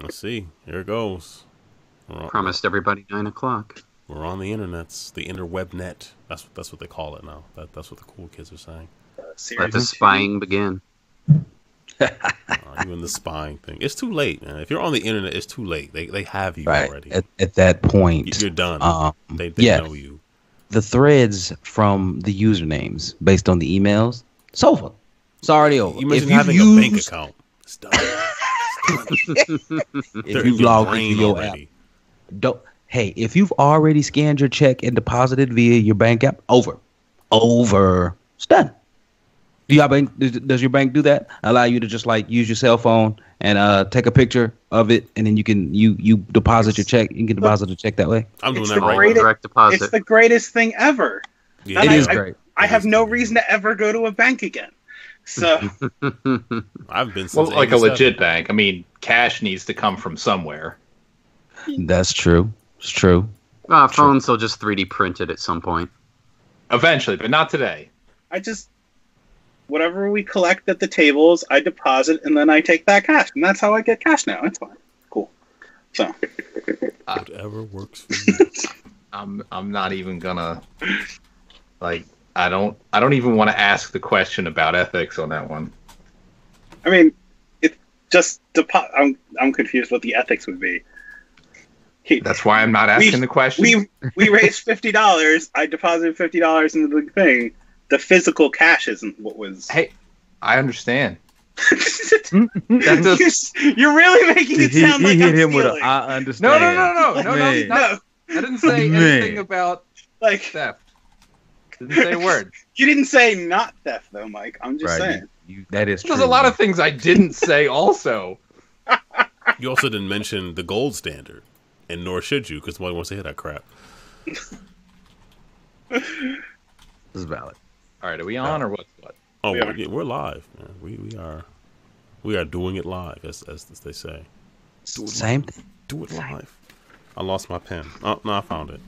Let's see. Here it goes. Promised everybody 9 o'clock. We're on the internets, the interweb net. That's what they call it now. That's what the cool kids are saying. Let the spying begin. Even the spying thing. It's too late, man. If you're on the internet, it's too late. They have you already. At that point, you're done. They know you. The threads from the usernames based on the emails, it's over. It's already over. You mentioned having a bank account. It's done. If you log into your app, if you've already scanned your check and deposited via your bank app, over. It's done. Does your bank do that? Allow you to just use your cell phone and take a picture of it, and then you deposit your check. You can deposit the check that way. I'm doing that right now. Direct deposit. It's the greatest thing ever. Yeah, it is great. I have no reason to ever go to a bank again. So I've been like 87. A legit bank. I mean, cash needs to come from somewhere. That's true. It's true. Phones will just 3D print it at some point. Eventually, but not today. Whatever we collect at the tables, I deposit, and then I take that cash. And that's how I get cash now. It's fine. Cool. So. Whatever works for you. I'm not even gonna, I don't even want to ask the question about ethics on that one. I mean, it's just, I'm confused what the ethics would be. That's why I'm not asking the question. We raised $50. I deposited $50 into the thing. The physical cash isn't what was. Hey, I understand. You're really making it sound like I'm him with stealing. I understand. No. I didn't say anything about theft. Didn't say a word. You didn't say not theft, though, Mike. I'm just saying. That is true. There's a lot of things I didn't say also. You also didn't mention the gold standard, and nor should you, because somebody wants to hear that crap. This is valid. All right, are we on or what? Oh, we're live, man. We are doing it live, as they say. Same thing. Do it live. I lost my pen. Oh no, I found it.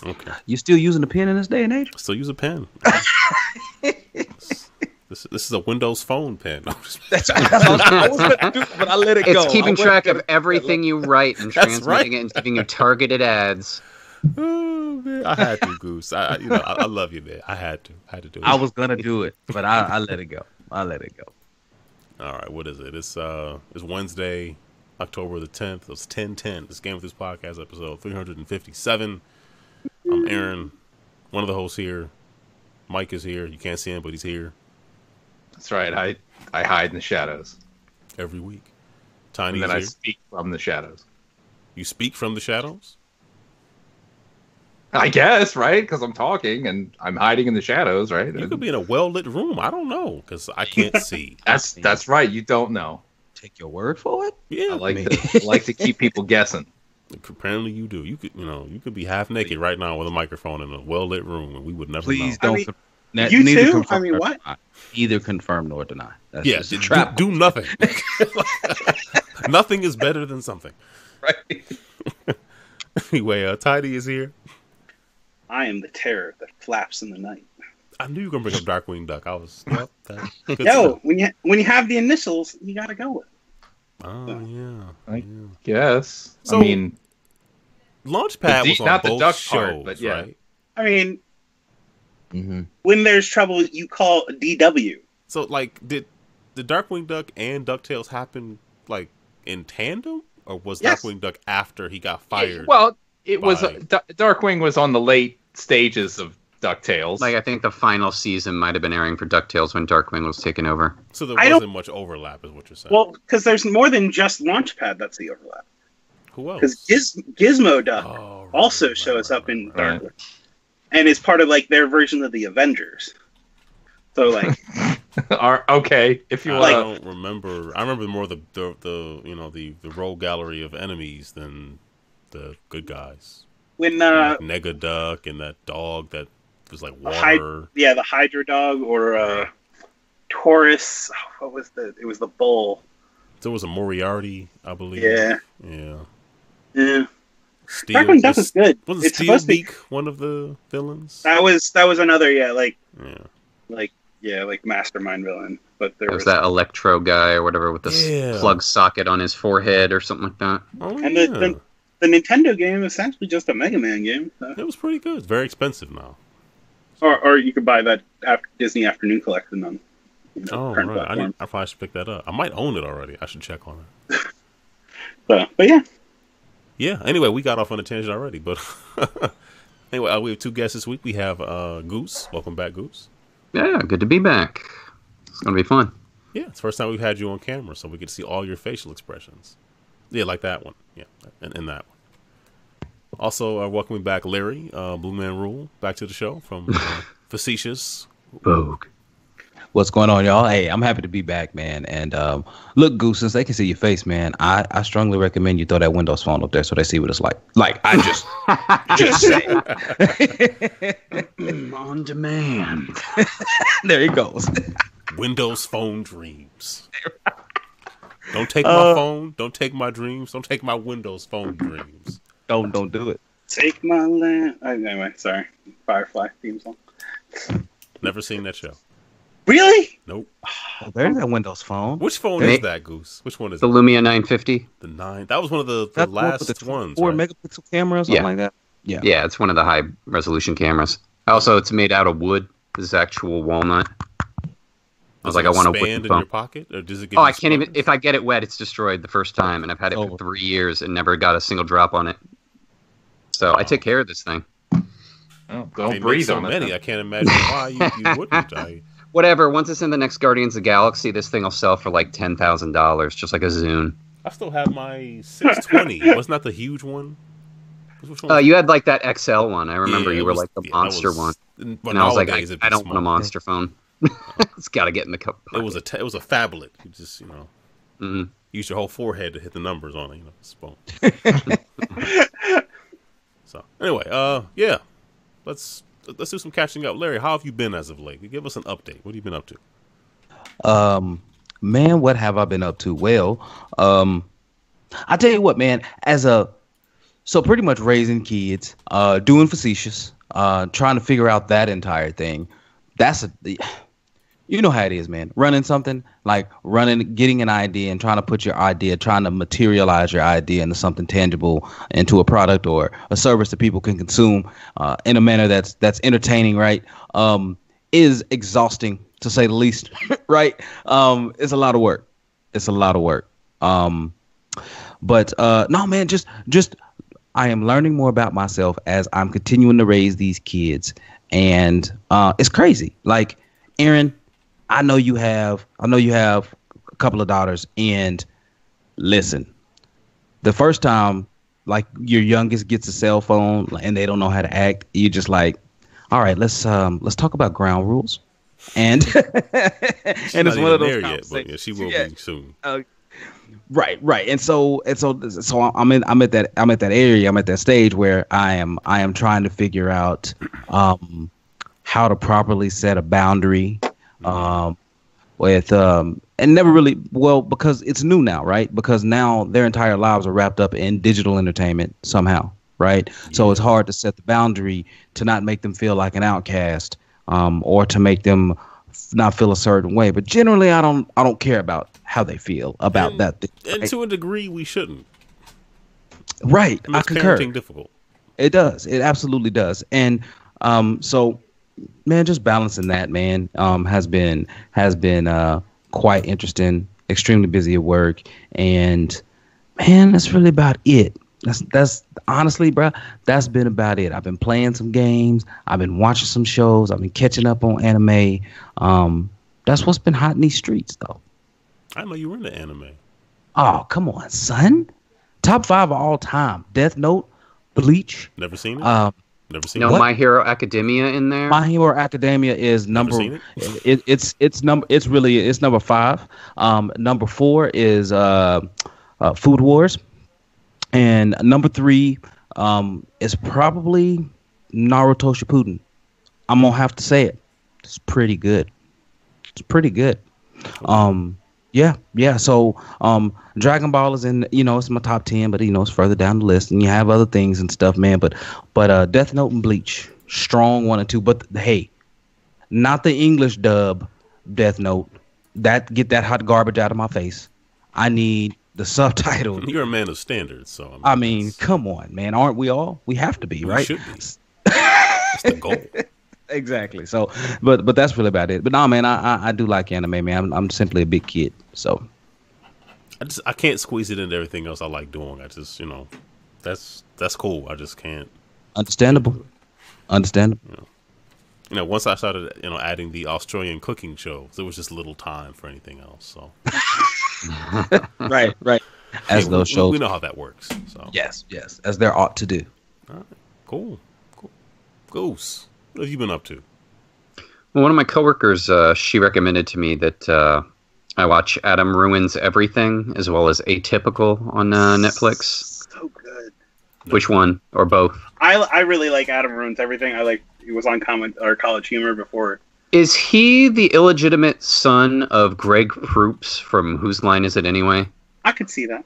Okay. You still using a pen in this day and age? Still use a pen. This is a Windows Phone pen. That's what I was going to do, but I let it go. It's keeping track of everything you write and transmitting it and giving you targeted ads. Oh man, I had to, Goose. I love you, man. I had to do it. I was gonna do it, but I let it go. All right, what is it? It's Wednesday, October the 10th. It's 10/10. This GameEnthus podcast episode 357. I'm Aaron, one of the hosts here. Mike is here. You can't see him, but he's here. That's right. I hide in the shadows every week. Tiny, and then here. I speak from the shadows. You speak from the shadows? I guess, right? Because I'm talking and I'm hiding in the shadows, right? You could be in a well-lit room. I don't know, because I can't see. That's right. You don't know. Take your word for it? Yeah. I like to keep people guessing. Apparently you do. You could be half naked right now with a microphone in a well-lit room, and we would never know. Please don't. You too? I mean, what? Either confirm nor deny. That's yes, do nothing. Nothing is better than something. Right. Anyway, Tidy is here. I am the terror that flaps in the night. I knew you were going to bring up Darkwing Duck. I was... when you have the initials, you got to go with it. Oh, yeah. I guess. So, I mean... Launchpad was on not both the duck shows, part, but yeah. Right? I mean... When there's trouble, you call DW. So, did the Darkwing Duck and DuckTales happen, in tandem? Or was Darkwing Duck after he got fired? It was... Darkwing was on the late stages of DuckTales. I think the final season might have been airing for DuckTales when Darkwing was taken over. So there wasn't much overlap, is what you're saying. Well, because there's more than just Launchpad that's the overlap. Who else? Because Gizmo Duck also shows up in Darkwing. And is part of their version of the Avengers. So okay, if you want. I don't remember. I remember more the rogue gallery of enemies than the good guys. When Nega Duck and that dog that was like water. The Hydra dog or Taurus. What was it was the bull. There was a Moriarty, I believe. Yeah. Darkwing Duck is good. Wasn't Steelbeak one of the villains? That was another, like mastermind villain. but there was that Electro guy or whatever with the plug socket on his forehead or something like that. Oh, and the Nintendo game is essentially just a Mega Man game. So. It was pretty good. It's very expensive now. Or you could buy that Disney Afternoon Collection on right. current platforms. I probably should pick that up. I might own it already. I should check on it. But yeah. Yeah. Anyway, we got off on a tangent already, but anyway, we have 2 guests this week. We have Goose. Welcome back, Goose. Yeah, good to be back. It's gonna be fun. Yeah, it's the first time we've had you on camera, so we get to see all your facial expressions. Yeah, like that one. Yeah, and that one. Also, welcoming back Larry, Blue Man Rule, back to the show from Facetious Vogue. What's going on, y'all? Hey, I'm happy to be back, man. And look, Goose, since they can see your face, man, I strongly recommend you throw that Windows Phone up there so they see what it's like. Like, I just say. On demand. There he goes. Windows Phone dreams. Don't take my phone. Don't take my dreams. Don't take my Windows Phone dreams. Don't do it. Take my land. Anyway, sorry. Firefly theme song. Never seen that show. Really? Nope. Oh, there's that Windows Phone. Which phone is that, Goose? Which one is the Lumia 950? The 9. That was one of the last ones. 4 megapixel camera or something like that. Yeah. Yeah, it's one of the high resolution cameras. Also, it's made out of wood. This is actual walnut. I was like, I want a wood phone. In your pocket, or does it get? I can't even. If I get it wet, it's destroyed the first time, and I've had it for 3 years and never got a single drop on it. So I take care of this thing. Oh, don't breathe so on many. it. I can't imagine why you wouldn't. Whatever. Once it's in the next Guardians of the Galaxy, this thing will sell for like $10,000, just like a Zune. I still have my 620. Wasn't that the huge one? You had like that XL one. I remember you were like the monster one. And I was like, I don't want a monster phone. It's got to get in the cup. It was a phablet. You just use your whole forehead to hit the numbers on it. It's phone. So anyway, yeah, let's do some catching up. Larry, how have you been as of late? Give us an update. What have you been up to? Man, what have I been up to? Well, I tell you what, man. So pretty much raising kids, doing Facetious, trying to figure out that entire thing. You know how it is, man. Running something, like getting an idea and trying to put your idea, trying to materialize your idea into something tangible, into a product or a service that people can consume in a manner that's entertaining, right? Is exhausting, to say the least, right? It's a lot of work. But no, man, just I am learning more about myself as I'm continuing to raise these kids, and it's crazy. Like, Aaron, I know you have a couple of daughters, and listen, the first time like your youngest gets a cell phone and they don't know how to act, you're just like, all right, let's talk about ground rules. And and it's one of those yet, but yeah, she will be soon. Right. And so I'm at that area. I'm at that stage where I am trying to figure out how to properly set a boundary with and never really because it's new now, right? Because now their entire lives are wrapped up in digital entertainment somehow, right? Yeah. So it's hard to set the boundary to not make them feel like an outcast, or to make them not feel a certain way. But generally, I don't care about how they feel about that thing, right? And to a degree, we shouldn't. Right, I concur. Parenting difficult. It does. It absolutely does. And so, man, just balancing that, man, has been quite interesting. Extremely busy at work, and man, that's really about it. That's honestly, bro, that's been about it. I've been playing some games. I've been watching some shows. I've been catching up on anime. That's what's been hot in these streets, though. I know you were into anime. Oh, come on, son. Top 5 of all time. Death Note, Bleach. Never seen it? Never seen it? No, My Hero Academia in there? My Hero Academia is number... It's number 5. Number 4 is Food Wars. And number 3 is probably Naruto Shippuden. I'm going to have to say it. It's pretty good. Yeah. So, Dragon Ball is in, it's my top 10, but it's further down the list, and you have other things and stuff, man. But Death Note and Bleach, strong 1 and 2. But hey, not the English dub Death Note, get that hot garbage out of my face. I need the subtitle. You're a man of standards, so I mean, come on, man. Aren't we all? We have to be, right? Should be. That's the goal. Exactly. So, but that's really about it. But no, man, I do like anime, man. I'm simply a big kid, so I can't squeeze it into everything else I like doing. I just, that's cool. I just can't. Understandable. Once I started, adding the Australian cooking shows, there was just little time for anything else. So, right. As those shows, we know how that works. So yes, as there ought to do. All right, cool. Goose, what have you been up to? Well, one of my coworkers, she recommended to me that I watch Adam Ruins Everything as well as Atypical on Netflix. So good. Which one or both? I really like Adam Ruins Everything. He was on College Humor before. Is he the illegitimate son of Greg Proops from Whose Line Is It Anyway? I could see that.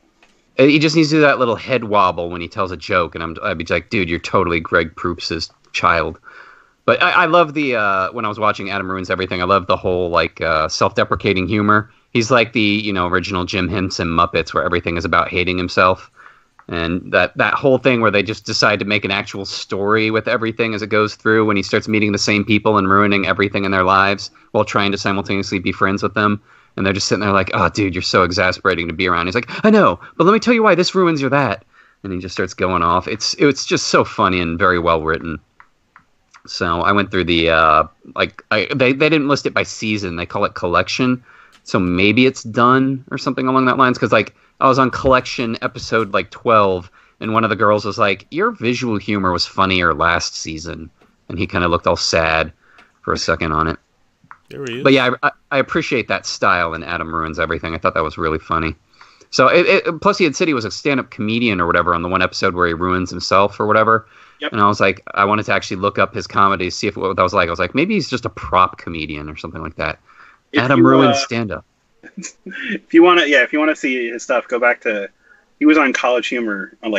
He just needs to do that little head wobble when he tells a joke, and I'd be like, dude, you're totally Greg Proops' child. But I love the when I was watching Adam Ruins Everything, I love the whole self-deprecating humor. He's like the original Jim Henson Muppets, where everything is about hating himself. And that whole thing where they just decide to make an actual story with everything as it goes through, when he starts meeting the same people and ruining everything in their lives while trying to simultaneously be friends with them. And they're just sitting there like, oh, dude, you're so exasperating to be around. He's like, I know, but let me tell you why this ruins your that. And he just starts going off. It's just so funny and very well written. So I went through the, they didn't list it by season. They call it collection. So maybe it's done or something along that lines. Because I was on collection episode 12, and one of the girls was like, your visual humor was funnier last season. And he kind of looked all sad for a second on it. There he is. But yeah, I appreciate that style in Adam Ruins Everything. I thought that was really funny. So plus he had said he was a stand-up comedian or whatever on the one episode where he ruins himself or whatever. Yep. And I was like, I wanted to actually look up his comedy, see what that was like. I was like, maybe he's just a prop comedian or something like that. Adam Ruins stand-up. If you want to see his stuff, go back to, he was on College Humor on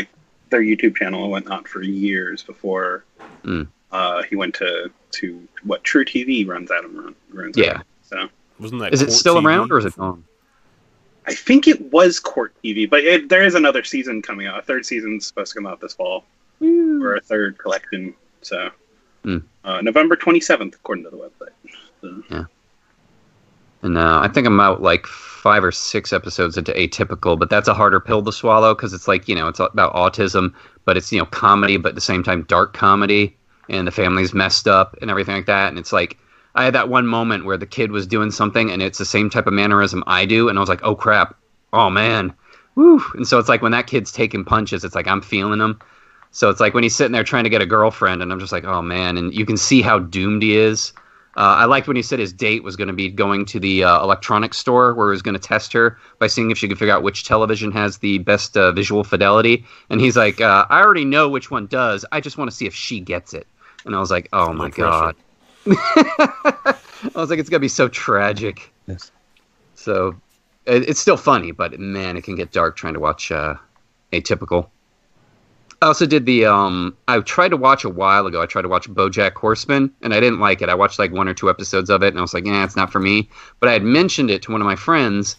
their YouTube channel and whatnot for years before he went to what True TV runs Adam Ruins. Yeah. So wasn't that? Is it still TV? around or is it gone? I think it was Court TV, but there is another season coming out. A third season's supposed to come out this fall, or a third collection. So November 27th, according to the website. So. Yeah. And I think I'm out 5 or 6 episodes into Atypical, but that's a harder pill to swallow because it's it's about autism, but it's comedy, but at the same time dark comedy, and the family's messed up and everything like that. And it's I had that one moment where the kid was doing something and it's the same type of mannerism I do, and I was like, oh crap, oh man, woo. And so it's when that kid's taking punches, it's I'm feeling him. So it's when he's sitting there trying to get a girlfriend, and I'm just like, oh man, and you can see how doomed he is. I liked when he said his date was going to be going to the electronics store where he was going to test her by seeing if she could figure out which television has the best visual fidelity. And he's like, I already know which one does. I just want to see if she gets it. And I was like, oh my God. I was like, it's going to be so tragic. Yes. So it's still funny, but man, it can get dark trying to watch Atypical. I also did I tried to watch a while ago. I tried to watch BoJack Horseman, and I didn't like it. I watched 1 or 2 episodes of it, and I was like, it's not for me. But I had mentioned it to one of my friends,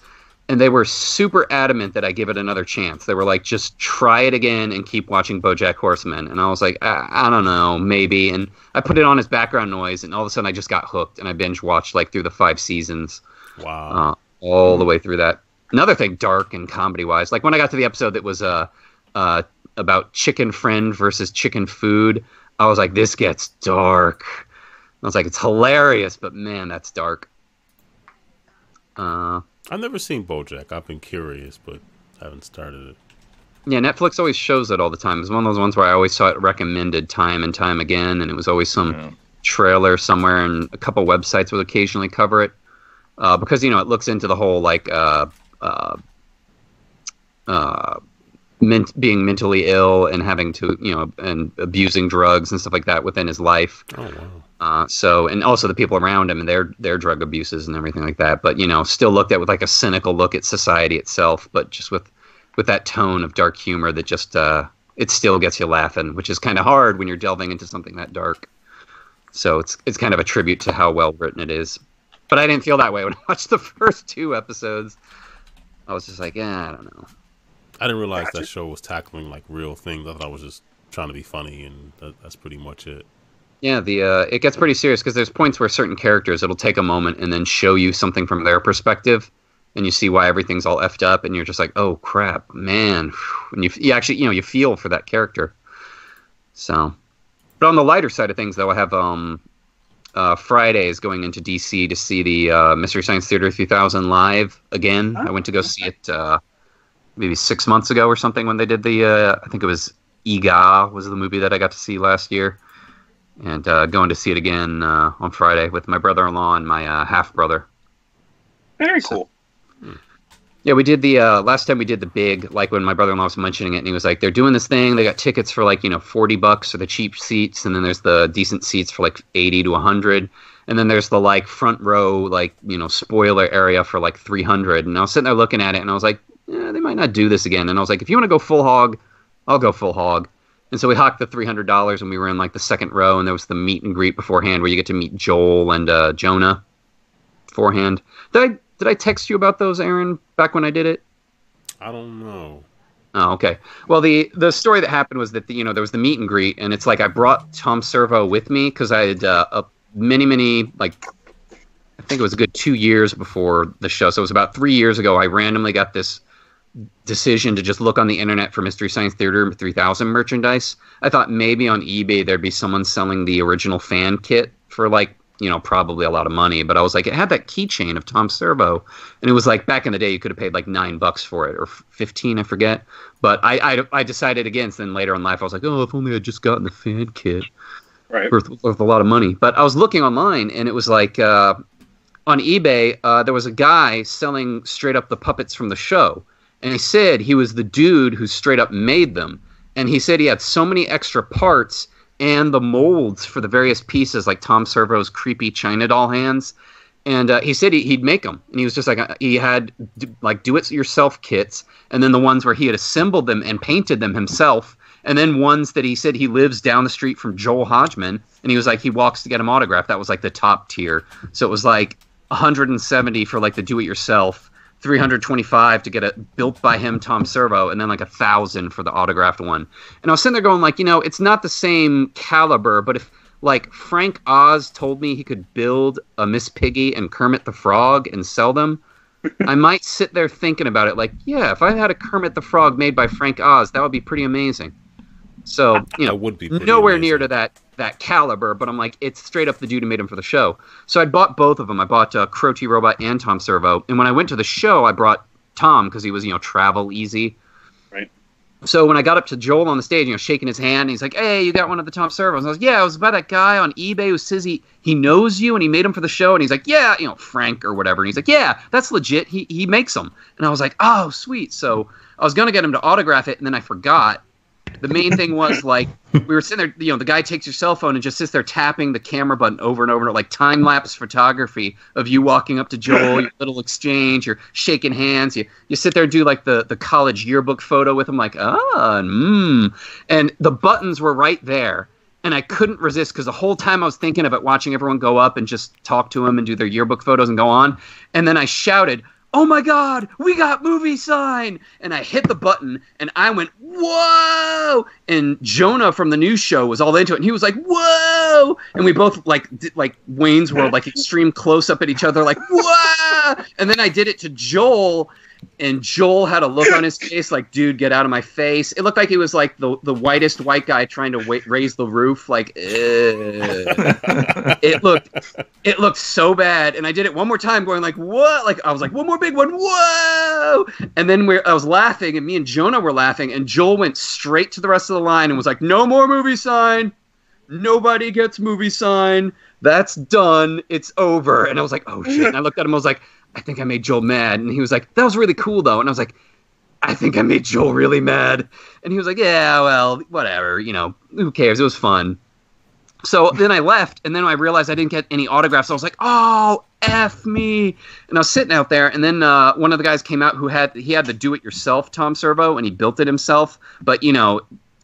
and they were super adamant that I give it another chance. They were like, just try it again and keep watching BoJack Horseman. And I was like, I don't know, maybe. And I put it on as background noise, and all of a sudden I just got hooked, and I binge watched through the 5 seasons. Wow. All the way through that. Another thing, dark and comedy-wise, when I got to the episode that was about chicken friend versus chicken food, I was like, this gets dark. I was like, it's hilarious, but man, that's dark. I've never seen BoJack. I've been curious, but haven't started it. Yeah, Netflix always shows it all the time. It's one of those ones where I always saw it recommended time and time again, and it was always some trailer somewhere, and a couple websites would occasionally cover it. Because, it looks into the whole, being mentally ill and having to, and abusing drugs and stuff like that within his life. Oh, wow. And also the people around him and their drug abuses and everything like that. But, still looked at with a cynical look at society itself, but just with that tone of dark humor that just, it still gets you laughing, which is kind of hard when you're delving into something that dark. So it's kind of a tribute to how well written it is. But I didn't feel that way when I watched the first 2 episodes. I was just like, I don't know. I didn't realize that show was tackling like real things. I thought I was just trying to be funny, and that's pretty much it. Yeah, it gets pretty serious because there's points where certain characters, it'll take a moment and then show you something from their perspective, and you see why everything's all effed up, and you're just like, oh crap, man. And you actually, you feel for that character. So, but on the lighter side of things, though, I have Fridays going into DC to see the Mystery Science Theater 3000 live again. I went to go see it maybe 6 months ago or something when they did the, I think it was Ega was the movie that I got to see last year. And going to see it again on Friday with my brother-in-law and my half-brother. Very cool. Yeah, we did the last time we did the big, like when my brother-in-law was mentioning it, and he was like, they're doing this thing. They got tickets for like, $40 for the cheap seats, and then there's the decent seats for like 80 to 100, and then there's the like front row, like, spoiler area for like 300. And I was sitting there looking at it, and I was like, they might not do this again. And I was like, if you want to go full hog, I'll go full hog. And so we hocked the $300, and we were in like the second row, and there was the meet and greet beforehand where you get to meet Joel and Jonah beforehand. Did I text you about those, Aaron, back when I did it? I don't know. Oh, okay. Well, the story that happened was that there was the meet and greet, and it's like I brought Tom Servo with me because I had many, like, I think it was a good 2 years before the show. So it was about 3 years ago. I randomly got this decision to just look on the internet for Mystery Science Theater 3000 merchandise. I thought maybe on eBay there'd be someone selling the original fan kit for like, probably a lot of money. But I was like, it had that keychain of Tom Servo, and it was like back in the day you could have paid like $9 for it or 15, I forget. But I decided against. Then later in life I was like, oh, if only I'd just gotten the fan kit, right, worth a lot of money. But I was looking online, and it was like on eBay there was a guy selling straight up the puppets from the show. And he said he was the dude who straight up made them. And he said he had so many extra parts and the molds for the various pieces, like Tom Servo's creepy China doll hands. And he said he'd make them. And he was just like, he had like do-it-yourself kits. And then the ones where he had assembled them and painted them himself. And then ones that he said he lives down the street from Joel Hodgman. And he was like, he walks to get him autographed. That was like the top tier. So it was like 170 for like the do-it-yourself. 325 to get it built by him, Tom Servo, and then like 1,000 for the autographed one. And I was sitting there going like, it's not the same caliber, but if like Frank Oz told me he could build a Miss Piggy and Kermit the Frog and sell them, I might sit there thinking about it like, yeah, if I had a Kermit the Frog made by Frank Oz, that would be pretty amazing. So, would be nowhere amazing. near to that caliber, but I'm like, it's straight up the dude who made him for the show. So I bought both of them. I bought Crow T Robot and Tom Servo. And when I went to the show, I brought Tom because he was, travel easy. Right. So when I got up to Joel on the stage, shaking his hand, he's like, hey, you got one of the Tom Servos. And I was like, yeah, I was by that guy on eBay who says he knows you and he made them for the show. And he's like, yeah, Frank or whatever. And he's like, yeah, that's legit. He makes them. And I was like, oh, sweet. So I was going to get him to autograph it, and then I forgot. The main thing was, like, we were sitting there, the guy takes your cell phone and just sits there tapping the camera button over and over, like time-lapse photography of you walking up to Joel, your little exchange, you're shaking hands, you sit there and do, like, the college yearbook photo with him, like, and the buttons were right there, and I couldn't resist, because the whole time I was thinking of it, watching everyone go up and just talk to him and do their yearbook photos and go on, and then I shouted, oh my God, we got movie sign! And I hit the button, and I went, whoa! And Jonah from the news show was all into it, and he was like, whoa! And we both, like Wayne's World, like extreme close-up at each other, like, whoa! And then I did it to Joel, and Joel had a look on his face like, dude, get out of my face. It looked like he was like the whitest white guy trying to raise the roof, like, it looked so bad. And I did it one more time going like, what? Like, I was like, one more big one, whoa! And then I was laughing, and me and Jonah were laughing, and Joel went straight to the rest of the line and was like, no more movie sign. Nobody gets movie sign. That's done. It's over. And I was like, oh shit. And I looked at him, I was like, I think I made Joel mad. And he was like, that was really cool, though. And I was like, I think I made Joel really mad. And he was like, yeah, well, whatever. Who cares? It was fun. So then I left, and then I realized I didn't get any autographs. So I was like, oh, F me. And I was sitting out there, and then one of the guys came out who had the do-it-yourself Tom Servo, and he built it himself. But,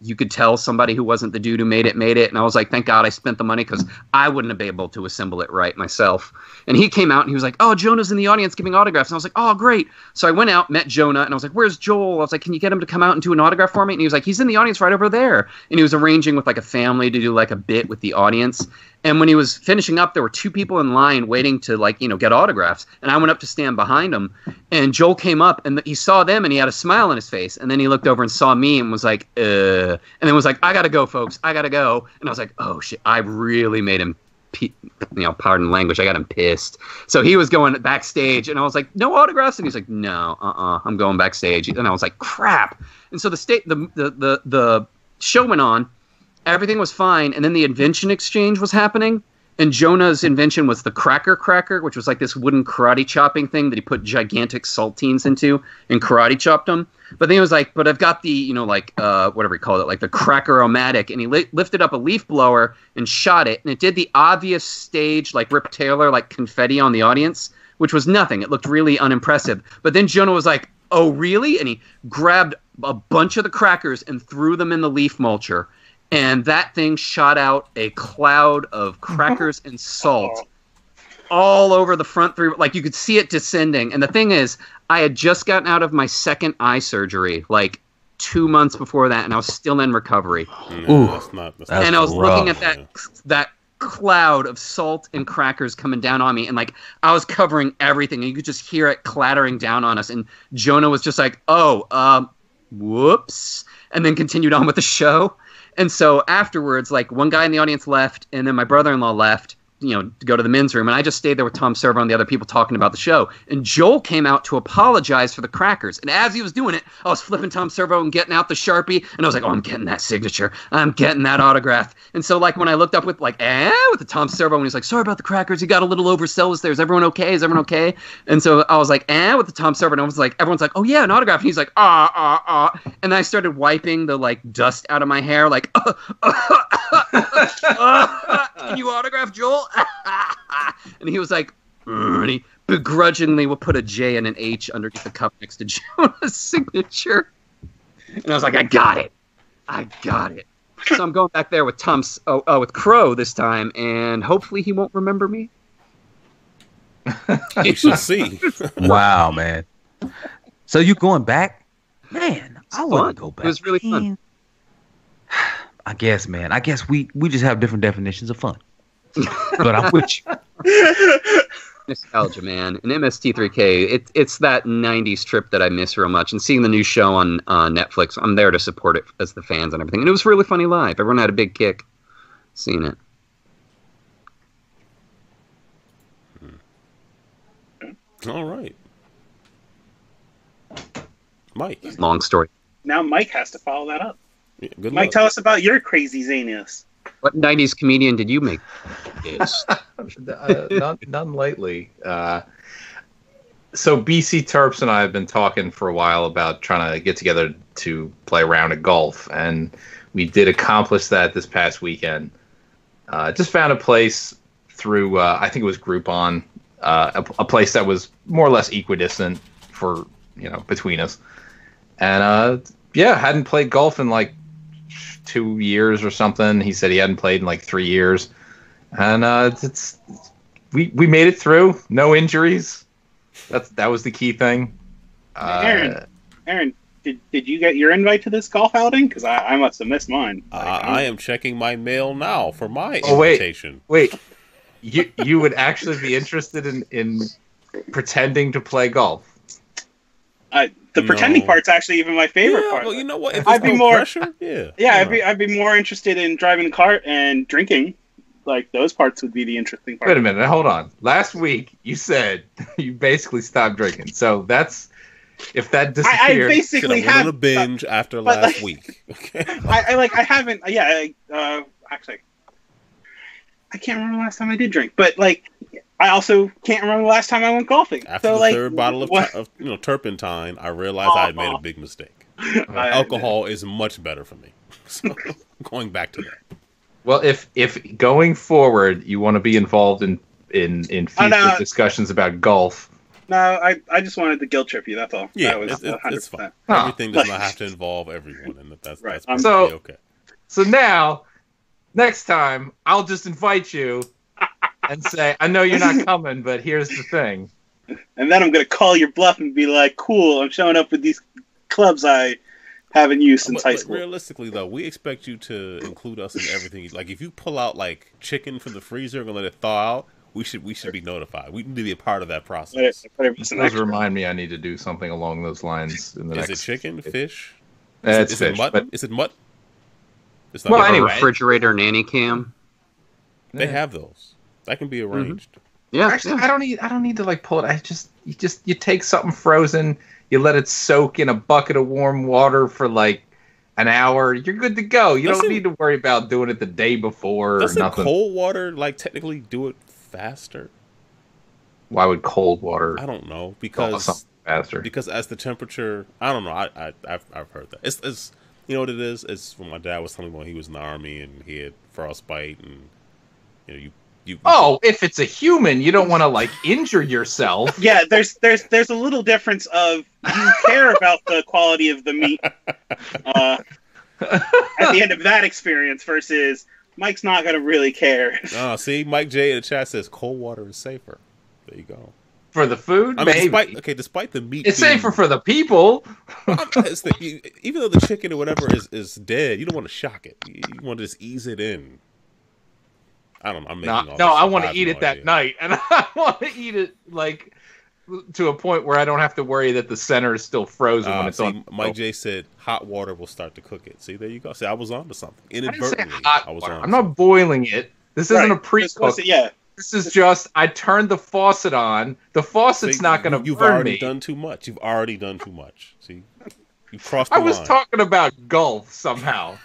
you could tell somebody who wasn't the dude who made it. And I was like, thank God I spent the money because I wouldn't have been able to assemble it right myself. And he came out and he was like, oh, Jonah's in the audience giving autographs. And I was like, oh, great. So I went out, met Jonah, and I was like, where's Joel? I was like, can you get him to come out and do an autograph for me? And he was like, he's in the audience right over there. And he was arranging with like a family to do like a bit with the audience. And when he was finishing up, there were 2 people in line waiting to like, get autographs. And I went up to stand behind him. And Joel came up and he saw them and he had a smile on his face. And then he looked over and saw me and was like, and then was like, I got to go, folks. I got to go. And I was like, oh, shit. I really made him, pardon language. I got him pissed. So he was going backstage and I was like, no autographs? And he's like, no, I'm going backstage. And I was like, crap. And so the show went on. Everything was fine, and then the invention exchange was happening, and Jonah's invention was the cracker, which was like this wooden karate chopping thing that he put gigantic saltines into and karate chopped them. But then he was like, but I've got the, whatever he called it, like the cracker-o-matic, and he lifted up a leaf blower and shot it, and it did the obvious stage, like Rip Taylor, like confetti on the audience, which was nothing. It looked really unimpressive. But then Jonah was like, oh, really? And he grabbed a bunch of the crackers and threw them in the leaf mulcher. And that thing shot out a cloud of crackers and salt all over the front 3. Like, you could see it descending. And the thing is, I had just gotten out of my second eye surgery, like 2 months before that, and I was still in recovery. No, that's not and I was looking at that cloud of salt and crackers coming down on me, and like I was covering everything, and you could just hear it clattering down on us. And Jonah was just like, whoops, and then continued on with the show. And so afterwards, like, one guy in the audience left, and then my brother-in-law left, to go to the men's room. And I just stayed there with Tom Servo and the other people talking about the show. And Joel came out to apologize for the crackers. And as he was doing it, I was flipping Tom Servo and getting out the Sharpie. And I was like, oh, I'm getting that signature. I'm getting that autograph. And so, like, when I looked up with, with the Tom Servo, and he's like, sorry about the crackers. He got a little overzealous there. Is everyone okay? Is everyone okay? And so I was like, with the Tom Servo. And I was like, everyone's like, oh, yeah, an autograph. And he's like, And then I started wiping the, dust out of my hair, like, can you autograph Joel? And he was like, and he begrudgingly would put a J and an H underneath the cup next to Jonah's signature. And I was like, I got it. So I'm going back there with with Crow this time, and hopefully he won't remember me. You should see. Wow, man. So you going back? Man, I want to go back. It was really fun. I guess, man. I guess we just have different definitions of fun. But I'm with you. Nostalgia, man. And MST3K, it's that 90s trip that I miss real much. And seeing the new show on Netflix, I'm there to support it as the fans and everything. And it was really funny live. Everyone had a big kick seeing it. All right. Mike. Long story. Now Mike has to follow that up. Yeah, good Mike, luck. tell us about your crazy zaniness. What 90s comedian did you make? Yes. None lately. So BC Terps and I have been talking for a while about trying to get together to play a round of golf, and we did accomplish that this past weekend. Just found a place through, I think it was Groupon, a place that was more or less equidistant for, between us. And hadn't played golf in like 2 years or something. He said he hadn't played in like 3 years, and we made it through, no injuries. That was the key thing. Aaron, did you get your invite to this golf outing? Because I must have missed mine. I am checking my mail now for my invitation. Wait, you would actually be interested in pretending to play golf? The pretending part's actually even my favorite part. Well, you know what? If I'd be more pressure, I'd be more interested in driving the cart and drinking. Like, those parts would be the interesting part. Wait a minute, hold on. Last week you said you basically stopped drinking, so if that disappeared. I basically had a binge after last week. Okay. I haven't. Actually, I can't remember the last time I did drink, but I also can't remember the last time I went golfing. After the third bottle of turpentine, I realized I had made a big mistake. Alcohol is much better for me. So going back to that. Well, if going forward you want to be involved in future discussions about golf, No, I just wanted to guilt trip you. That's all. Yeah, that was it's fine. Huh. Everything does not have to involve everyone, and that's Right. perfectly okay. So now, next time, I'll just invite you and say, I know you're not coming, but here's the thing. And then I'm going to call your bluff and be like, cool, I'm showing up with these clubs I haven't used since high school. Realistically, though, we expect you to include us in everything. Like, if you pull out, like, chicken from the freezer and let it thaw out, we should be notified. We need to be a part of that process. Those remind me I need to do something along those lines in the next... Is it chicken? Fish? It's is fish. It mutton? But... Is it mutton? It's not well, mutton. anyway, refrigerator nanny cam. They have those. That can be arranged. Mm-hmm. Yeah. Actually, yeah. I don't need to like pull it. You take something frozen, you let it soak in a bucket of warm water for like an hour. You're good to go. You don't need to worry about doing it the day before. Doesn't nothing. Cold water like technically do it faster? Why would cold water? I don't know because faster. Because as the temperature, I don't know. I've heard that. It's you know what it is. It's when my dad was telling me when he was in the army and he had frostbite and you know if it's a human, you don't want to like injure yourself. Yeah, there's a little difference of you care about the quality of the meat at the end of that experience versus Mike's not gonna really care. See, Mike J in the chat says cold water is safer. There you go. For the food, despite the meat, it's safer for the people. Even though the chicken or whatever is dead, you don't want to shock it. You want to just ease it in. I don't know. I'm making I want to eat it that night, and I want to eat it like to a point where I don't have to worry that the center is still frozen when it's on. Mike J said hot water will start to cook it. See, there you go. See, I was on to something. Inadvertently, I didn't say hot water. I'm not boiling it. This isn't a pre-cook. Yeah. This is just, I turned the faucet on. The faucet's not going to burn me. You've already done too much. You've already done too much. See? You crossed the line. I was talking about golf somehow.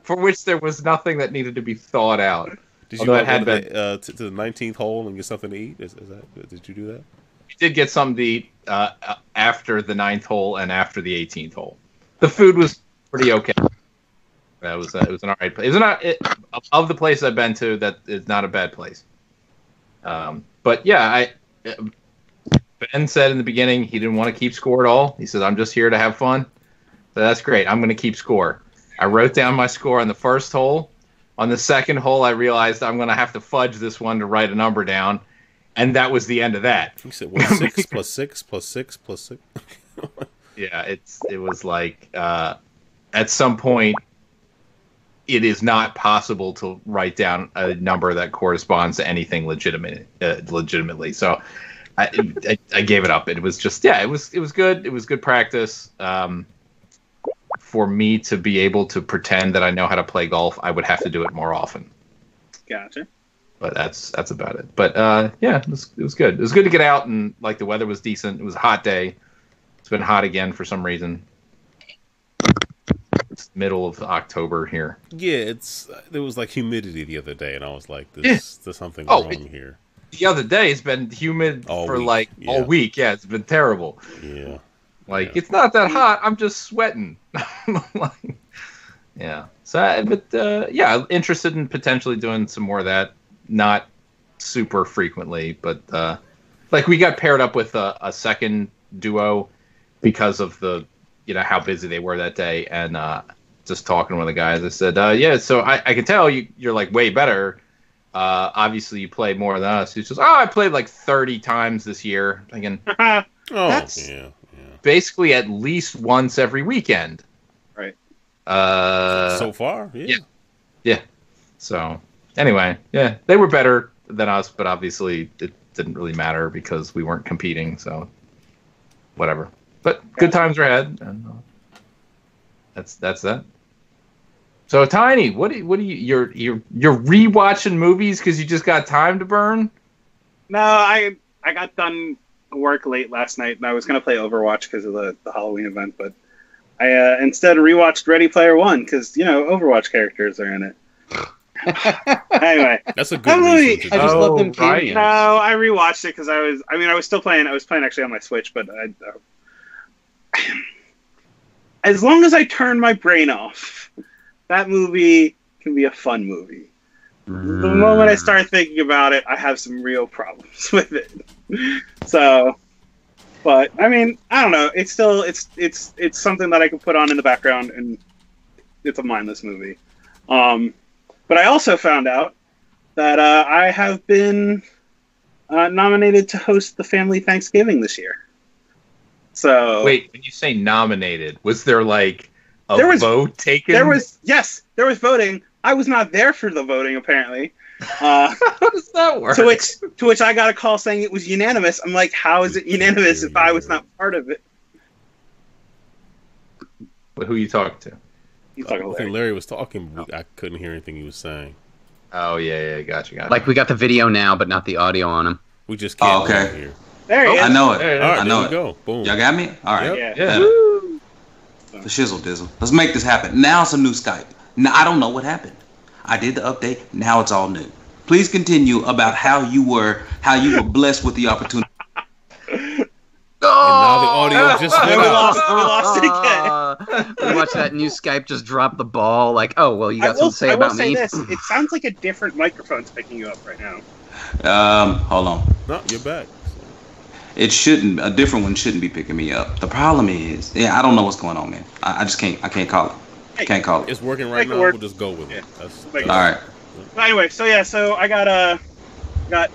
For which there was nothing that needed to be thought out. Did you go to the 19th hole and get something to eat? Did you do that? We did get something to eat after the 9th hole and after the 18th hole. The food was pretty okay. It was an alright place. Of the places I've been to, that is not a bad place. But yeah, Ben said in the beginning he didn't want to keep score at all. He said, "I'm just here to have fun." So that's great. I'm going to keep score. I wrote down my score on the first hole. On the second hole, I realized I'm going to have to fudge this one to write a number down, and that was the end of that. You said 6 plus 6 plus 6 plus 6. Yeah, it was like at some point. It is not possible to write down a number that corresponds to anything legitimately. So I gave it up. It was just, it was good. It was good practice. For me to be able to pretend that I know how to play golf, I would have to do it more often. Gotcha. But that's about it. But it was good. It was good to get out, and like the weather was decent. It was a hot day. It's been hot again for some reason. It's middle of October here. Yeah, there was like humidity the other day, and I was like, there's something wrong here. The other day it's been humid all week. Yeah, it's been terrible. Yeah. It's not that hot. I'm just sweating. Yeah. So, but interested in potentially doing some more of that. Not super frequently, but we got paired up with a second duo because of the how busy they were that day, and just talking with the guys, I said, so I can tell you're like way better. Obviously, you play more than us. He says, I played like 30 times this year. Thinking, that's basically at least once every weekend. Right. So far, yeah. So anyway, they were better than us, but obviously it didn't really matter because we weren't competing. So whatever. But good times were had, and that's that. So Tiny, what do you you're rewatching movies because you just got time to burn? No, I got done work late last night, and I was gonna play Overwatch because of the Halloween event, but I instead rewatched Ready Player One because Overwatch characters are in it. Anyway, that's a good reason. I just love them cameos. No, I rewatched it because I was still playing. I was playing actually on my Switch, but as long as I turn my brain off, that movie can be a fun movie. The moment I start thinking about it, I have some real problems with it. So, but I mean, I don't know. It's still it's something that I can put on in the background, and it's a mindless movie. But I also found out that I have been nominated to host the family Thanksgiving this year. So wait, when you say nominated, was there like a vote taken? There was voting. I was not there for the voting, apparently. How does that work? To which I got a call saying it was unanimous. I'm like, how is it unanimous if I was not part of it? But who you talking to? He's talking to Larry. Larry was talking, but I couldn't hear anything he was saying. Oh yeah, gotcha. Like we got the video now, but not the audio on him. We just can't hear. There he is. I know it. All right, I know there we go. Boom. Y'all got me? All right. Yep. Yeah. The shizzle dizzle. Let's make this happen. Now it's a new Skype. Now I don't know what happened. I did the update. Now it's all new. Please continue about how you were blessed with the opportunity. And now the audio just went We out. lost it again. We watched that new Skype just drop the ball. Like, oh well, you got something to say about me. This. It sounds like a different microphone's picking you up right now. Hold on. No, you're back. It shouldn't. A different one shouldn't be picking me up. The problem is, I don't know what's going on, man. I just can't. I can't call it. Can't call it. It's working right now. We'll just go with it. All right. Well, anyway, so I got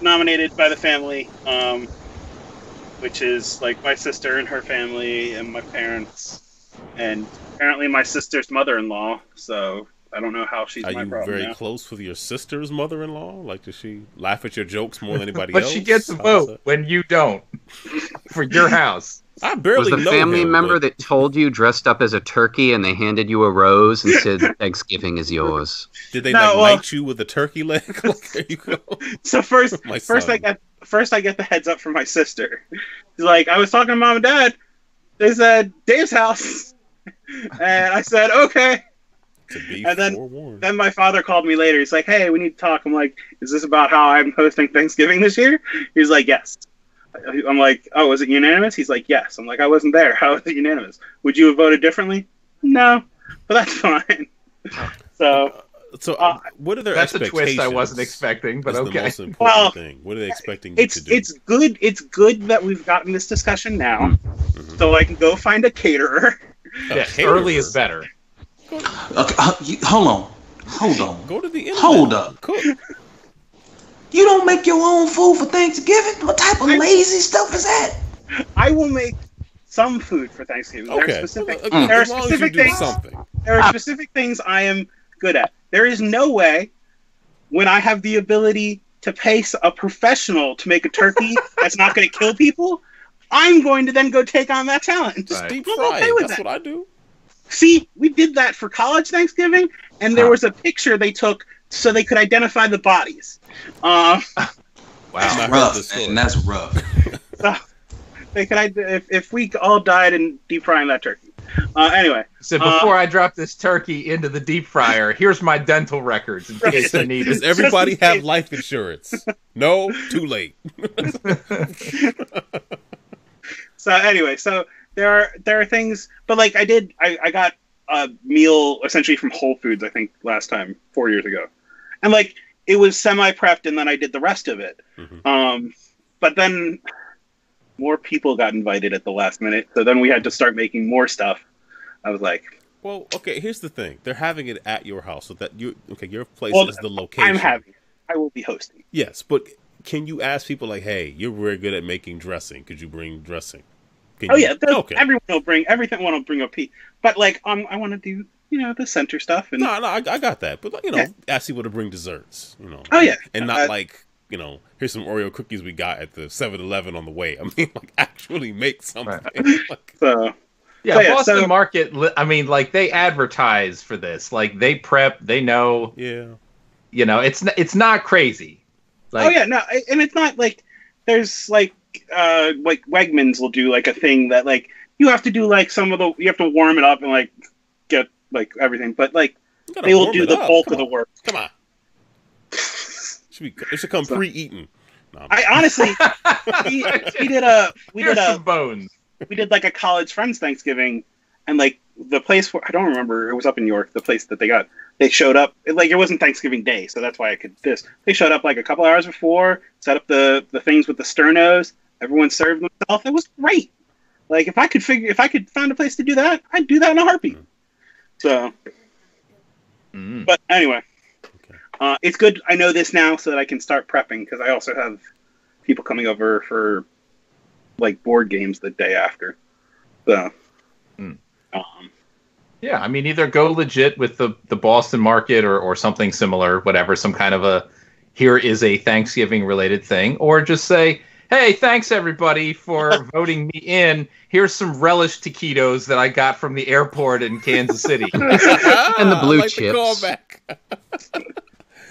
nominated by the family, which is like my sister and her family and my parents, and apparently my sister's mother-in-law. So I don't know how she's Are my you problem very now. close with your sister's mother-in-law? Like, does she laugh at your jokes more than anybody But else? she gets a vote when you don't for your house. I barely Was the know family him, member but that told you dressed up as a turkey and they handed you a rose and said Thanksgiving is yours? did they No, knight you with a turkey leg? Like, there you go. So first son. I get the heads up from my sister. She's like, I was talking to mom and dad. They said Dave's house, and I said okay. To be And forewarned. then my father called me later. He's like, hey, we need to talk. I'm like, is this about how I'm hosting Thanksgiving this year? He's like, yes. I'm like, oh, was it unanimous? He's like, yes. I'm like, I wasn't there. How was it unanimous? Would you have voted differently? No, but that's fine. So what are their That's a expectations? twist I wasn't expecting, but is okay. the most important thing. What are they expecting you to do? it's good that we've gotten this discussion now, so I can go find a caterer. Yes, early is better. Okay, hold on. Go to the internet. Hold up. Cook. You don't make your own food for Thanksgiving? What type of lazy stuff is that? I will make some food for Thanksgiving. Okay. There are specific, As there are long as you specific do things. something. There are specific things I am good at. There is no way when I have the ability to pay a professional to make a turkey that's not going to kill people, I'm going to then go take on that challenge. Just deep I'm fry okay it. with That's that. what I do. See, we did that for college Thanksgiving, and there was a picture they took so they could identify the bodies. Wow. I heard Rough, this story. and that's rough. So they could if we all died in deep frying that turkey. Anyway, So before I drop this turkey into the deep fryer, here's my dental records in case you need Does it. everybody Just in have case. life insurance? No? Too late. So anyway, so there are things, but like I got a meal essentially from Whole Foods, I think last time 4 years ago, and like it was semi-prepped, and then I did the rest of it. But then more people got invited at the last minute, so then we had to start making more stuff. I was like, well, okay, here's the thing. They're having it at your house, so that your place well, is the location. I'm having it. I will be hosting. Yes, but can you ask people like, hey, you're very good at making dressing. Could you bring dressing? Okay. Everyone will bring a piece, but like I want to do the center stuff. And No, I got that. But ask people to bring desserts. Oh yeah, and not here's some Oreo cookies we got at the 7-Eleven on the way. I mean, like actually make something. Right. So. Yeah, Boston Market, I mean, like, they advertise for this. Like, they prep, they know. Yeah. It's not crazy. Like, Oh, yeah, no, and it's not like there's, like Wegmans will do, like, a thing that, like, you have to do, like, you have to warm it up and, like, get, like, everything. But, like, they will do the bulk of the work. Come on. It should come pre-eaten. No, I honestly, we did here's some bones. we did like a college friends Thanksgiving, and like the place where I don't remember. It was up in York. The place that they showed up. It wasn't Thanksgiving Day, so that's why I could this. They showed up like a couple hours before, set up the things with the sternos. Everyone served themselves. It was great. Like if I could find a place to do that, I'd do that in a heartbeat. So, but anyway, it's good. I know this now, so that I can start prepping because I also have people coming over for like board games the day after. So, yeah, I mean, either go legit with the Boston market or something similar, whatever, some kind of a here is a Thanksgiving related thing, or just say, hey, thanks everybody for voting me in. Here's some relish taquitos that I got from the airport in Kansas City. And the blue like chips.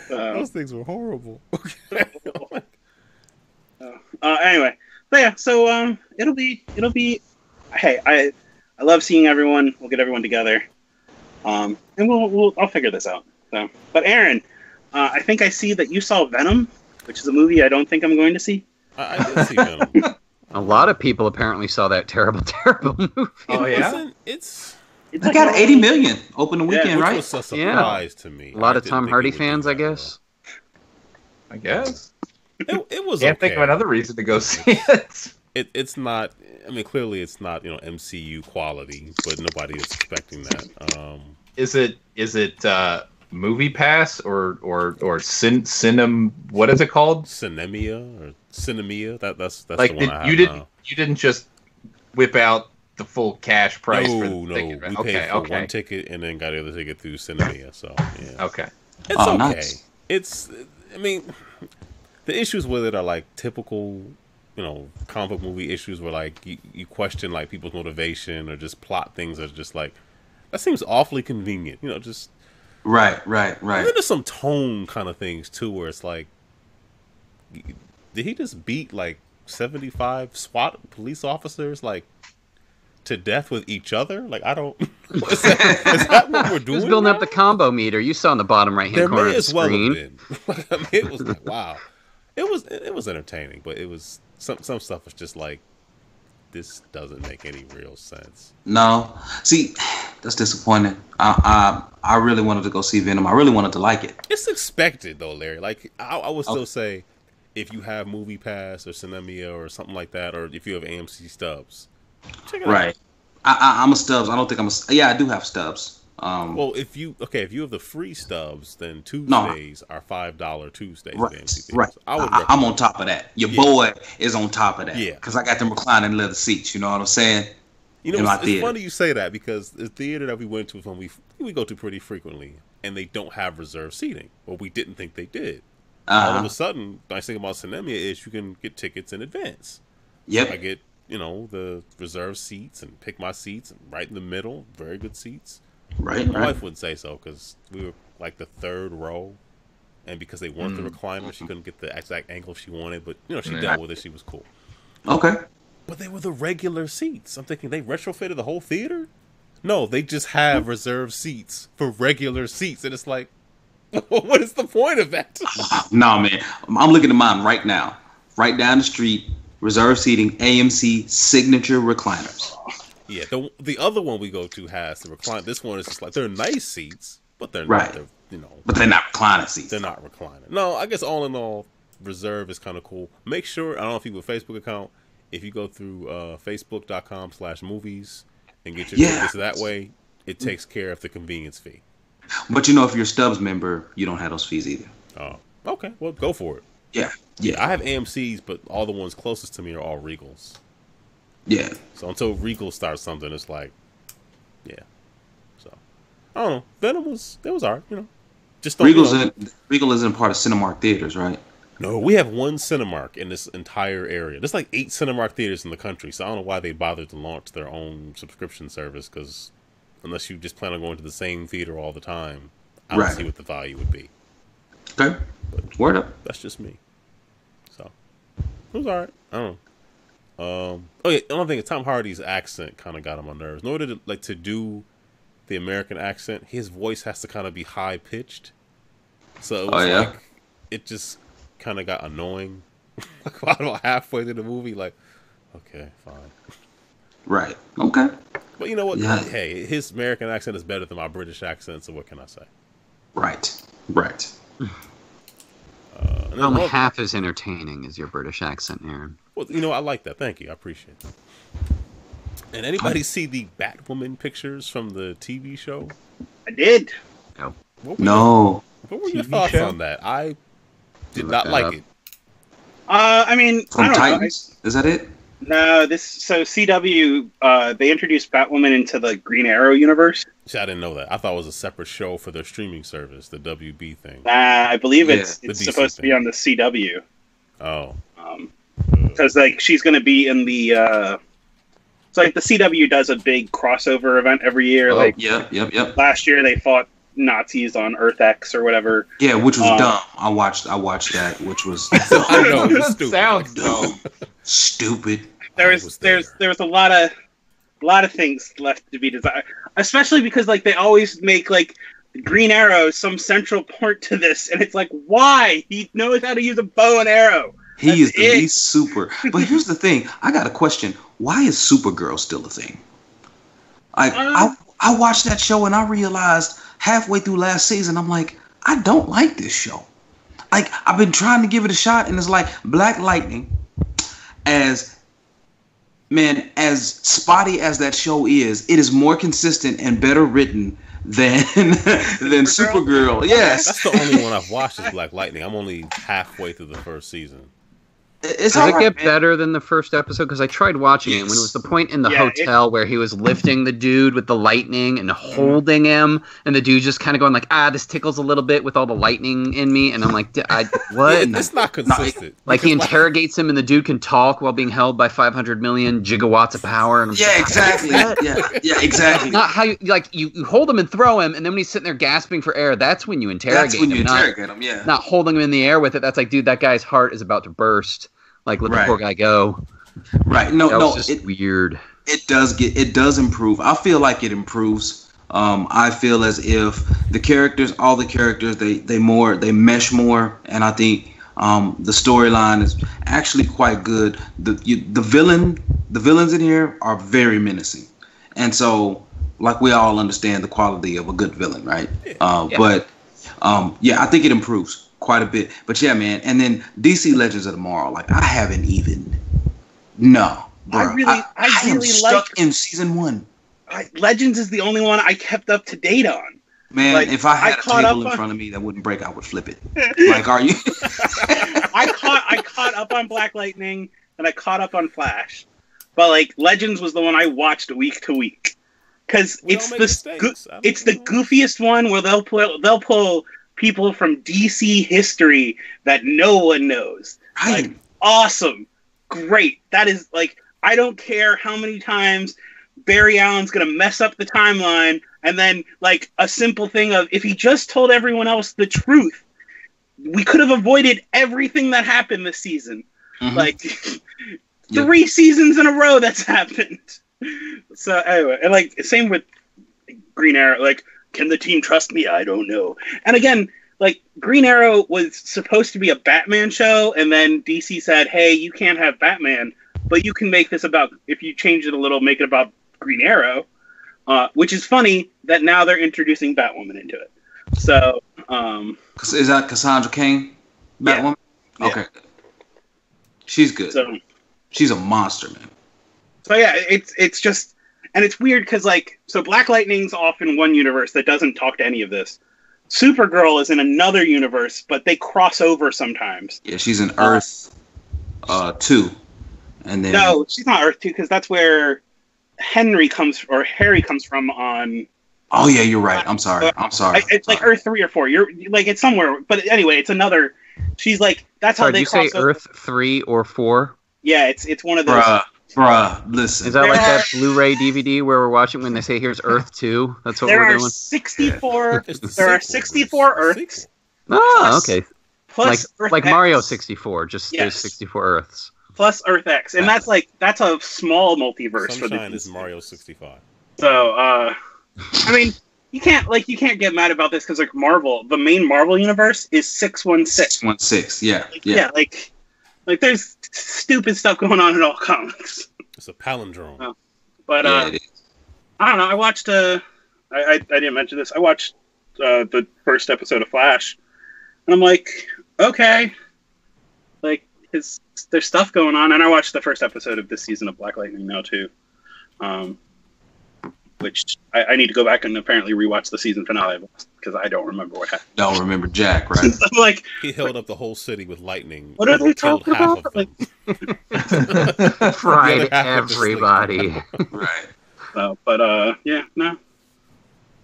The Those things were horrible. Anyway, but yeah, so it'll be. Hey, I love seeing everyone. We'll get everyone together, and I'll figure this out. So, but Aaron, I think I see that you saw Venom, which is a movie I don't think I'm going to see. I did see Venom. A lot of people apparently saw that terrible, terrible movie. Oh yeah, It's got 80 million open the weekend, which right? was a surprise to me. A lot of Tom Hardy fans, I guess. I guess. It was. Can't think of another reason to go see it. It's not. I mean, clearly it's not MCU quality, but nobody is expecting that. Is it Movie Pass or Cinem? What is it called? Cinemia. That's like the one I have you didn't just whip out the full cash price for the ticket, right? We paid for one ticket and then got the other ticket through Cinemia. So yeah. Okay. It's okay. Nice. I mean, the issues with it are like typical, comic book movie issues where like you question like people's motivation or just plot things that are just like that seems awfully convenient. Just Right. And then there's some tone kind of things too, where it's like, did he just beat like 75 SWAT police officers like to death with each other? Like I don't. Is that what we're doing? Who's building up the combo meter? You saw in the bottom right hand corner of the screen. There may as well have been. I mean, it was like wow. It was entertaining, but it was some stuff was just like this doesn't make any real sense. No, see, that's disappointing. I really wanted to go see Venom. I really wanted to like it. It's expected though, Larry. Like I would still say, if you have Movie Pass or Cinemia or something like that, or if you have AMC Stubs, check it out. Right. I'm a Stubs. I don't think I'm a. Yeah, I do have Stubs. Well, if you have the free Stubs, then Tuesdays are $5 Tuesdays. Right. At AMC Right. I'm on top of that. Your boy is on top of that. Yeah. Because I got them reclining leather seats. You know what I'm saying? It's funny you say that because the theater that we went to, we go to pretty frequently, and they don't have reserved seating. Well, we didn't think they did. All of a sudden, the nice thing about Cinemia is you can get tickets in advance. Yep. So I get the reserved seats and pick my seats right in the middle, very good seats. Right. My wife wouldn't say so because we were like the third row, and because they weren't the recliner, she couldn't get the exact angle she wanted. But she dealt with it. She was cool. Okay. But they were the regular seats. I'm thinking they retrofitted the whole theater. No, they just have reserved seats for regular seats, and it's like, what is the point of that? No, man. I'm looking at mine right now. Right down the street, reserved seating, AMC signature recliners. Yeah, the other one we go to has the recliner. This one is just like they're nice seats, but they're right. not. But they're not recliner seats. They're not recliner. No, I guess all in all, reserve is kind of cool. Make sure I don't know if you have a Facebook account. If you go through facebook.com/movies and get your tickets that way, it takes care of the convenience fee. But if you're a Stubs member, you don't have those fees either. Oh, okay. Well, go for it. Yeah. I have AMC's, but all the ones closest to me are all Regals. Yeah. So until Regal starts something, it's like, yeah. So I don't know. Venom was alright, Just Regal isn't part of Cinemark theaters, right? No, we have one Cinemark in this entire area. There's like 8 Cinemark theaters in the country, so I don't know why they bothered to launch their own subscription service. Because unless you just plan on going to the same theater all the time, I don't see what the value would be. Okay, but word up. That's just me. So it was alright. I don't know. The only thing is Tom Hardy's accent kind of got on my nerves. In order to do the American accent, his voice has to kind of be high pitched. So it was it just kind of got annoying. About halfway through the movie, like, okay, fine. Right. Okay. But you know what? Yeah. Hey, his American accent is better than my British accent, so what can I say? Right. And then Only half as entertaining as your British accent, Aaron. Well, you know, I like that. Thank you. I appreciate that. And anybody see the Batwoman pictures from the TV show? I did. No. What were your TV thoughts show? on that? I did not like it. I mean, From I don't Titans? Is that it? know. No, so CW, they introduced Batwoman into the Green Arrow universe. See, I didn't know that. I thought it was a separate show for their streaming service, the WB thing. I believe Yeah, it's the DC supposed to be thing. on the CW. Oh. Because like she's going to be in the. It's like the CW does a big crossover event every year. Oh, like Yep. last year, they fought Nazis on Earth X or whatever. Yeah, which was dumb. I watched that, which was I know, it was That stupid. sounds dumb. dumb. Stupid. There I was was there was a lot of things left to be desired, especially because like they always make like Green Arrow some central point to this, and it's like, why? He knows how to use a bow and arrow. He is That's the it. least super. But here's the thing. I got a question. Why is Supergirl still a thing? I watched that show and I realized halfway through last season, I'm like, I don't like this show. Like, I've been trying to give it a shot, and it's like Black Lightning, as spotty as that show is, it is more consistent and better written than Supergirl. Yes. That's the only one I've watched is Black Lightning. I'm only halfway through the first season. It's Does all it right, get man. better than the first episode? Because I tried watching it when it was the point in the hotel where he was lifting the dude with the lightning and holding him, and the dude just kind of going like, this tickles a little bit with all the lightning in me, and I'm like, what? It's not consistent. Like he interrogates him, and the dude can talk while being held by 500 million gigawatts of power. And I'm Yeah, exactly. Yeah, exactly. Not how you hold him and throw him, and then when he's sitting there gasping for air, that's when you interrogate That's when you him. interrogate him. Yeah. Not holding him in the air with it. That's like, dude, that guy's heart is about to burst. Like, let the poor guy go. Right. No, That was just weird. It does improve. I feel like it improves. I feel as if all the characters, they mesh more, and I think the storyline is actually quite good. The villains in here are very menacing, and so like we all understand the quality of a good villain, right? But I think it improves quite a bit. But yeah, man. And then DC Legends of Tomorrow, like I haven't even. No, bro. I am stuck in season 1. Legends is the only one I kept up to date on. Man, like, if I had a table in front of me that wouldn't break, I would flip it. Like, are you? I caught up on Black Lightning and I caught up on Flash, but like Legends was the one I watched week to week because it's the goofiest one where they'll pull people from DC history that no one knows. Right. Like, awesome, great. That is like, I don't care how many times Barry Allen's gonna mess up the timeline, and then like a simple thing of if he just told everyone else the truth, we could have avoided everything that happened this season. Mm-hmm. Like 3 seasons in a row that's happened. So anyway, and like same with Green Arrow. Like, can the team trust me? I don't know. And again, like Green Arrow was supposed to be a Batman show, and then DC said, "Hey, you can't have Batman, but you can make this about, if you change it a little, make it about Green Arrow," which is funny that now they're introducing Batwoman into it. So, is that Cassandra Cain, Batwoman? Yeah. Okay, she's good. So, she's a monster, man. So yeah, it's just, and it's weird because like, so Black Lightning's off in one universe that doesn't talk to any of this. Supergirl is in another universe, but they cross over sometimes. Yeah, she's in Earth 2, and then no, she's not Earth 2 because that's where Harry comes from on. Oh yeah, you're right. I'm sorry. It's like Earth 3 or 4. You're like, it's somewhere, but anyway, it's another. She's like, that's how Sorry, they did you cross say over. Earth 3 or 4? Yeah, it's one of those. Bruh, listen. Is that like that Blu-ray DVD where we're watching when they say here's Earth 2? That's what there we're are doing. 64. There are 64 Earths. Oh, okay. Plus like Earth Mario X. 64. Just Yes. there's 64 Earths. Plus Earth X, and that's a small multiverse for the Sunshine is DC. Mario 65. So, I mean, you can't get mad about this because like Marvel, the main Marvel universe is 616. 616, yeah. Yeah, like there's stupid stuff going on in all comics. It's a palindrome. But Yeah, it is. I don't know. I watched. I didn't mention this. I watched the first episode of Flash, and I'm like, okay, like there's stuff going on. And I watched the first episode of this season of Black Lightning now too, which I need to go back and apparently rewatch the season finale because I don't remember what happened. Don't remember Jack, right? Like he held up the whole city with lightning. What are they talking about? Fried everybody. Right. But yeah, no.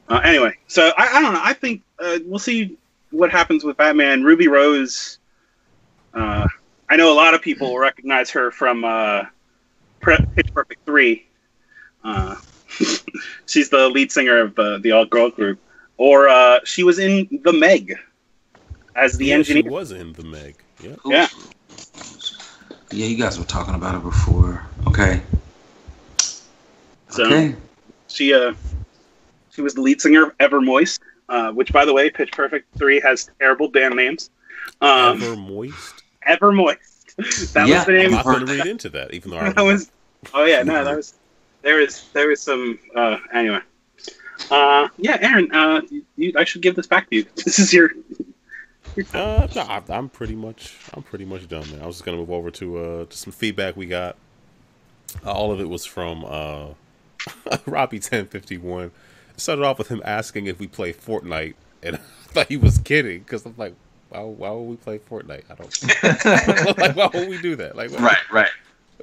Anyway, so I don't know. I think we'll see what happens with Batman. Ruby Rose. I know a lot of people will recognize her from Pitch Perfect 3. She's the lead singer of the all-girl group. Or she was in The Meg as the engineer. She was in The Meg. Yeah. Yeah. Yeah, you guys were talking about her before. Okay. So Okay. she was the lead singer of Ever Moist, which, by the way, Pitch Perfect 3 has terrible band names. Ever Moist? Ever Moist. That was the name. I'm not going to read into that, even though That was. Oh yeah, no, that was. There was some. Anyway. Yeah, Aaron. I should give this back to you. This is your. No, I'm pretty much done, man. I was just gonna move over to some feedback we got. All of it was from Robbie1051. It started off with him asking if we play Fortnite, and I thought he was kidding because I'm like, why would we play Fortnite? I don't. Like, why would we do that? Like, Right.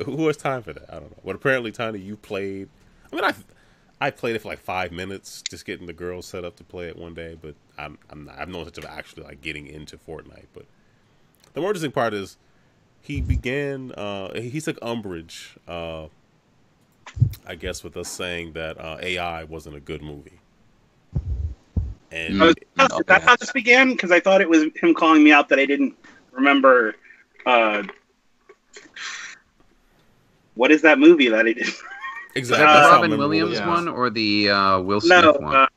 Who has time for that? I don't know. But apparently, Tiny, you played. I mean, I played it for like 5 minutes, just getting the girls set up to play it one day. But I'm not, I've no such of actually like getting into Fortnite. But the more interesting part is he began. He took umbrage, I guess, with us saying that AI wasn't a good movie. And that's how this began, because I thought it was him calling me out that I didn't remember. What is that movie that I didn't? Exactly. The Robin Williams one or the Will Smith one?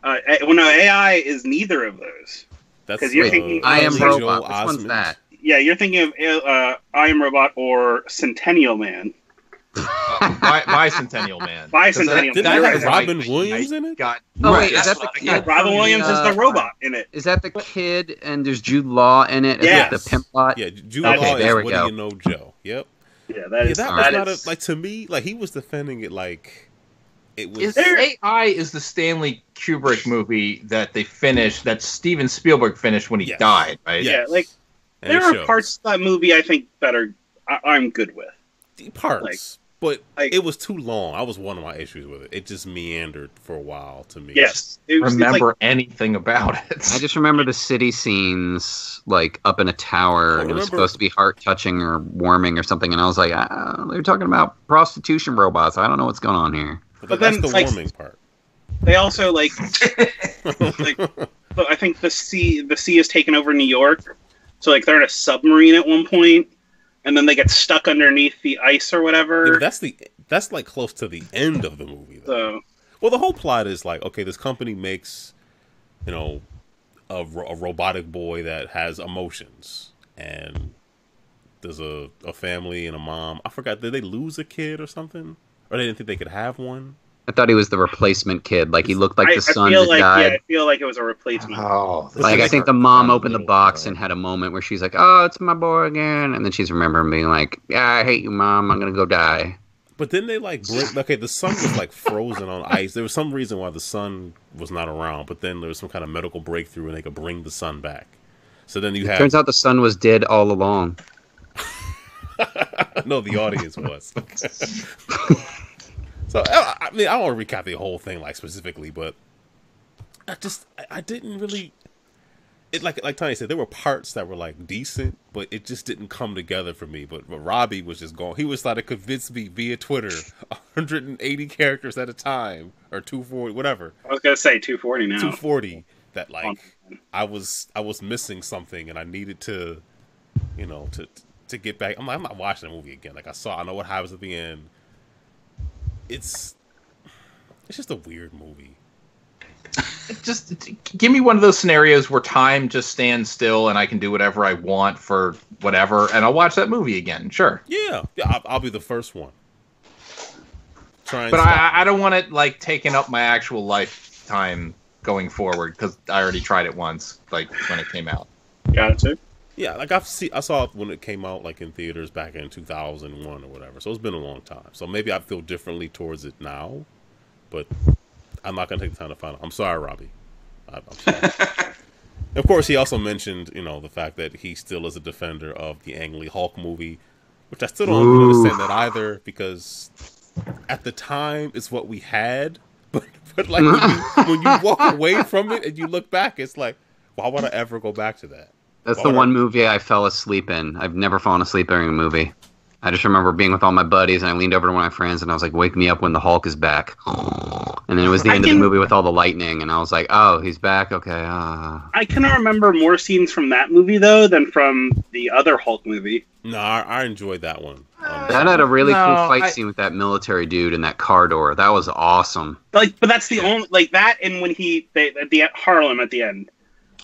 Well, no, AI is neither of those. That's you're thinking I Am Joel Robot. Which Osment. one's that? Yeah, you're thinking of I Am Robot or Centennial Man. Bicentennial Man. Bicentennial Didn't Man. that Right. have Robin Williams in it? Oh wait, Right, is that that's the what I kid? got. Robin Williams is the robot in it. Is that the kid and there's Jude Law in it? Is Yes. it the pimp lot? Yeah, Jude Okay, Law there is we What go. Do You Know Joe. Yep. Yeah, that is. That that was not is- like, to me, like he was defending it like it was. Is AI is the Stanley Kubrick movie that they finished, that Steven Spielberg finished when he Yes. died, right? Yeah, like And there it are shows. parts of that movie I think that are I'm good with. Parts, but like- it was too long. That was one of my issues with it. It just meandered for a while to me. Yes, it was, Remember anything about it? I just remember the city scenes, like up in a tower, and it was supposed to be heart touching or warming or something. And I was like, they're talking about prostitution robots. I don't know what's going on here. But then, that's the like- warming part. They also like I think the sea is taken over New York, so like they're in a submarine at one point, and then they get stuck underneath the ice or whatever. Yeah, that's like close to the end of the movie, though. So Well, the whole plot is like, okay, this company makes, a robotic boy that has emotions, and there's a family and a mom. I forgot, did they lose a kid or something? Or they didn't think they could have one? I thought he was the replacement kid. Like he looked like I the son feel that like died. I feel like it was a replacement. Oh, Like I think the mom opened the box and had a moment where she's like, "Oh, it's my boy again," and then she's remembering being like, "Yeah, I hate you, mom. I'm gonna go die." But then they like bring, okay, the sun was like frozen on ice. There was some reason why the sun was not around, but then there was some kind of medical breakthrough and they could bring the sun back. So then you have Turns out the son was dead all along. no, the audience was. So I mean, I don't want to recap the whole thing like specifically, but I didn't really. It like Tony said, there were parts that were like decent, but it just didn't come together for me. But Robbie was just going. He was trying to convince me via Twitter, 180 characters at a time, or 240, whatever. I was gonna say 240 now. 240. That like I was missing something, and I needed to, to get back. I'm not watching the movie again. Like I know what happens at the end. It's just a weird movie. Just give me one of those scenarios where time just stands still and I can do whatever I want for whatever, and I'll watch that movie again. Sure. Yeah, I'll be the first one try and But stop. I don't want it like taking up my actual lifetime going forward because I already tried it once, like when it came out. Got it too. Yeah, like I saw it when it came out, like in theaters back in 2001 or whatever. So it's been a long time. So maybe I feel differently towards it now, but I'm not gonna take the time to find out. I'm sorry, Robbie. I'm sorry. Of course, he also mentioned, the fact that he still is a defender of the Ang Lee Hulk movie, which I still don't understand that either, because at the time it's what we had, but like when you walk away from it and you look back, it's like, why would I ever go back to that? That's the one movie I fell asleep in. I've never fallen asleep during a movie. I just remember being with all my buddies, and I leaned over to one of my friends, and I was like, wake me up when the Hulk is back. And then it was the end of the movie with all the lightning, and I was like, oh, he's back? Okay. I can remember more scenes from that movie, though, than from the other Hulk movie. No, I enjoyed that one. That had a really cool fight scene with that military dude in that car door. That was awesome. But that's the only... Like, that and when Harlem at the end.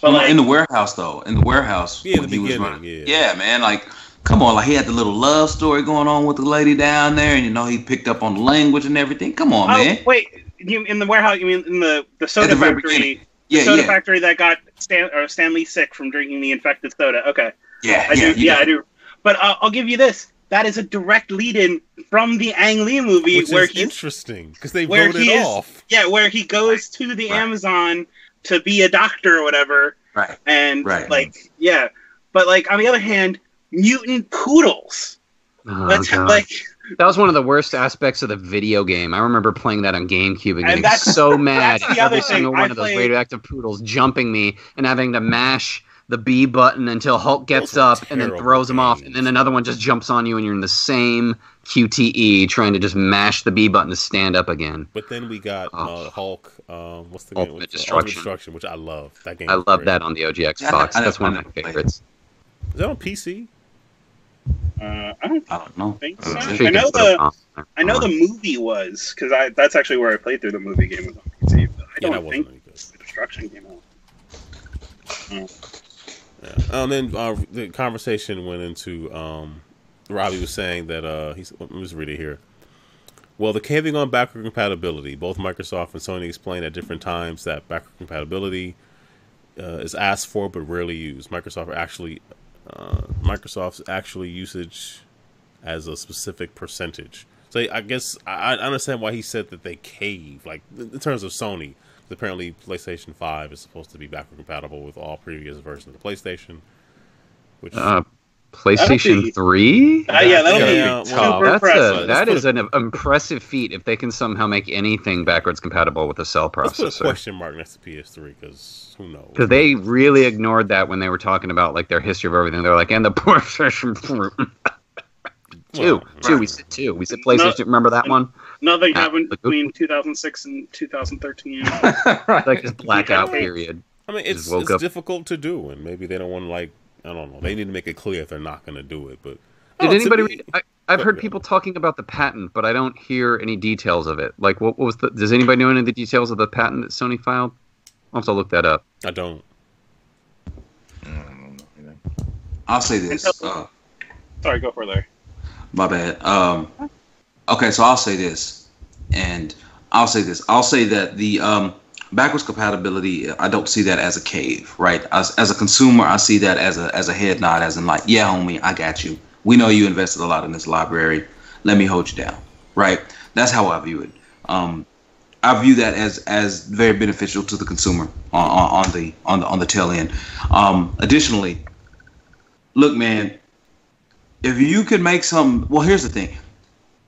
But in the warehouse, though. In the warehouse. Yeah, in the beginning, yeah, man, like... Come on, like he had the little love story going on with the lady down there, and he picked up on the language and everything. Come on, man. Wait, in the warehouse? You mean in the soda factory? The soda factory that got Stan Lee sick from drinking the infected soda. Okay. Yeah, I do. But I'll give you this. That is a direct lead-in from the Ang Lee movie, which is interesting because they wrote it off. Yeah, where he goes to the Amazon to be a doctor or whatever. Right. And but on the other hand. Mutant poodles. That was one of the worst aspects of the video game. I remember playing that on GameCube and getting so mad at every single one of those radioactive poodles jumping me and having to mash the B button until Hulk gets up and then throws him off, and then another one just jumps on you and you're in the same QTE trying to just mash the B button to stand up again. But then we got Hulk. What's the game? Ultimate Destruction, which I love. That game. I love that on the OG Xbox. That's one of my favorites. Is that on PC? I don't know. Think so. I know the movie was because that's actually where I played through the movie game was on PC. But I don't think the Destruction came out. And then the conversation went into Robbie was saying that let me just read it here. Well, the caving on backward compatibility. Both Microsoft and Sony explained at different times that backward compatibility is asked for but rarely used. Microsoft's actually usage as a specific percentage. So I guess I understand why he said that they cave, like in terms of Sony. Apparently, PlayStation 5 is supposed to be backward compatible with all previous versions of the PlayStation. Which PlayStation 3? That'll be super impressive. That is an impressive feat if they can somehow make anything backwards compatible with a cell processor. Let's put a question mark next to PS3 because who knows? Because they really ignored that when they were talking about like their history of everything. They're like, and the PlayStation 2. We said 2. We said PlayStation. Remember that one? Nothing happened between 2006 and 2013. Like this blackout period. I mean, it's difficult to do, and maybe they don't want to I don't know. They need to make it clear if they're not going to do it. But did anybody read? I've heard people talking about the patent, but I don't hear any details of it. Like, what was the? Does anybody know any of the details of the patent that Sony filed? I'll have to look that up. I don't. I'll say this. Sorry, go for it, Larry. My bad. Okay, so I'll say this, and I'll say this. I'll say that the backwards compatibility, I don't see that as a cave, right? As a consumer, I see that as a head nod, as in like, yeah, homie, I got you. We know you invested a lot in this library. Let me hold you down, right? That's how I view it. I view that as very beneficial to the consumer on the tail end. Additionally, look, man, if you could make some, well, here's the thing.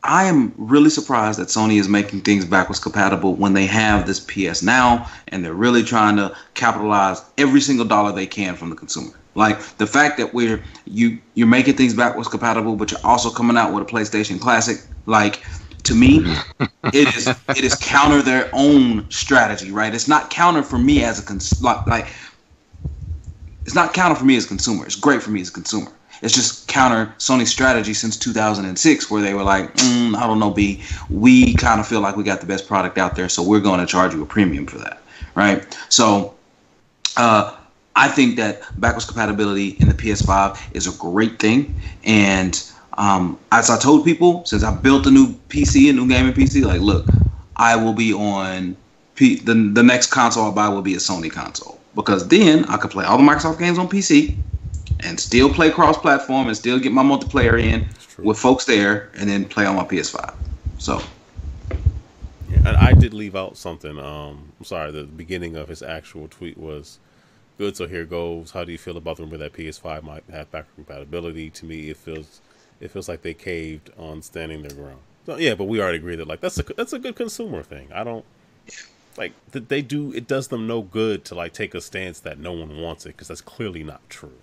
I am really surprised that Sony is making things backwards compatible when they have this PS Now and they're really trying to capitalize every single dollar they can from the consumer. Like the fact that you're making things backwards compatible, but you're also coming out with a PlayStation Classic. Like to me, it is counter their own strategy, right? It's not counter for me as a it's not counter for me as a consumer. It's great for me as a consumer. It's just counter Sony's strategy since 2006, where they were like, I don't know, B, we kind of feel like we got the best product out there, so we're going to charge you a premium for that, right? So I think that backwards compatibility in the PS5 is a great thing, and As I told people, since I built a new PC, a new gaming PC, like, look, I will be on the next console I buy will be a Sony console, because then I could play all the Microsoft games on PC and still play cross-platform and still get my multiplayer in with folks there, and then play on my PS5. So. Yeah, and I did leave out something. I'm sorry. The beginning of his actual tweet was good. So here goes. How do you feel about the rumor that PS5 might have backward compatibility? To me, it feels like they caved on standing their ground. So yeah, but we already agreed that like that's a good consumer thing. I don't like that they do. It does them no good to like take a stance that no one wants it, because that's clearly not true.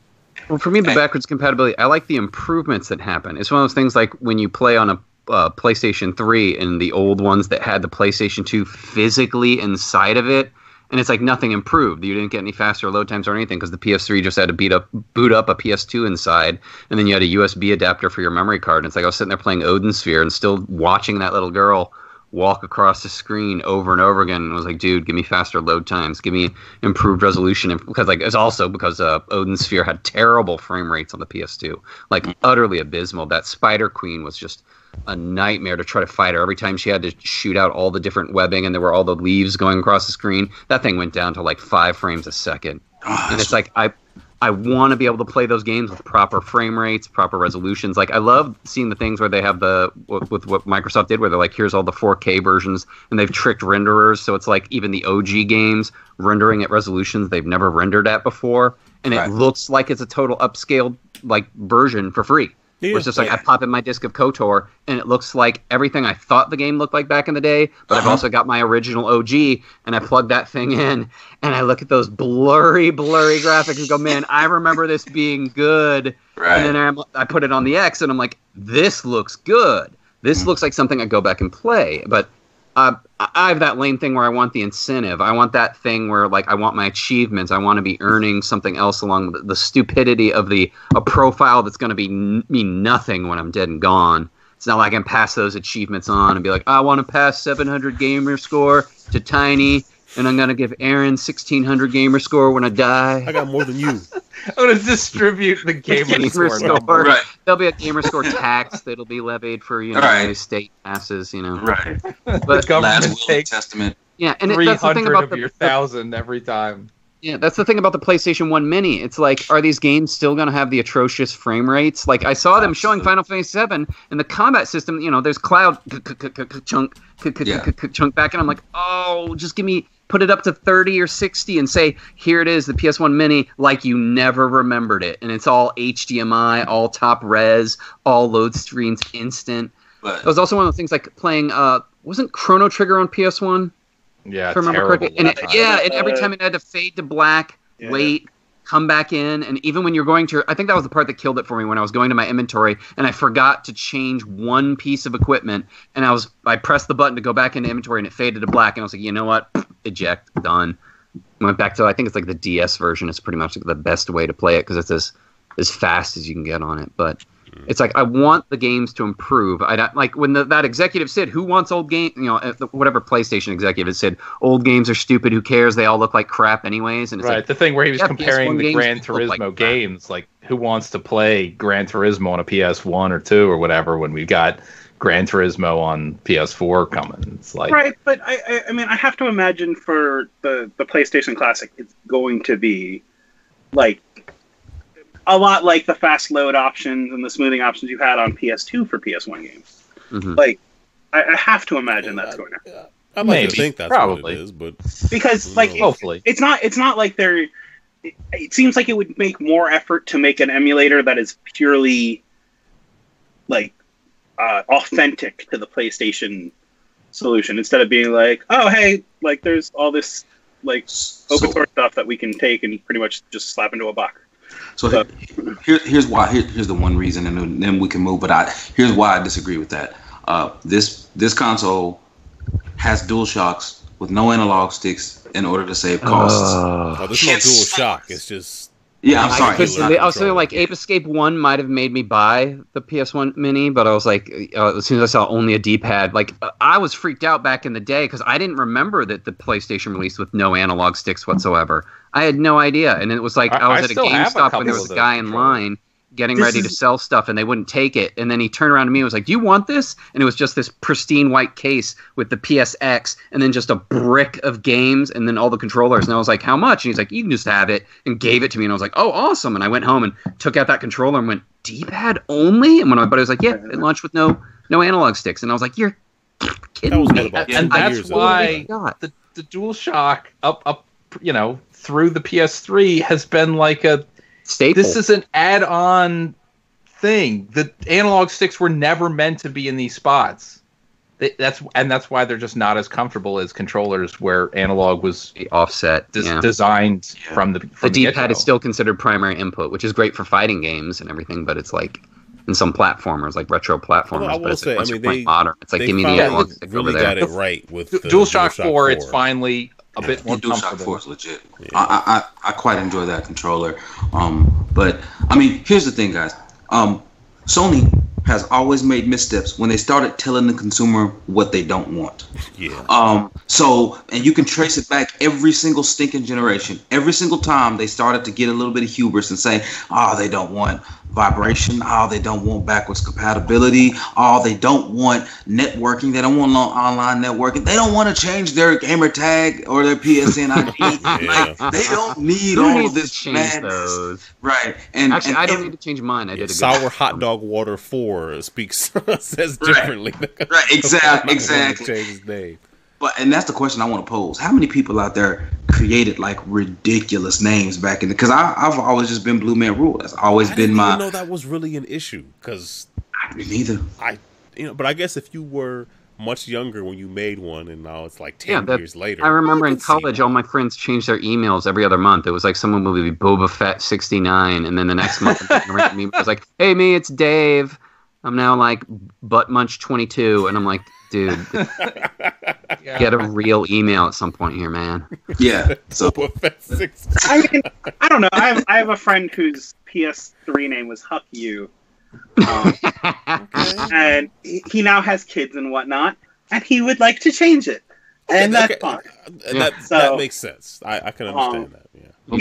Well, for me, the backwards compatibility, I like the improvements that happen. It's one of those things like when you play on a PlayStation 3 and the old ones that had the PlayStation 2 physically inside of it, and it's like nothing improved. You didn't get any faster load times or anything because the PS3 just had to boot up a PS2 inside, and then you had a USB adapter for your memory card. And it's like I was sitting there playing Odin Sphere and still watching that little girl walk across the screen over and over again, and I was like, dude, give me faster load times, give me improved resolution, because like it's also because Odin Sphere had terrible frame rates on the PS2, like utterly abysmal. That Spider Queen was just a nightmare to try to fight her. Every time she had to shoot out all the different webbing and there were all the leaves going across the screen, that thing went down to like 5 frames a second. And it's like I want to be able to play those games with proper frame rates, proper resolutions. Like I love seeing the things where they have with what Microsoft did, where they're like, here's all the 4K versions, and they've tricked renderers, so it's like even the OG games rendering at resolutions they've never rendered at before, and it looks like it's a total upscaled like version for free. Yeah, where it's just like I pop in my disc of KOTOR, and it looks like everything I thought the game looked like back in the day, but I've also got my original OG, and I plug that thing in, and I look at those blurry graphics and go, man, I remember this being good. Right. And then I put it on the X, and I'm like, this looks good. This looks like something I go back and play. But I have that lame thing where I want the incentive. I want that thing where like I want my achievements. I want to be earning something else along the stupidity of a profile that's going to mean nothing when I'm dead and gone. It's not like I can pass those achievements on and be like, I want to pass 700 gamer score to Tiny, and I'm going to give Aaron 1600 gamer score when I die. I got more than you. I'm going to distribute the gamer score. Right. There'll be a gamer score tax that'll be levied for state passes. Right. But the government takes Testament. Yeah, and 300 that's the thing about of your 1,000 every time. Yeah, that's the thing about the PlayStation 1 Mini. It's like, are these games still going to have the atrocious frame rates? Like, I saw them showing Final Fantasy VII, and the combat system, there's cloud chunk back, and I'm like, oh, just put it up to 30 or 60 and say, here it is, the PS1 Mini, like you never remembered it. And it's all HDMI, all top res, all load screens instant. But it was also one of the things like playing, wasn't Chrono Trigger on PS1? Yeah, if I remember correctly. And and every time it had to fade to black, wait, come back in, and even when you're going to, I think that was the part that killed it for me when I was going to my inventory and I forgot to change one piece of equipment, and I pressed the button to go back into inventory and it faded to black, and I was like, you know what, eject, done. Went back to, I think it's like the DS version is pretty much the best way to play it because it's as fast as you can get on it, but. It's like I want the games to improve. I don't, like when that executive said, "Who wants old game?" Whatever PlayStation executive said, "Old games are stupid. Who cares? They all look like crap anyways." And it's right, the thing where he was comparing the Gran Turismo games, like who wants to play Gran Turismo on a PS1 or 2 or whatever when we got Gran Turismo on PS4 coming. It's like right, but I mean, I have to imagine for the PlayStation Classic, it's going to be like. A lot like the fast load options and the smoothing options you had on PS2 for PS1 games. Mm-hmm. Like, I have to imagine that's going to happen. I might think that's probably what it is, but because like hopefully it's not like they're. It seems like it would make more effort to make an emulator that is purely like authentic to the PlayStation solution instead of being like, oh hey, like there's all this like open source stuff that we can take and pretty much just slap into a box. So here's why. Here's the one reason, and then we can move. But here's why I disagree with that. This console has DualShocks with no analog sticks in order to save costs. There's no DualShock. It's just I'm sorry. I was thinking like Ape Escape 1 might have made me buy the PS1 Mini, but I was like, as soon as I saw only a D-pad, like I was freaked out back in the day because I didn't remember that the PlayStation released with no analog sticks whatsoever. I had no idea, and it was like I was at a GameStop when there was a guy in line, getting ready to sell stuff, and they wouldn't take it. And then he turned around to me and was like, "Do you want this?" And it was just this pristine white case with the PSX, and then just a brick of games, and then all the controllers. And I was like, "How much?" And he's like, "You can just have it," and gave it to me. And I was like, "Oh, awesome!" And I went home and took out that controller and went, "D-pad only?" And when my buddy was like, "Yeah, it launched with no analog sticks," and I was like, "You're kidding me!" And that's why the DualShock up through the PS3 has been like a staple. This is an add-on thing. The analog sticks were never meant to be in these spots. That's why they're just not as comfortable as controllers where analog was offset, designed from the D-pad is still considered primary input, which is great for fighting games and everything, but it's like in some platformers, like retro platformers. I will say, I mean, they modern. It's like, give me the analog stick really over there. Got it right with the DualShock 4. It's finally a bit more DualShock 4 is legit. Yeah. I quite enjoy that controller. But I mean, here's the thing, guys. Sony has always made missteps when they started telling the consumer what they don't want. Yeah. And you can trace it back every single stinking generation. Every single time they started to get a little bit of hubris and say, they don't want vibration. They don't want backwards compatibility. They don't want networking. They don't want online networking. They don't want to change their gamer tag or their PSN ID. Like, they don't need all of this madness. Right. And actually, I don't need to change mine. I did a good Sour Hot Dog Water 4 says differently. Right. Exactly. Change his name. And that's the question I want to pose. How many people out there created like ridiculous names back in because I've always just been Blue Man Rule. That's always been my. I didn't know that was really an issue because I didn't either. But I guess if you were much younger when you made one, and now it's like 10 years later. I remember in college, all my friends changed their emails every other month. It was like someone would be Boba Fett 69, and then the next month it was like, "Hey, me, it's Dave. I'm now like Butt Munch 22," and I'm like, dude, get a real email at some point here, man. Yeah. So I mean, I don't know. I have a friend whose PS3 name was Huck You, and he now has kids and whatnot, and he would like to change it, and that's fine. That makes sense. I can understand that. Yeah.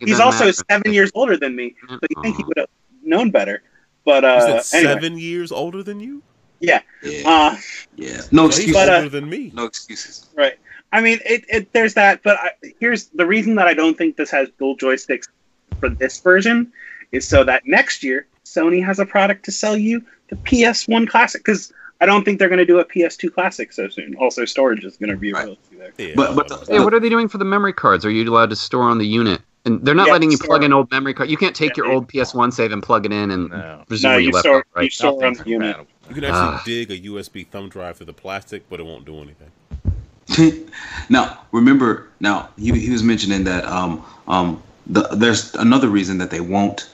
He's also 7 years older than me, so you think he would have known better. But anyway. 7 years older than you? Yeah. No excuses. Older than me. No excuses. Right. I mean, there's that, but here's the reason that I don't think this has dual joysticks for this version is so that next year Sony has a product to sell you the PS1 Classic, because I don't think they're going to do a PS2 Classic so soon. Also, storage is going to be real there. Yeah. But what are they doing for the memory cards? Are you allowed to store on the unit? And they're not letting you plug in old memory card. You can't take your old PS1 save and plug it in and resume where you left it, right? You store on the unit. You can actually dig a USB thumb drive through the plastic, but it won't do anything. Now, remember, he was mentioning that there's another reason that they won't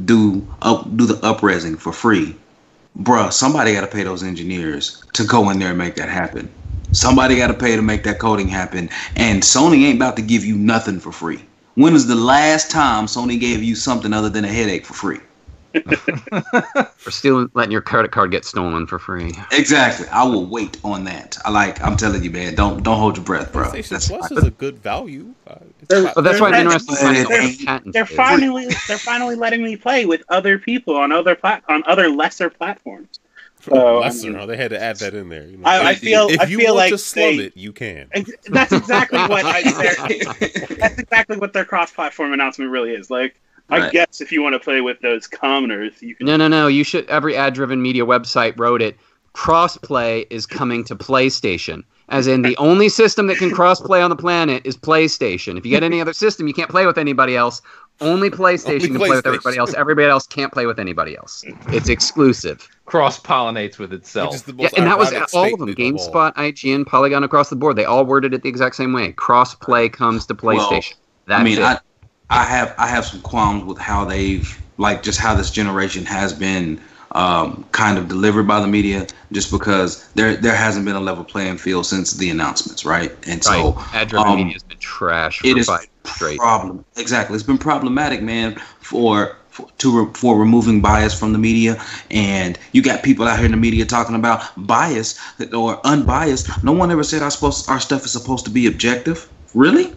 do the up-resing for free. Bruh, somebody got to pay those engineers to go in there and make that happen. Somebody got to pay to make that coding happen. And Sony ain't about to give you nothing for free. When was the last time Sony gave you something other than a headache for free? Or still letting your credit card get stolen for free. Exactly. I will wait on that. I'm telling you, man. Don't hold your breath, bro. PlayStation Plus is a good value. That's why I'm interested. They're finally letting me play with other people on other lesser platforms. So, they had to add that in there. You know? I feel like to slum it, you can. That's exactly what that's exactly what their cross-platform announcement really is. Like, I guess if you want to play with those commoners, you can. No. You should. Every ad-driven media website wrote it. Crossplay is coming to PlayStation. As in, the only system that can crossplay on the planet is PlayStation. If you get any other system, you can't play with anybody else. Only PlayStation can play with everybody else. Everybody else can't play with anybody else. It's exclusive. Cross-pollinates with itself. And that was all of them. GameSpot, IGN, Polygon, across the board. They all worded it the exact same way. Cross-play comes to PlayStation. I have some qualms with how they've, just how this generation has been kind of delivered by the media, just because there hasn't been a level playing field since the announcements, right? And so ad-driven media has been trash. It is problem. Exactly, it's been problematic, man, for removing bias from the media. And you got people out here in the media talking about bias or unbiased. No one ever said our stuff is supposed to be objective. Really?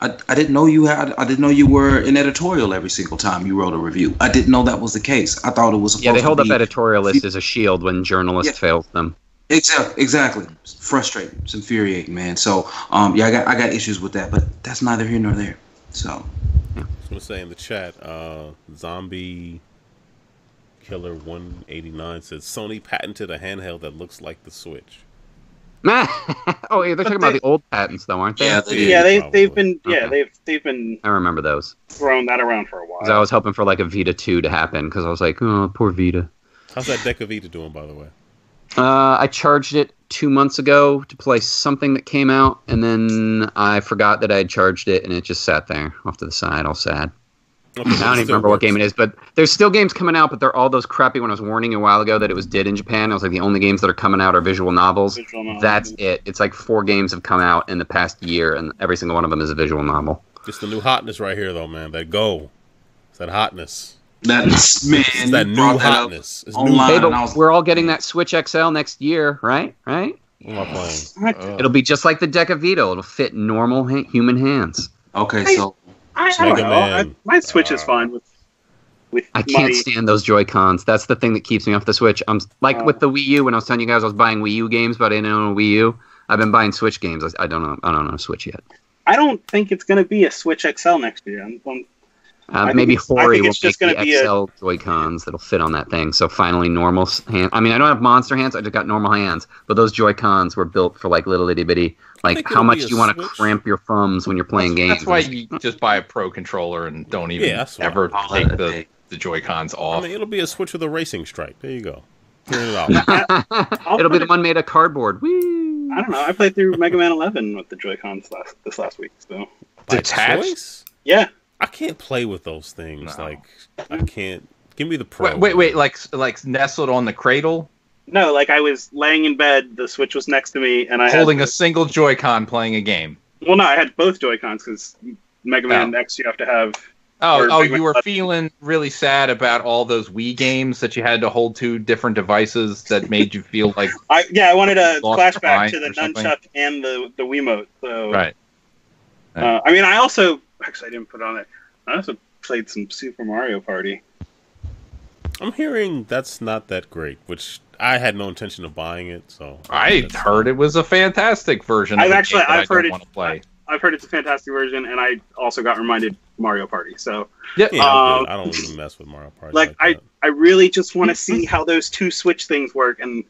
I didn't know you had. I didn't know you were an editorial every single time you wrote a review. I didn't know that was the case. I thought it was supposed Yeah, they hold to up be editorialists as a shield when journalists fail them. Exactly. It's frustrating. It's infuriating, man. So, yeah, I got issues with that, but that's neither here nor there. So, I was gonna say in the chat, Zombie Killer 189 says Sony patented a handheld that looks like the Switch. Oh, yeah, they're talking about the old patents, though, aren't they? Yeah, they've been they've been. I remember those. Throwing that around for a while. 'Cause I was hoping for like a Vita 2 to happen because I was like, oh, poor Vita. How's that Deca Vita doing, by the way? I charged it 2 months ago to play something that came out, and then I forgot that I had charged it, and it just sat there off to the side, all sad. Okay, I don't even remember what game it is, but there's still games coming out, but they're all those crappy. When I was warning you a while ago that it was dead in Japan, I was like, the only games that are coming out are visual novels. That's it. It's like 4 games have come out in the past year, and every single one of them is a visual novel. It's the new hotness right here, though, man. That Go. It's that hotness. That's, man. It's that new hotness. It's new. Hey, but we're all getting that Switch XL next year, right? Right? What am I playing? It'll be just like the Deca Vita. It'll fit normal human hands. Okay, so I don't know. My Switch is fine with I can't stand those Joy-Cons. That's the thing that keeps me off the Switch. I'm like with the Wii U. When I was telling you guys I was buying Wii U games, but I didn't own a Wii U. I've been buying Switch games. I don't know a Switch yet. I don't think it's going to be a Switch XL next year. Maybe Hori will make the XL Joy-Cons that'll fit on that thing. So finally, normal hands. I mean, I don't have monster hands. I just got normal hands. But those Joy-Cons were built for like little itty bitty. Like, how much do you want to cramp your thumbs when you're playing games? That's why you just buy a Pro controller and don't even ever take the Joy-Cons off. I mean, it'll be a Switch with a racing stripe. There you go. It'll be the one made of cardboard. Whee! I don't know. I played through Mega Man 11 with the Joy-Cons this last week. So detached? Yeah. I can't play with those things. No. Like, I can't. Give me the Pro. Wait, like nestled on the cradle? No, like I was laying in bed, the Switch was next to me, and I holding a single Joy-Con playing a game. Well, no, I had both Joy-Cons because Mega Man X you have to have. You were feeling really sad about all those Wii games that you had to hold 2 different devices that made you feel like. I wanted a flashback to the nunchuck and the Wiimote. So, right. I mean, I didn't put it on there. I also played some Super Mario Party. I'm hearing that's not that great, which I had no intention of buying it. So I heard it was a fantastic version. I've heard it's a fantastic version, and I also got reminded Mario Party. So yeah, I don't even mess with Mario Party. Like I really just want to see how those 2 Switch things work, and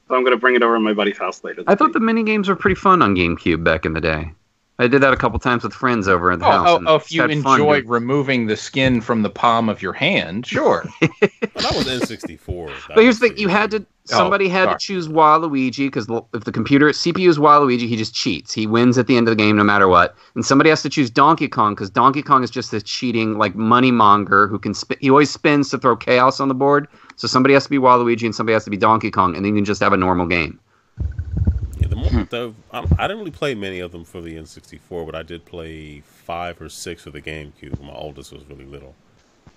so I'm going to bring it over to my buddy's house later. I thought the mini games were pretty fun on GameCube back in the day. I did that a couple times with friends over at the house. If you enjoy removing the skin from the palm of your hand, sure. Well, that was N64. But here's the thing: you had to. Somebody had to choose Waluigi because if the CPU is Waluigi, he just cheats. He wins at the end of the game no matter what. And somebody has to choose Donkey Kong because Donkey Kong is just this cheating like money monger who can. He always spins to throw chaos on the board. So somebody has to be Waluigi and somebody has to be Donkey Kong, and then you can just have a normal game. I didn't really play many of them for the N64, but I did play 5 or 6 for the GameCube. My oldest was really little.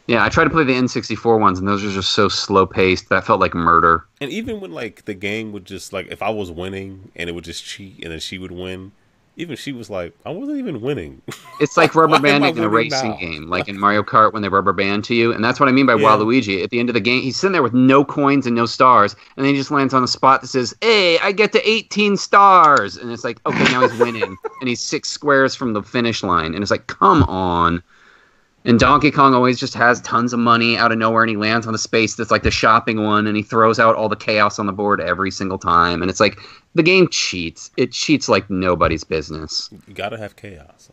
Yeah, I tried to play the N64 ones, and those are just so slow-paced. That felt like murder. And even when, like, the game would just, like, if I was winning and it would just cheat and then she would win, even she was like, I wasn't even winning. It's like rubber banding in a racing game, like in Mario Kart when they rubber band to you. And that's what I mean by Waluigi. At the end of the game, he's sitting there with no coins and no stars, and then he just lands on a spot that says, hey, I get to 18 stars. And it's like, okay, now he's winning. And he's 6 squares from the finish line. And it's like, come on. And Donkey Kong always just has tons of money out of nowhere, and he lands on a space that's like the shopping one, and he throws out all the chaos on the board every single time. And it's like, the game cheats. It cheats like nobody's business. You gotta have chaos.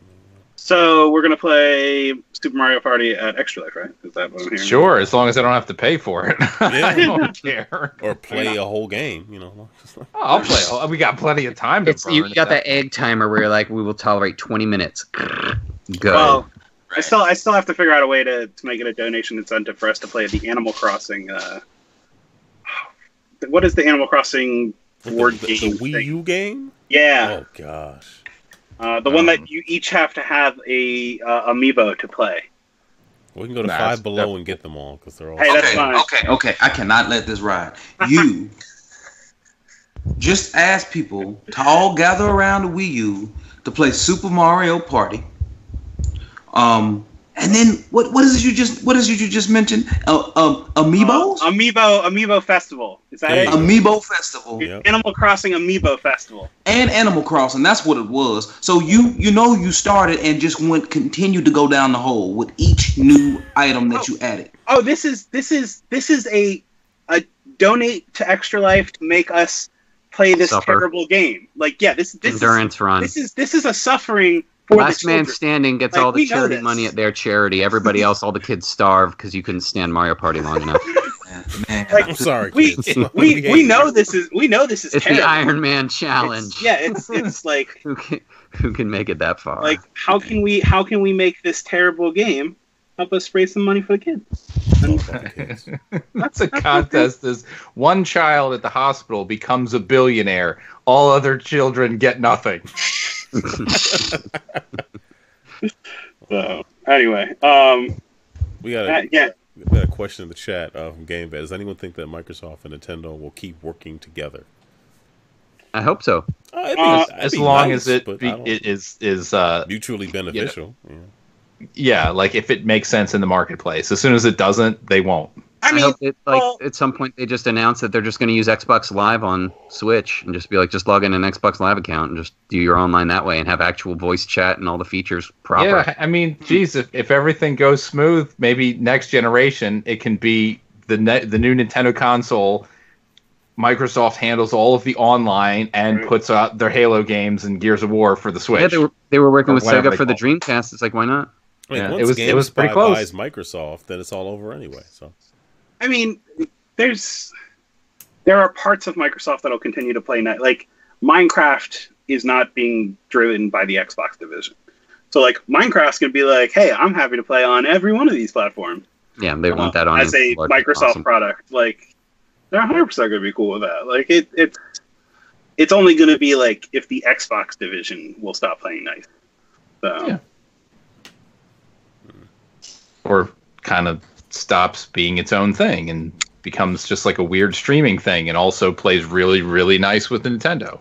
So we're gonna play Super Mario Party at Extra Life, right? Is that what I'm hearing? Sure, as long as I don't have to pay for it. I don't care. Or play a whole game, you know. I'll play. We got plenty of time to burn. You got that egg timer where you're like, we will tolerate 20 minutes. Go. Well, I still have to figure out a way to make it a donation incentive for us to play the Animal Crossing. What is the Animal Crossing board game? The Wii U game? Yeah. Oh gosh. The one that you each have to have a amiibo to play. We can go to Five Below and get them all because they're all. Hey, that's fine. Okay. I cannot let this ride. You just ask people to all gather around the Wii U to play Super Mario Party. And then what is it you just mentioned? Amiibos? Amiibo Festival. Is that it? Amiibo Festival. Yep. Animal Crossing Amiibo Festival. And Animal Crossing, that's what it was. So you started and just continued to go down the hole with each new item that you added. Oh, this is a donate to Extra Life to make us play this terrible game. Like, yeah, this endurance run. This is a suffering for Last the man children. standing gets all the charity money at their charity. Everybody else, all the kids starve because you couldn't stand Mario Party long enough. Man, like, I'm sorry. We know this is It's terrible. the Iron Man challenge. It's like who can make it that far? Like, how can we make this terrible game help us raise some money for the kids? That's a contest. Is one child at the hospital becomes a billionaire, all other children get nothing. So anyway, we got a question in the chat from GameEnthus. Does anyone think that Microsoft and Nintendo will keep working together? I hope so. As long as it is mutually beneficial. Yeah, like if it makes sense in the marketplace. As soon as it doesn't, they won't. I hope at some point they just announce that they're just going to use Xbox Live on Switch and just be like, just log in an Xbox Live account and just do your online that way and have actual voice chat and all the features proper. Yeah, I mean, geez, if everything goes smooth, maybe next generation it can be the new Nintendo console. Microsoft handles all of the online and puts out their Halo games and Gears of War for the Switch. Yeah, they were working with Sega for the Dreamcast. It's like, why not? I mean, once it was pretty close. buys Microsoft, then it's all over anyway. So, I mean, there are parts of Microsoft that'll continue to play like Minecraft is not being driven by the Xbox division. So like Minecraft's gonna be like, hey, I'm happy to play on every one of these platforms. Yeah, they want that on as a Microsoft product. Like, they're 100% gonna be cool with that. Like it's only gonna be like if the Xbox division will stop playing nice. So. Yeah. Or kind of stops being its own thing and becomes just like a weird streaming thing and also plays really, really nice with Nintendo.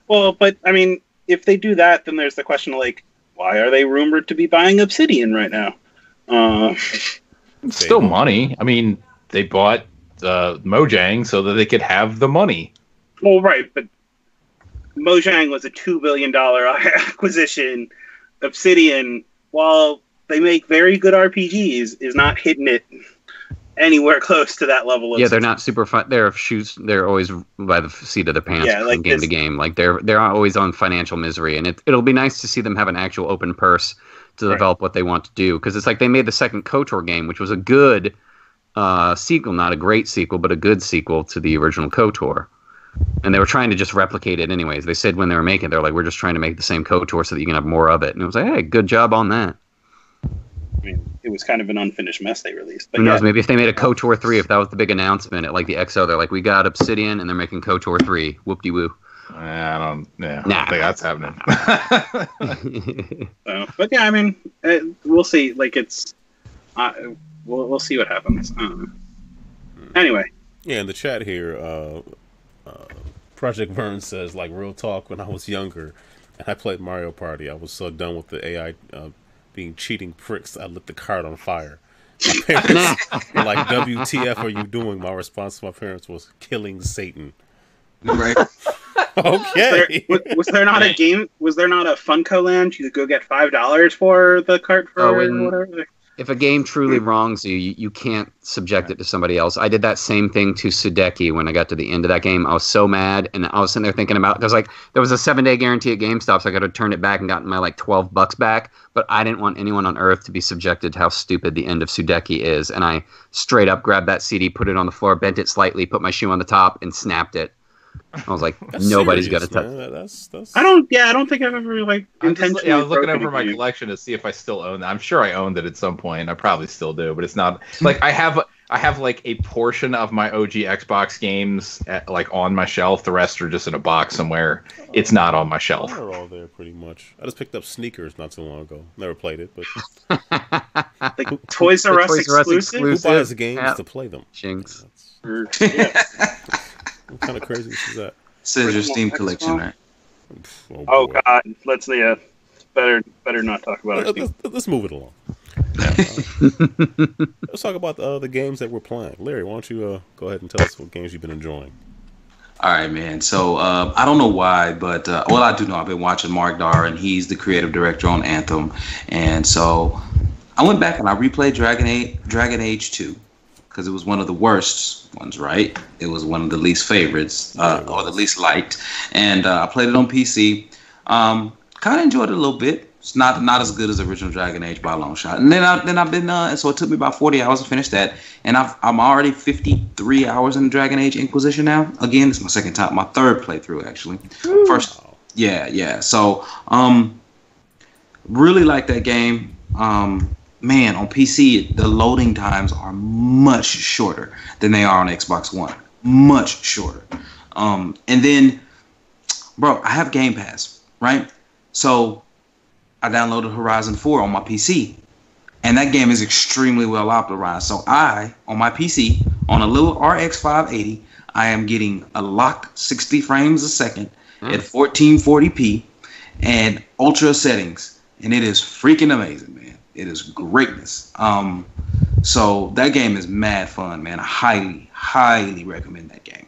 Well, but, I mean, if they do that, then there's the question of, like, why are they rumored to be buying Obsidian right now? It's still money. I mean, they bought Mojang so that they could have the money. Well, right, but Mojang was a $2 billion acquisition. Obsidian, while they make very good RPGs, is not hitting it anywhere close to that level. They're not super fun. They're always by the seat of their pants from game to game. Like they're always on financial misery, and it'll be nice to see them have an actual open purse to develop what they want to do. Because it's like they made the second KOTOR game, which was a good sequel, not a great sequel, but a good sequel to the original KOTOR. And they were trying to just replicate it anyways. They said when they were making it, they're like, we're just trying to make the same KOTOR so that you can have more of it. And it was like, hey, good job on that. I mean, it was kind of an unfinished mess they released. But who knows? Maybe if they made a KOTOR 3, if that was the big announcement at like the XO, they're like, we got Obsidian and they're making KOTOR 3. Whoop-de-woo. I don't think that's happening. But yeah, I mean, we'll see. Like we'll see what happens. Anyway. Yeah, in the chat here, Project Vern says, like, real talk, when I was younger and I played Mario Party, I was so done with the AI being cheating pricks, I lit the cart on fire. My parents were like, WTF are you doing? My response to my parents was, killing Satan. Right. Okay. Was there not a game? Was there not a Funko Land you could go get $5 for the cart for whatever? If a game truly wrongs you, you can't subject it to somebody else. I did that same thing to Sudeki when I got to the end of that game. I was so mad, and I was sitting there thinking about, because like there was a 7-day guarantee at GameStop, so I got to turn it back and gotten my like $12 back. But I didn't want anyone on earth to be subjected to how stupid the end of Sudeki is, and I straight up grabbed that CD, put it on the floor, bent it slightly, put my shoe on the top, and snapped it. I was like, nobody's got to touch it. I don't think I've ever like intentionally. I was looking over my collection to see if I still own that. I'm sure I owned it at some point. I probably still do, but it's not like I have like a portion of my OG Xbox games like on my shelf. The rest are just in a box somewhere. It's not on my shelf. They're all there pretty much. I just picked up Sneakers not too long ago. Never played it, but like Toys R Us exclusive. Who buys the games to play them? Jinx. What kind of craziness is that? Says your Steam collection, right? Oh God, let's Better not talk about it. Let's move it along. Let's talk about the games that we're playing. Larry, why don't you go ahead and tell us what games you've been enjoying? All right, man. So I don't know why, but well, I do know. I've been watching Mark Darr, and he's the creative director on Anthem. And so I went back and I replayed Dragon Age 2 because it was one of the worst ones, right? It was one of the least favorites or the least liked. And I played it on PC. Kind of enjoyed it a little bit. It's not as good as original Dragon Age by a long shot. And then I've been and so it took me about 40 hours to finish that. And I'm already 53 hours in Dragon Age Inquisition now. Again, it's my second time, my third playthrough actually. Ooh. First, yeah. So really like that game. Man, on PC the loading times are much shorter than they are on Xbox One. Much shorter. And then, bro, I have Game Pass, right? So I downloaded Horizon 4 on my PC, and that game is extremely well optimized. So on my PC, on a little RX 580, I am getting a locked 60 frames a second at 1440p and ultra settings, and it is freaking amazing, man. It is greatness. So that game is mad fun, man. I highly recommend that game.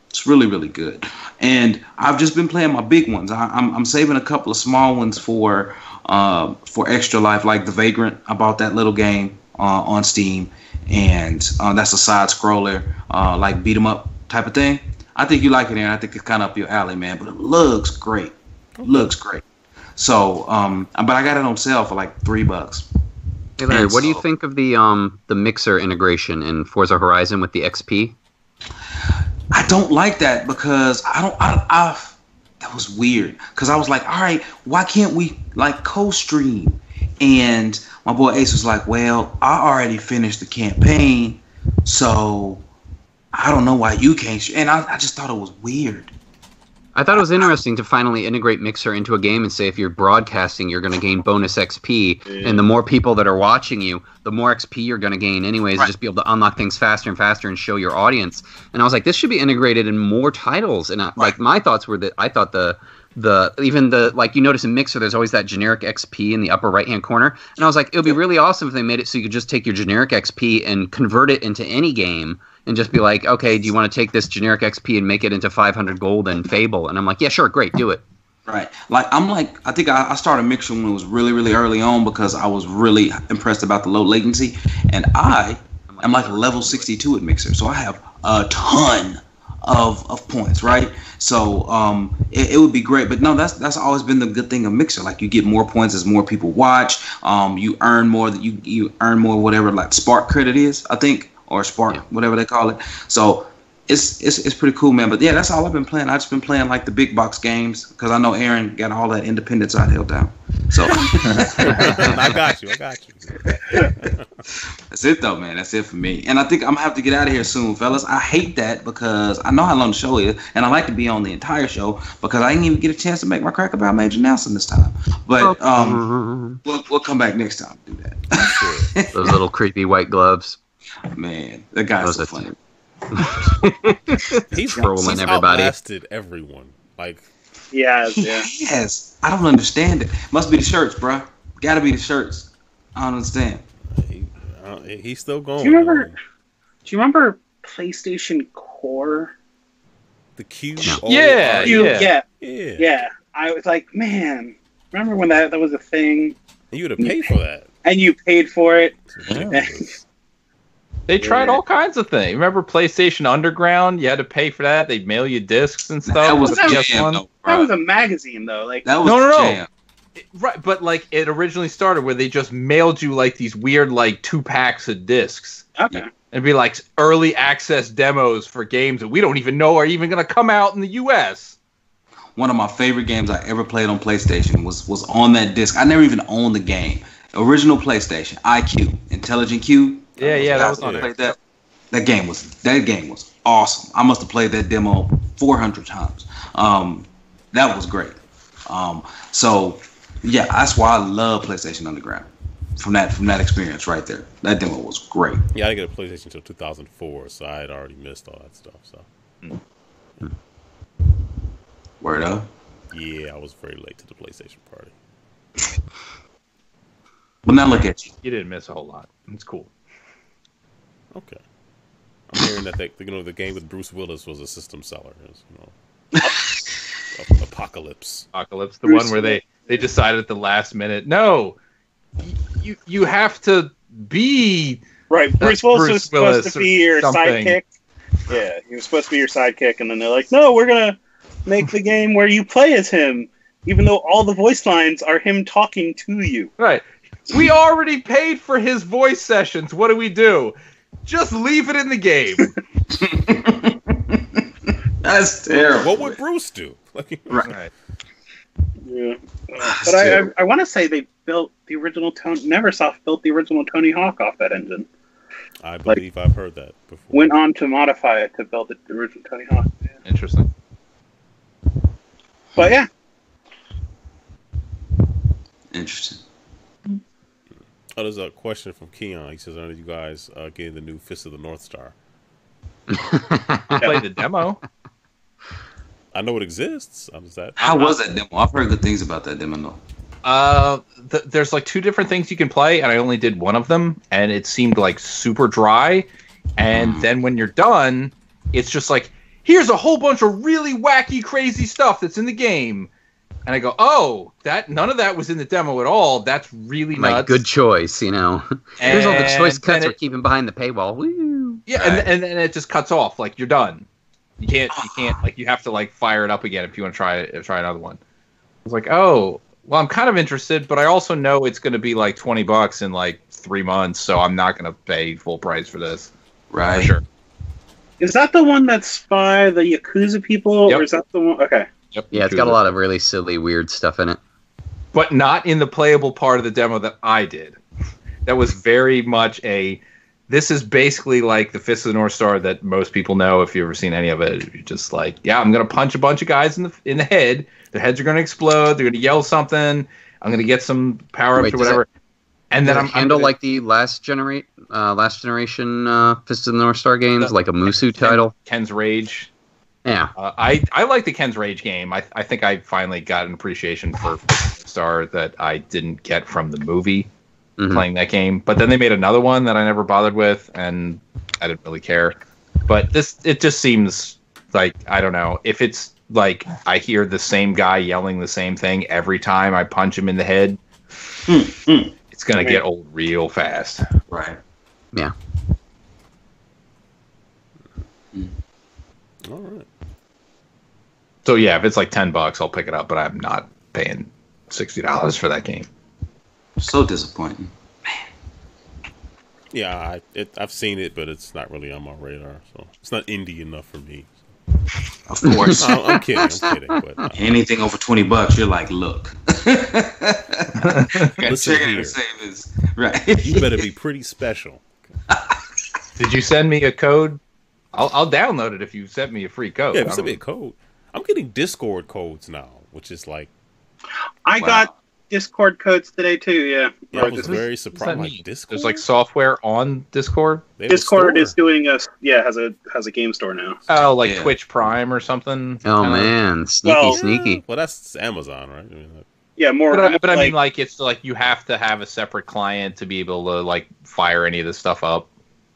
It's really, really good. And I've just been playing my big ones. I'm saving a couple of small ones for Extra Life, like The Vagrant. I bought that little game on Steam, and that's a side scroller, like beat 'em up type of thing. I think you like it, Aaron. I think it's kind of up your alley, man. But it looks great. Looks great. So, but I got it on sale for like $3. Hey Larry, what do you think of the mixer integration in Forza Horizon with the XP? I don't like that because that was weird. Because I was like, all right, why can't we like co-stream? And my boy Ace was like, well, I already finished the campaign, so I don't know why you can't. And I just thought it was weird. I thought it was interesting to finally integrate Mixer into a game and say if you're broadcasting, you're going to gain bonus XP, and the more people that are watching you, the more XP you're going to gain anyways, just be able to unlock things faster and faster and show your audience. And I was like, this should be integrated in more titles. And like my thoughts were that I thought the like you notice in Mixer, there's always that generic XP in the upper right-hand corner. And I was like, it would be really awesome if they made it so you could just take your generic XP and convert it into any game. And just be like, okay, do you want to take this generic XP and make it into 500 gold and Fable? And I'm like, yeah, sure, great, do it. Right. I think I started Mixer when it was really, really early on because I was really impressed about the low latency. And I'm like level 62 at Mixer. So I have a ton of points, right? So it would be great. But no, that's always been the good thing of Mixer. Like you get more points as more people watch. You earn more, you earn more whatever like Spark credit is, I think. Or Spark, whatever they call it. So it's pretty cool, man. But yeah, that's all I've been playing. I've just been playing like the big box games because I know Aaron got all that independent side held down. So I got you. That's it though, man. That's it for me. And I think I'm gonna have to get out of here soon, fellas. I hate that because I know how long the show is, and I like to be on the entire show because I didn't even get a chance to make my crack about Major Nelson this time. But we'll come back next time to do that. Those little creepy white gloves. Man, that guy's so funny. He's trolling everybody. Outlasted everyone. Like, yes. I don't understand it. Must be the shirts, bro. Gotta be the shirts. I don't understand. He's still going. Do you remember PlayStation Core? The Q. Yeah. I was like, man, remember when that was a thing? And you would have paid for that. And you paid for it. Yeah. They tried all kinds of things. Remember PlayStation Underground? You had to pay for that. They'd mail you discs and stuff. That was that was a magazine, though. Like that was no. Right, but like it originally started where they just mailed you like these weird like 2-packs of discs. Okay. And be like early access demos for games that we don't even know are even going to come out in the U.S. One of my favorite games I ever played on PlayStation was on that disc. I never even owned the game. Original PlayStation, IQ, Intelligent Q. Yeah, that was on it. That game was awesome. I must have played that demo 400 times. That was great. So yeah, that's why I love PlayStation Underground. From that experience right there. That demo was great. Yeah, I didn't get a PlayStation until 2004, so I had already missed all that stuff. So Word up. Yeah, I was very late to the PlayStation party. But now look at you. You didn't miss a whole lot. It's cool. Okay. I'm hearing that the game with Bruce Willis was a system seller. Apocalypse. Apocalypse, the one where they decided at the last minute, no, you have to be right. Bruce Willis was supposed to be your something. sidekick. Yeah, he was supposed to be your sidekick, and then they're like, no, we're gonna make the game where you play as him, even though all the voice lines are him talking to you. Right. We already paid for his voice sessions. What do? Just leave it in the game. That's terrible. What would Bruce do? Right. Yeah. But I want to say they built the original Neversoft built the original Tony Hawk off that engine. I believe I've heard that before. Went on to modify it to build the original Tony Hawk. Yeah. Interesting. But yeah. Interesting. Oh, there's a question from Keon. He says, "Are you guys getting the new Fist of the North Star?" I played the demo. I know it exists. How was that demo? I've heard good things about that demo, though. There's like 2 different things you can play, and I only did one of them, and it seemed like super dry. And then when you're done, it's just like, here's a whole bunch of really wacky, crazy stuff that's in the game. And I go, oh, none of that was in the demo at all. That's really nuts. Like, good choice, Here's all the choice cuts we're keeping behind the paywall. Woo! Yeah, right. and then it just cuts off. Like, you're done. You can't, like, you have to, like, fire it up again if you want to try another one. I was like, oh, well, I'm kind of interested, but I also know it's going to be, like, $20 in, like, 3 months, so I'm not going to pay full price for this. Right. For sure. Is that the one that's by the Yakuza people, Yep. or is that the one? Okay. Yep, Yeah, it's got a lot of really silly, weird stuff in it. But not in the playable part of the demo that I did. That was very much this is basically like the Fist of the North Star that most people know if you've ever seen any of it. You're just like, yeah, I'm going to punch a bunch of guys in the head. Their heads are going to explode. They're going to yell something. I'm going to get some power-ups or whatever. And then I'm handle like the last generation Fist of the North Star games, like a Musu title. Ken's Rage. Yeah. I like the Ken's Rage game. I think I finally got an appreciation for Star that I didn't get from the movie playing that game. But then they made another one that I never bothered with, and I didn't really care. But it just seems like, I don't know, if it's like I hear the same guy yelling the same thing every time I punch him in the head, it's going to get old real fast. Right. Yeah. All right. So yeah, if it's like $10, I'll pick it up, but I'm not paying $60 for that game. So disappointing. Yeah, I've seen it, but it's not really on my radar. So it's not indie enough for me. Of course. I'm kidding. But anything over $20, you're like, look. Listen here. Right. You better be pretty special. Did you send me a code? I'll download it if you sent me a free code. Yeah, if you send me a code. I'm getting Discord codes now, which is like... I got Discord codes today, too, yeah. I was very surprised. Like, Discord? There's like software on Discord? Discord is doing has a game store now. Oh, like Twitch Prime or something? Oh, man. Sneaky. Well, that's Amazon, right? Yeah, more. But I mean, like, it's like you have to have a separate client to be able to, like, fire any of this stuff up.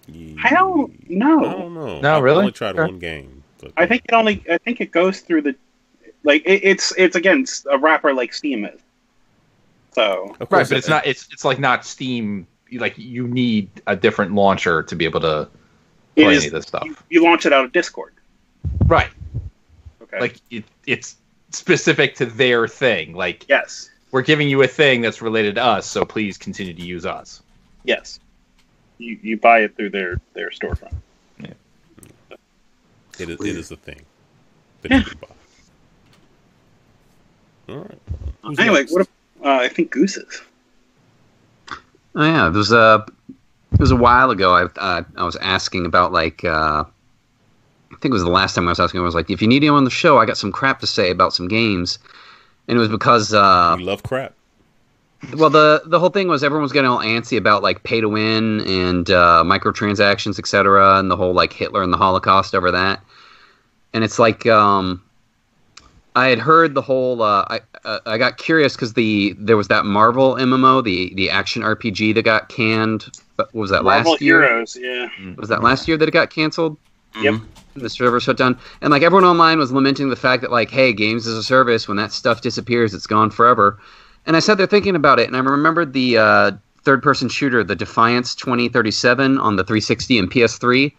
I don't know. I don't know. No, I've really? only tried one game. But, I think it goes through the, like, it's again a wrapper like Steam is. So right, but it's like not Steam. Like, you need a different launcher to be able to play any of this stuff. You launch it out of Discord. Right. Okay. Like it's specific to their thing. Like, yes, we're giving you a thing that's related to us, so please continue to use us. Yes. You buy it through their storefront. Yeah. It is the thing that you can buy. All right. Who's anyway, next? what if, I think Gooses. Oh yeah, it was a while ago. I was asking about, like, I think it was the last time I was asking. I was like, if you need anyone on the show, I got some crap to say about some games, and it was because you love crap. Well, the whole thing was everyone was getting all antsy about, like, pay to win and microtransactions, etc., and the whole, like, Hitler and the Holocaust over that. And it's like, I I had heard the whole. I got curious because there was that Marvel MMO, the action RPG that got canned. What was that Marvel last year? Heroes, yeah. Was that last year that it got canceled? Yep. The server shut down, and like everyone online was lamenting the fact that like, hey, games as a service, when that stuff disappears, it's gone forever. And I sat there thinking about it, and I remembered the third-person shooter, the Defiance 2037 on the 360 and PS3.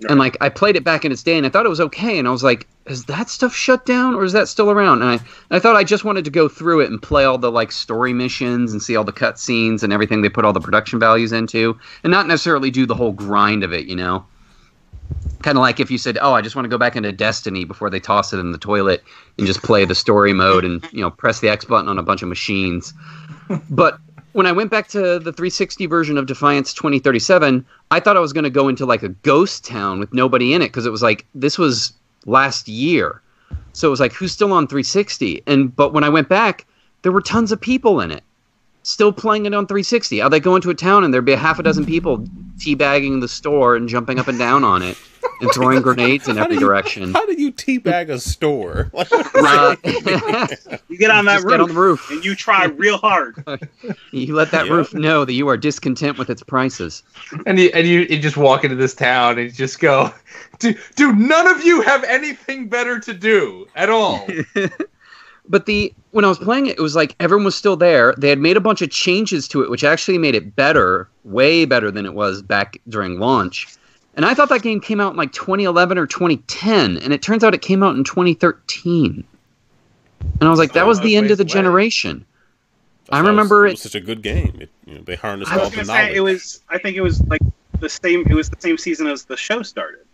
And like I played it back in its day, and I thought it was okay. And I was like, "Is that stuff shut down, or is that still around?" And I thought I just wanted to go through it and play all the like story missions and see all the cutscenes and everything they put all the production values into, and not necessarily do the whole grind of it. You know, kind of like if you said, "Oh, I just want to go back into Destiny" before they toss it in the toilet and just play the story mode and press the X button on a bunch of machines. But when I went back to the 360 version of Defiance 2037, I thought I was going to go into like a ghost town with nobody in it because it was like this was last year. So it was like, who's still on 360? But when I went back, there were tons of people in it still playing it on 360. I'd go into a town and there'd be a half a dozen people teabagging the store and jumping up and down on it and throwing grenades in every direction. How do you teabag a store? You get on that roof, get on the roof and you try real hard. You let that roof know that you are discontent with its prices. And you just walk into this town and just go, dude, none of you have anything better to do at all. But when I was playing it, it was like everyone was still there. They had made a bunch of changes to it, which actually made it better, way better than it was back during launch. And I thought that game came out in like 2011 or 2010, and it turns out it came out in 2013. And I was like, that was the end of the generation. I remember it was such a good game. They harnessed all the knowledge. I think it was like the same. It was the same season as the show started.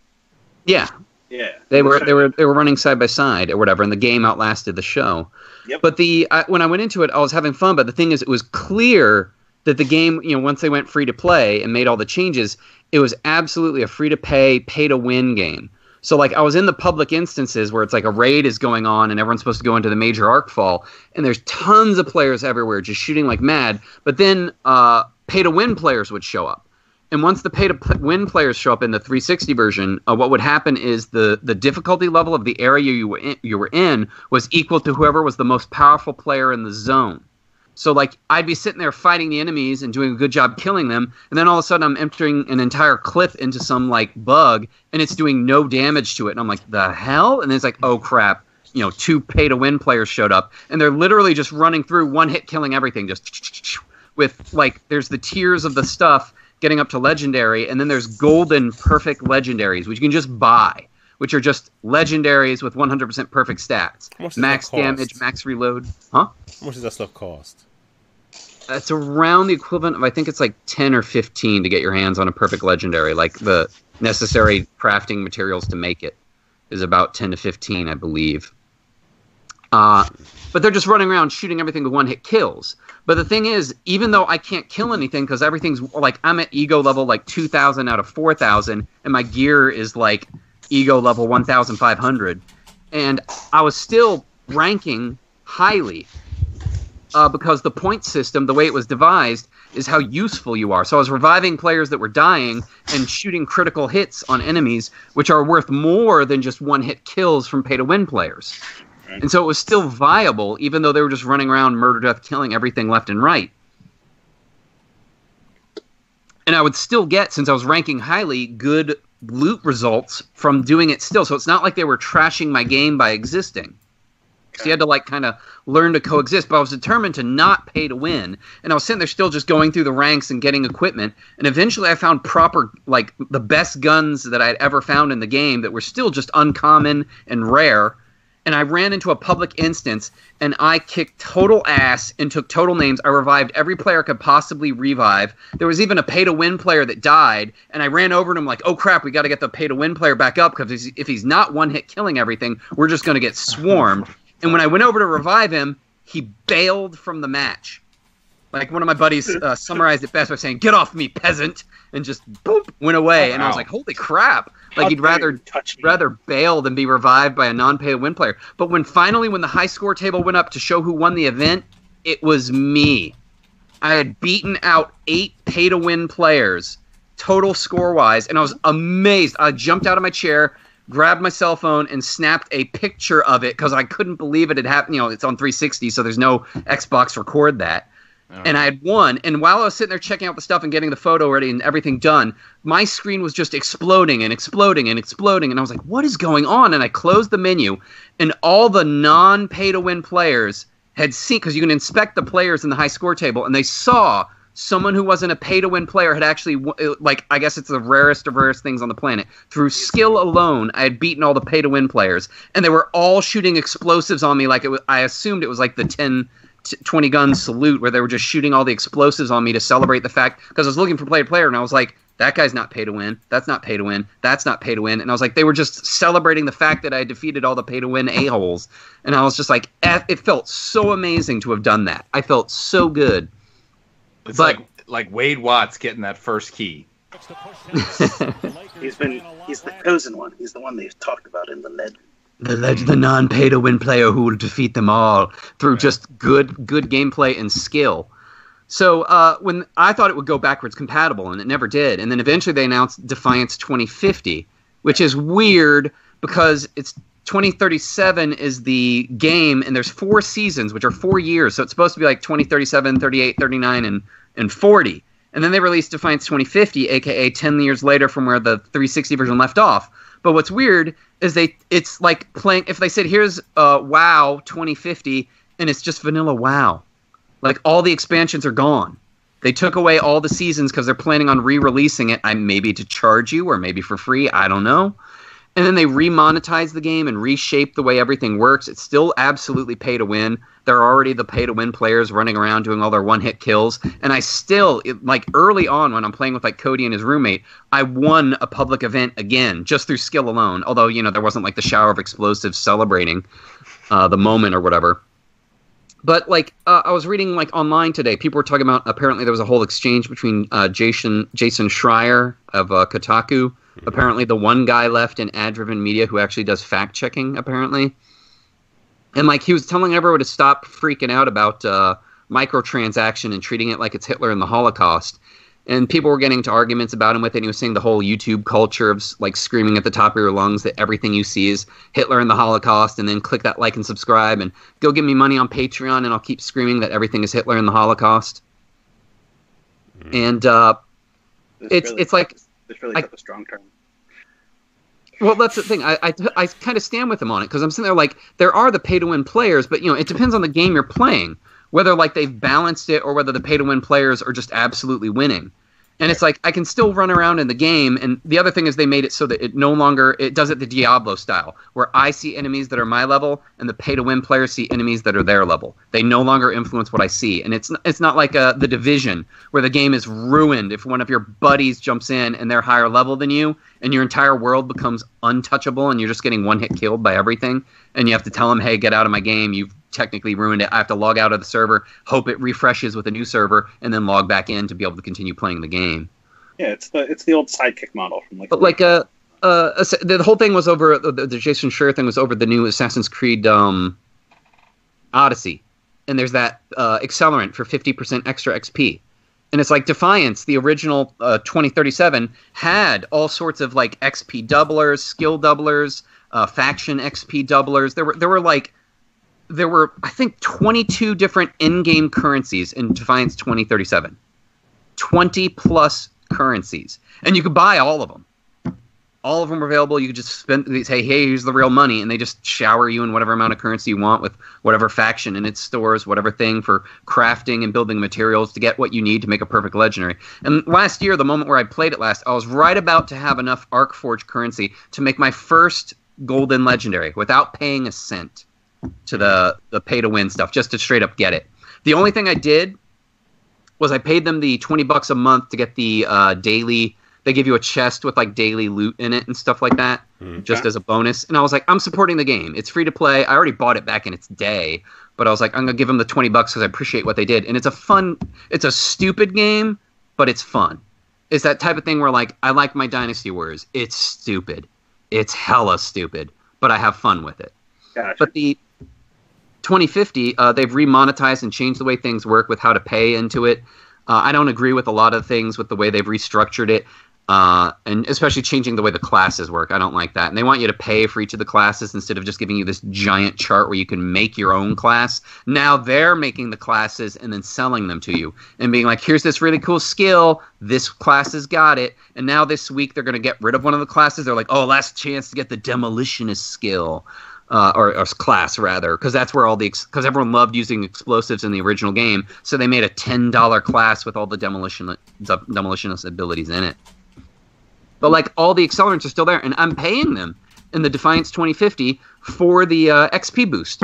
Yeah. Yeah, they were running side by side or whatever, and the game outlasted the show. Yep. But when I went into it, I was having fun. But the thing is, it was clear that the game, once they went free to play and made all the changes, it was absolutely a free to pay to win game. So like I was in the public instances where it's like a raid is going on and everyone's supposed to go into the major Arcfall, and there's tons of players everywhere just shooting like mad. But then pay to win players would show up. And once the pay-to-win players show up in the 360 version, what would happen is the difficulty level of the area you were in was equal to whoever was the most powerful player in the zone. So, like, I'd be sitting there fighting the enemies and doing a good job killing them, and then all of a sudden I'm entering an entire clip into some, like, bug, and it's doing no damage to it. And I'm like, the hell? And then it's like, oh, crap. 2 pay-to-win players showed up, and they're literally just running through one-hit killing everything, just with, like, there's the tiers of the stuff getting up to legendary, and then there's golden perfect legendaries, which you can just buy, which are just legendaries with 100% perfect stats. Max damage, max reload. Huh? How much does that stuff cost? It's around the equivalent of, I think it's like 10 or 15 to get your hands on a perfect legendary. Like the necessary crafting materials to make it is about 10 to 15, I believe. But they're just running around shooting everything with one-hit kills. But the thing is, even though I can't kill anything because everything's like I'm at ego level like 2,000 out of 4,000, and my gear is like ego level 1,500, and I was still ranking highly because the point system, the way it was devised, is how useful you are. So I was reviving players that were dying and shooting critical hits on enemies, which are worth more than just one-hit kills from pay-to-win players. And so it was still viable, even though they were just running around murder, death, killing everything left and right. And I would still get, since I was ranking highly, good loot results from doing it still. So it's not like they were trashing my game by existing. So you had to like kind of learn to coexist. But I was determined to not pay to win. And I was sitting there still just going through the ranks and getting equipment. And eventually I found proper, like the best guns that I'd ever found in the game that were still just uncommon and rare. And I ran into a public instance, and I kicked total ass and took total names. I revived every player I could possibly revive. There was even a pay-to-win player that died, and I ran over to him like, oh, crap, we got to get the pay-to-win player back up, because if he's not one-hit killing everything, we're just going to get swarmed. And when I went over to revive him, he bailed from the match. Like one of my buddies summarized it best by saying, get off me, peasant, and just boop, went away. And I was like, holy crap. Like he'd rather bail than be revived by a non-pay-to-win player. But when the high score table went up to show who won the event, it was me. I had beaten out 8 pay-to-win players, total score-wise, and I was amazed. I jumped out of my chair, grabbed my cell phone and snapped a picture of it because I couldn't believe it had happened. You know, it's on 360, so there's no Xbox record that. And I had won. And while I was sitting there checking out the stuff and getting the photo ready and everything done, my screen was just exploding and exploding and exploding. And I was like, what is going on? And I closed the menu, and all the non-pay-to-win players had seen, because you can inspect the players in the high score table, and they saw someone who wasn't a pay-to-win player had actually, like, I guess it's the rarest of rarest things on the planet. Through skill alone, I had beaten all the pay-to-win players, and they were all shooting explosives on me like it was, I assumed it was like the 20 gun salute where they were just shooting all the explosives on me to celebrate the fact, because I was looking for player to player, and I was like, that guy's not pay to win, that's not pay to win, that's not pay to win, and I was like, they were just celebrating the fact that I defeated all the pay to win a-holes, and I was just like, it felt so amazing to have done that. I felt so good. It's like Wade Watts getting that first key. He's the chosen one. He's the one they've talked about in the legend. The non-pay-to-win player who will defeat them all through just good gameplay and skill. So when I thought it would go backwards compatible, and it never did. And then eventually they announced Defiance 2050, which is weird because it's 2037 is the game, and there's 4 seasons, which are 4 years. So it's supposed to be like 2037, 38, 39, and 40. And then they released Defiance 2050, a.k.a. 10 years later from where the 360 version left off. But what's weird is it's like playing, if they said, here's WoW 2050, and it's just vanilla WoW. Like, all the expansions are gone. They took away all the seasons because they're planning on re-releasing it, maybe to charge you or maybe for free, I don't know. And then they remonetized the game and reshaped the way everything works. It's still absolutely pay to win. There are already the pay to win players running around doing all their one-hit kills. And I still, like, early on when I'm playing with, like, Cody and his roommate, I won a public event again just through skill alone. Although, you know, there wasn't, like, the shower of explosives celebrating the moment or whatever. But, like, I was reading, like, online today, people were talking about, apparently there was a whole exchange between Jason Schreier of Kotaku, apparently the one guy left in ad-driven media who actually does fact-checking, apparently. And, like, he was telling everyone to stop freaking out about microtransaction and treating it like it's Hitler and the Holocaust. And people were getting into arguments about him with it. And he was saying the whole YouTube culture of, like, screaming at the top of your lungs that everything you see is Hitler and the Holocaust, and then click that like and subscribe and go give me money on Patreon and I'll keep screaming that everything is Hitler and the Holocaust. And it's like... It's really a strong term. Well, that's the thing. I kind of stand with him on it because I'm sitting there like, there are the pay-to-win players, but, you know, it depends on the game you're playing. Whether, like, they've balanced it or whether the pay-to-win players are just absolutely winning. And it's like, I can still run around in the game, and the other thing is they made it so that it no longer, it does it the Diablo style, where I see enemies that are my level, and the pay-to-win players see enemies that are their level. They no longer influence what I see. And it's not like The Division, where the game is ruined if one of your buddies jumps in and they're higher level than you, and your entire world becomes untouchable, and you're just getting one-hit killed by everything, and you have to tell them, hey, get out of my game, you've technically ruined it. I have to log out of the server, hope it refreshes with a new server, and then log back in to be able to continue playing the game. Yeah, it's the old sidekick model from like. But like the whole thing was over the Jason Schreier thing was over the new Assassin's Creed Odyssey, and there's that accelerant for 50% extra XP, and it's like Defiance, the original 2037 had all sorts of like XP doublers, skill doublers, faction XP doublers. There were, I think, 22 different in-game currencies in Defiance 2037. 20-plus currencies. And you could buy all of them. All of them are available. You could just say, hey, here's the real money, and they just shower you in whatever amount of currency you want with whatever faction in its stores, whatever thing for crafting and building materials to get what you need to make a perfect legendary. And last year, the moment where I played it last, I was right about to have enough Arcforge currency to make my first golden legendary without paying a cent to the pay-to-win stuff, just to straight up get it. The only thing I did was I paid them the $20 a month to get the daily... They give you a chest with like daily loot in it and stuff like that, just as a bonus. And I was like, I'm supporting the game. It's free to play. I already bought it back in its day, but I was like, I'm going to give them the $20 because I appreciate what they did. And it's a stupid game, but it's fun. It's that type of thing where like, I like my Dynasty Warriors. It's stupid. It's hella stupid, but I have fun with it. Gotcha. But the 2050, they've remonetized and changed the way things work with how to pay into it. I don't agree with a lot of things with the way they've restructured it. And especially changing the way the classes work. I don't like that. And they want you to pay for each of the classes instead of just giving you this giant chart where you can make your own class. Now they're making the classes and then selling them to you and being like, here's this really cool skill. This class has got it. And now this week they're going to get rid of one of the classes. They're like, oh, last chance to get the demolitionist skill. Or class rather, because that's where because everyone loved using explosives in the original game. So they made a $10 class with all the demolitionist abilities in it. But like all the accelerants are still there, and I'm paying them in the Defiance 2050 for the XP boost.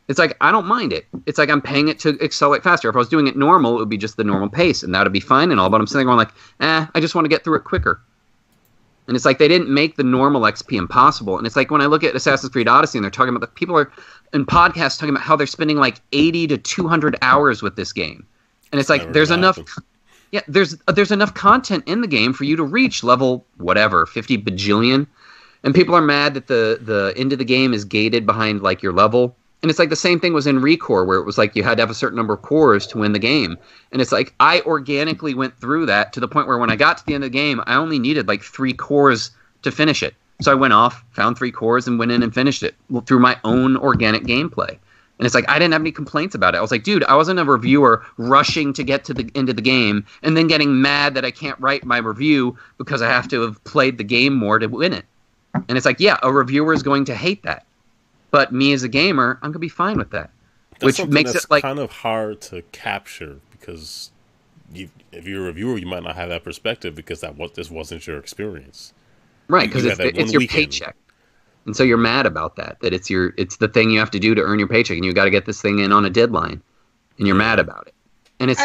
It's like I don't mind it. It's like I'm paying it to accelerate faster. If I was doing it normal, it would be just the normal pace, and that would be fine and all. But I'm sitting there going like, I just want to get through it quicker. And it's like they didn't make the normal XP impossible. And it's like when I look at Assassin's Creed Odyssey, and they're talking about people are in podcasts talking about how they're spending like 80 to 200 hours with this game, and it's like there's enough. Yeah, there's enough content in the game for you to reach level whatever 50 bajillion, and people are mad that the end of the game is gated behind like your level. And it's like the same thing was in ReCore, where it was like you had to have a certain number of cores to win the game. And it's like I organically went through that to the point where when I got to the end of the game, I only needed like 3 cores to finish it. So I went off, found 3 cores, and went in and finished it through my own organic gameplay. And it's like I didn't have any complaints about it. I was like, dude, I wasn't a reviewer rushing to get to the end of the game and then getting mad that I can't write my review because I have to have played the game more to win it. And it's like, yeah, a reviewer is going to hate that. But me as a gamer, I'm going to be fine with that. That's which makes it like kind of hard to capture because if you're a reviewer, you might not have that perspective because this wasn't your experience. Right, because it's your paycheck. And so you're mad about that it's the thing you have to do to earn your paycheck, and you got to get this thing in on a deadline, and you're mad about it. And it's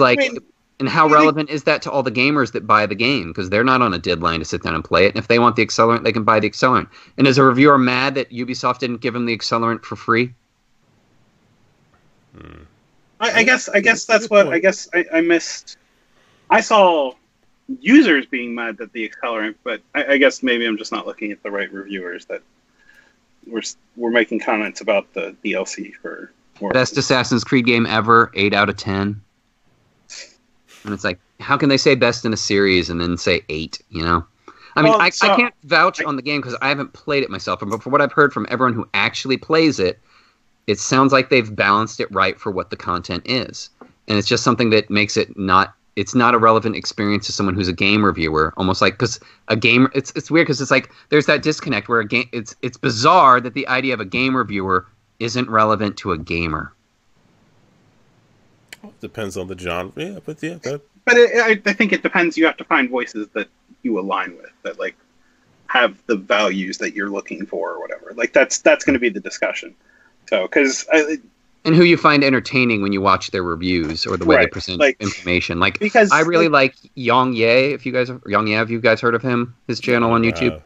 and how relevant is that to all the gamers that buy the game? Because they're not on a deadline to sit down and play it. And if they want the accelerant, they can buy the accelerant. And is a reviewer mad that Ubisoft didn't give them the accelerant for free? I guess that's what I missed. I saw users being mad at the accelerant, but I guess maybe I'm just not looking at the right reviewers that we're making comments about the DLC for best Assassin's Creed game ever, 8 out of 10. And it's like, how can they say best in a series and then say 8? You know, I mean, I can't vouch on the game because I haven't played it myself, but from what I've heard from everyone who actually plays it, it sounds like they've balanced it right for what the content is, and it's just something that makes it not. It's not a relevant experience to someone who's a game reviewer. Almost like because a game, it's weird because it's like there's that disconnect where a game. It's bizarre that the idea of a game reviewer isn't relevant to a gamer. Depends on the genre, yeah, but yeah. I think it depends. You have to find voices that you align with, that like have the values that you're looking for, or whatever. Like that's going to be the discussion. So and who you find entertaining when you watch their reviews or the way they present information. Like, because I really like Yang Ye. If you guys heard of him, his channel on YouTube.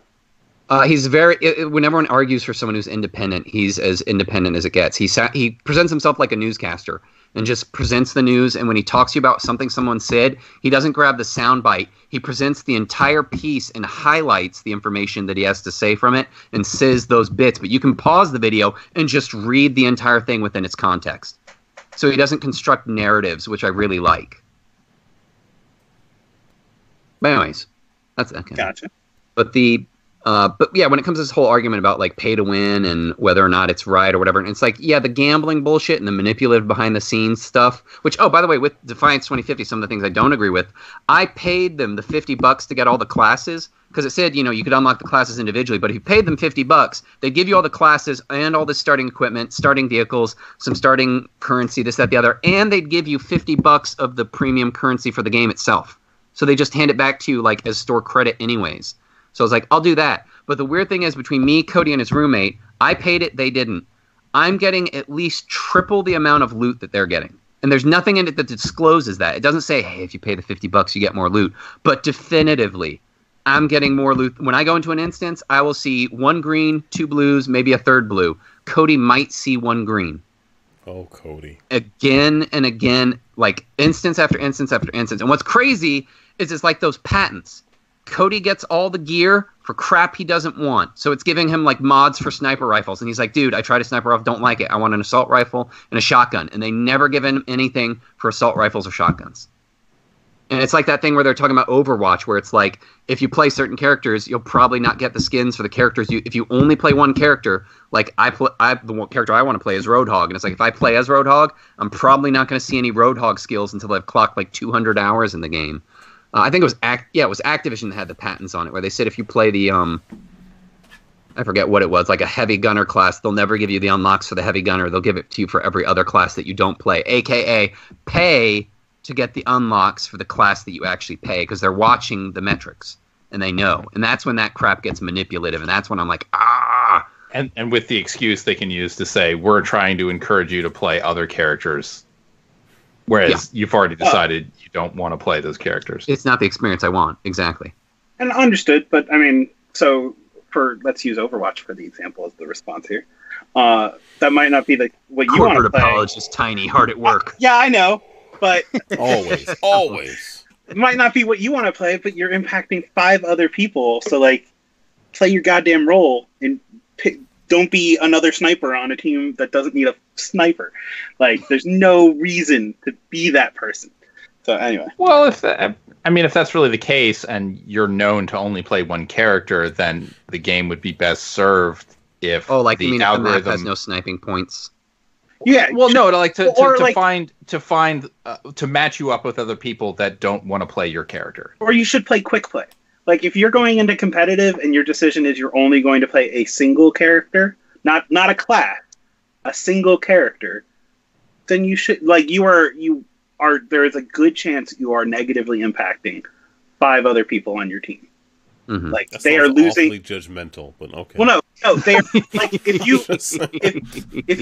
He's when everyone argues for someone who's independent, he's as independent as it gets. He presents himself like a newscaster and just presents the news. And when he talks to you about something someone said, he doesn't grab the sound bite. He presents the entire piece and highlights the information that he has to say from it and says those bits. But you can pause the video and just read the entire thing within its context. So he doesn't construct narratives, which I really like. But anyways, that's okay. Gotcha. But yeah, when it comes to this whole argument about like pay to win and whether or not it's right or whatever, and it's like, yeah, the gambling bullshit and the manipulative behind the scenes stuff, which, oh, by the way, with Defiance 2050, some of the things I don't agree with, I paid them the $50 to get all the classes because it said, you could unlock the classes individually, but if you paid them $50, they'd give you all the classes and all the starting equipment, starting vehicles, some starting currency, this, that, the other, and they'd give you $50 of the premium currency for the game itself. So they just hand it back to you like as store credit anyways. So I was like, I'll do that. But the weird thing is, between me, Cody, and his roommate, I paid it, they didn't. I'm getting at least triple the amount of loot that they're getting. And there's nothing in it that discloses that. It doesn't say, hey, if you pay the $50, you get more loot. But definitively, I'm getting more loot. When I go into an instance, I will see 1 green, 2 blues, maybe a 3rd blue. Cody might see 1 green. Oh, Cody. Again and again, like instance after instance after instance. And what's crazy is it's like those patents. Cody gets all the gear for crap he doesn't want. So it's giving him like mods for sniper rifles. And he's like, dude, I tried a sniper rifle, don't like it. I want an assault rifle and a shotgun. And they never give him anything for assault rifles or shotguns. And it's like that thing where they're talking about Overwatch, where it's like, if you play certain characters, you'll probably not get the skins for the characters. If you only play one character, like the one character I want to play is Roadhog, and it's like if I play as Roadhog, I'm probably not going to see any Roadhog skills until I've clocked like 200 hours in the game. I think it was Activision that had the patents on it, where they said if you play the I forget what it was, like a heavy gunner class, they'll never give you the unlocks for the heavy gunner. They'll give it to you for every other class that you don't play, aka pay to get the unlocks for the class that you actually pay, because they're watching the metrics and they know. And that's when that crap gets manipulative, and that's when I'm like, ah. And with the excuse they can use to say, we're trying to encourage you to play other characters, whereas you've already decided you don't want to play those characters. It's not the experience I want, exactly. And understood, but I mean, so let's use Overwatch for the example as the response here. That might not be what you want to play. Corporate apologist, tiny, hard at work. Yeah, I know. But always. It might not be what you want to play, but you're impacting 5 other people. So, like, play your goddamn role and don't be another sniper on a team that doesn't need a sniper. Like, there's no reason to be that person. So, anyway. Well, if that's really the case, and you're known to only play one character, then the game would be best served if the algorithm map has no sniping points. Yeah. Well, no, to match you up with other people that don't want to play your character. Or you should play quick play. Like, if you're going into competitive and your decision is you're only going to play a single character, not a class, a single character, then you should, like, there is a good chance you are negatively impacting 5 other people on your team. Mm-hmm. Like, they are losing. Awfully judgmental, but okay. Well, no, they're like, if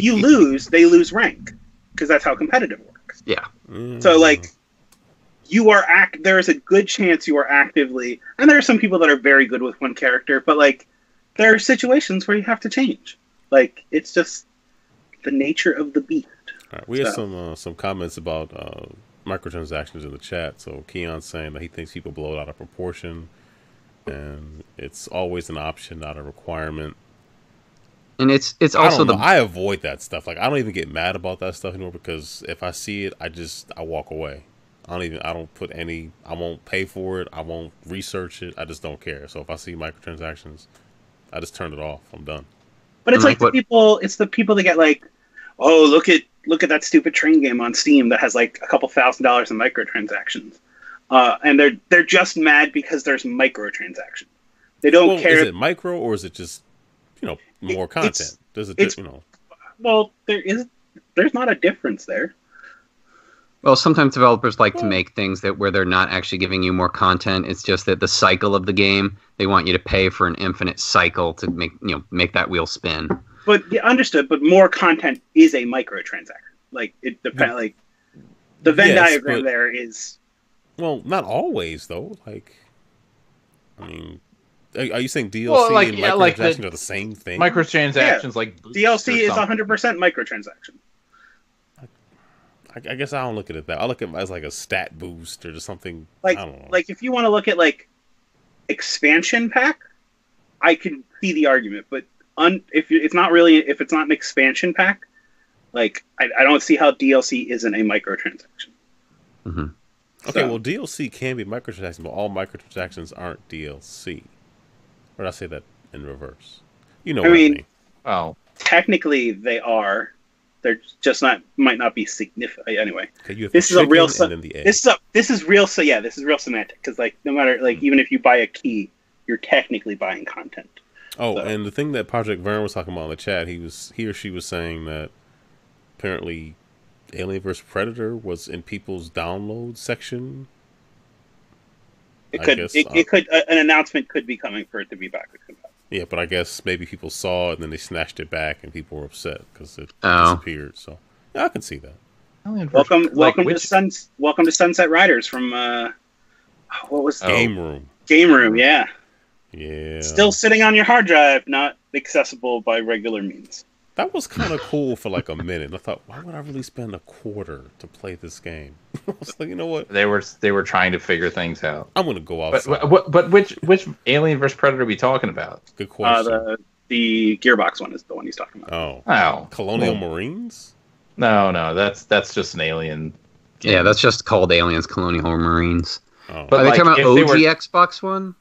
you lose, they lose rank, because that's how competitive works. Yeah. So, like, there is a good chance you are actively, and there are some people that are very good with one character, but, like, there are situations where you have to change. Like, it's just the nature of the beast. All right, we have some comments about microtransactions in the chat. So Keon's saying that he thinks people blow it out of proportion, and it's always an option, not a requirement. And it's also I avoid that stuff. Like, I don't even get mad about that stuff anymore, because if I see it, I walk away. I won't pay for it. I won't research it. I just don't care. So if I see microtransactions, I just turn it off. I'm done. But it's the people that get like, oh, look at that stupid train game on Steam that has like a couple $1,000 in microtransactions. And they're just mad because there's microtransactions. They don't care. Is it micro, or is it just, more content? Well, there's not a difference there. Well, sometimes developers like to make things where they're not actually giving you more content. It's just that the cycle of the game, they want you to pay for an infinite cycle to make that wheel spin. But yeah, understood. But more content is a microtransaction. Like, it depends. Like, the Venn diagram there is. Well, not always though. Like, I mean, are you saying DLC and microtransactions are the same thing? Microtransactions, like DLC is 100% microtransaction. I guess I don't look at it that. I look at it as like a stat boost or just something. Like, I don't know. Like, if you want to look at like expansion pack, I can see the argument. But if it's not an expansion pack, like, I don't see how DLC isn't a microtransaction. Mm-hmm. Okay, well, DLC can be microtransactions, but all microtransactions aren't DLC. Or did I say that in reverse? You know what I mean? Oh, technically they are. They're just might not be significant. Anyway, okay, this is real semantic, because like, no matter, like, even if you buy a key, you're technically buying content. Oh, so. And the thing that Project Vern was talking about in the chat, he or she was saying that apparently Alien vs. Predator was in people's download section. It could an announcement could be coming for it to be backwards compatible. Yeah, but I guess maybe people saw it and then they snatched it back and people were upset because it disappeared. So yeah, I can see that. Welcome to Sunset Riders from what was Game Room? Game Room, yeah. Yeah. Still sitting on your hard drive, not accessible by regular means. That was kind of cool for like a minute. I thought, why would I really spend $0.25 to play this game? I was like, you know what? They were trying to figure things out. I'm gonna go outside. But which Alien vs. Predator are we talking about? Good question. The Gearbox one is the one he's talking about. Oh, Colonial Marines? No, that's just an Alien game. Yeah, that's just called Aliens Colonial Marines. Oh. But Are they like, talking about if OG they were- Xbox One?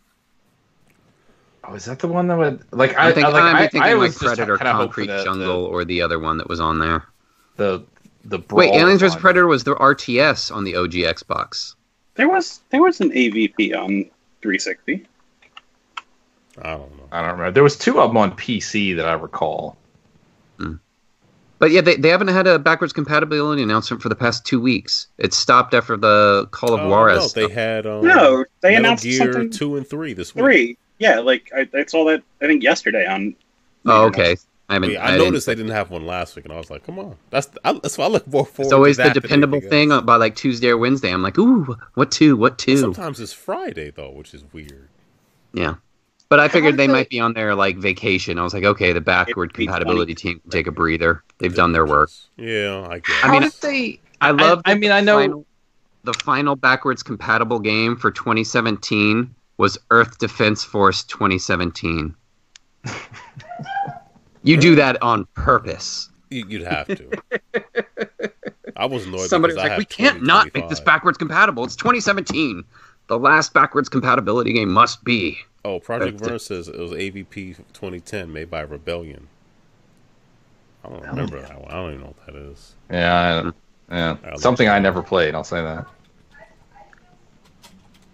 Oh, is that the one that would like? I'm thinking I like was just Predator, kinda hope for Concrete Jungle, or the other one that was on there. the Wait, brawl Aliens vs one. Predator was the RTS on the OG Xbox. There was an AVP on 360. I don't know. I don't remember. There was 2 of them on PC that I recall. But yeah, they haven't had a backwards compatibility announcement for the past 2 weeks. It stopped after the Call of Juarez. No, they stuff. had No, they Metal announced Gear something 2 and 3 this week. 3. Yeah, like I saw that I think yesterday on. Oh, okay. I mean, I noticed they didn't have one last week, and I was like, "Come on, that's what I look more forward." It's always to the that than dependable anything thing else. by like Tuesday or Wednesday. I'm like, ooh, what two? What two? Sometimes it's Friday though, which is weird. Yeah. But I figured did they they- might be on their like vacation. I was like, okay, the backward It'd be compatibility team can take a breather. They've done their work. Yeah, I guess. I mean, How did they? I love. I mean, I know. The final backwards compatible game for 2017 was Earth Defense Force 2017. You do that on purpose. You'd have to. I was annoyed. Somebody was because I like, have we can't not make this 2025. backwards compatible. It's 2017. The last backwards compatibility game must be. Oh, Project That's- Verse says it was AVP 2010 made by Rebellion. I don't remember that one. I don't even know what that is. Yeah, something I never played. I'll say that.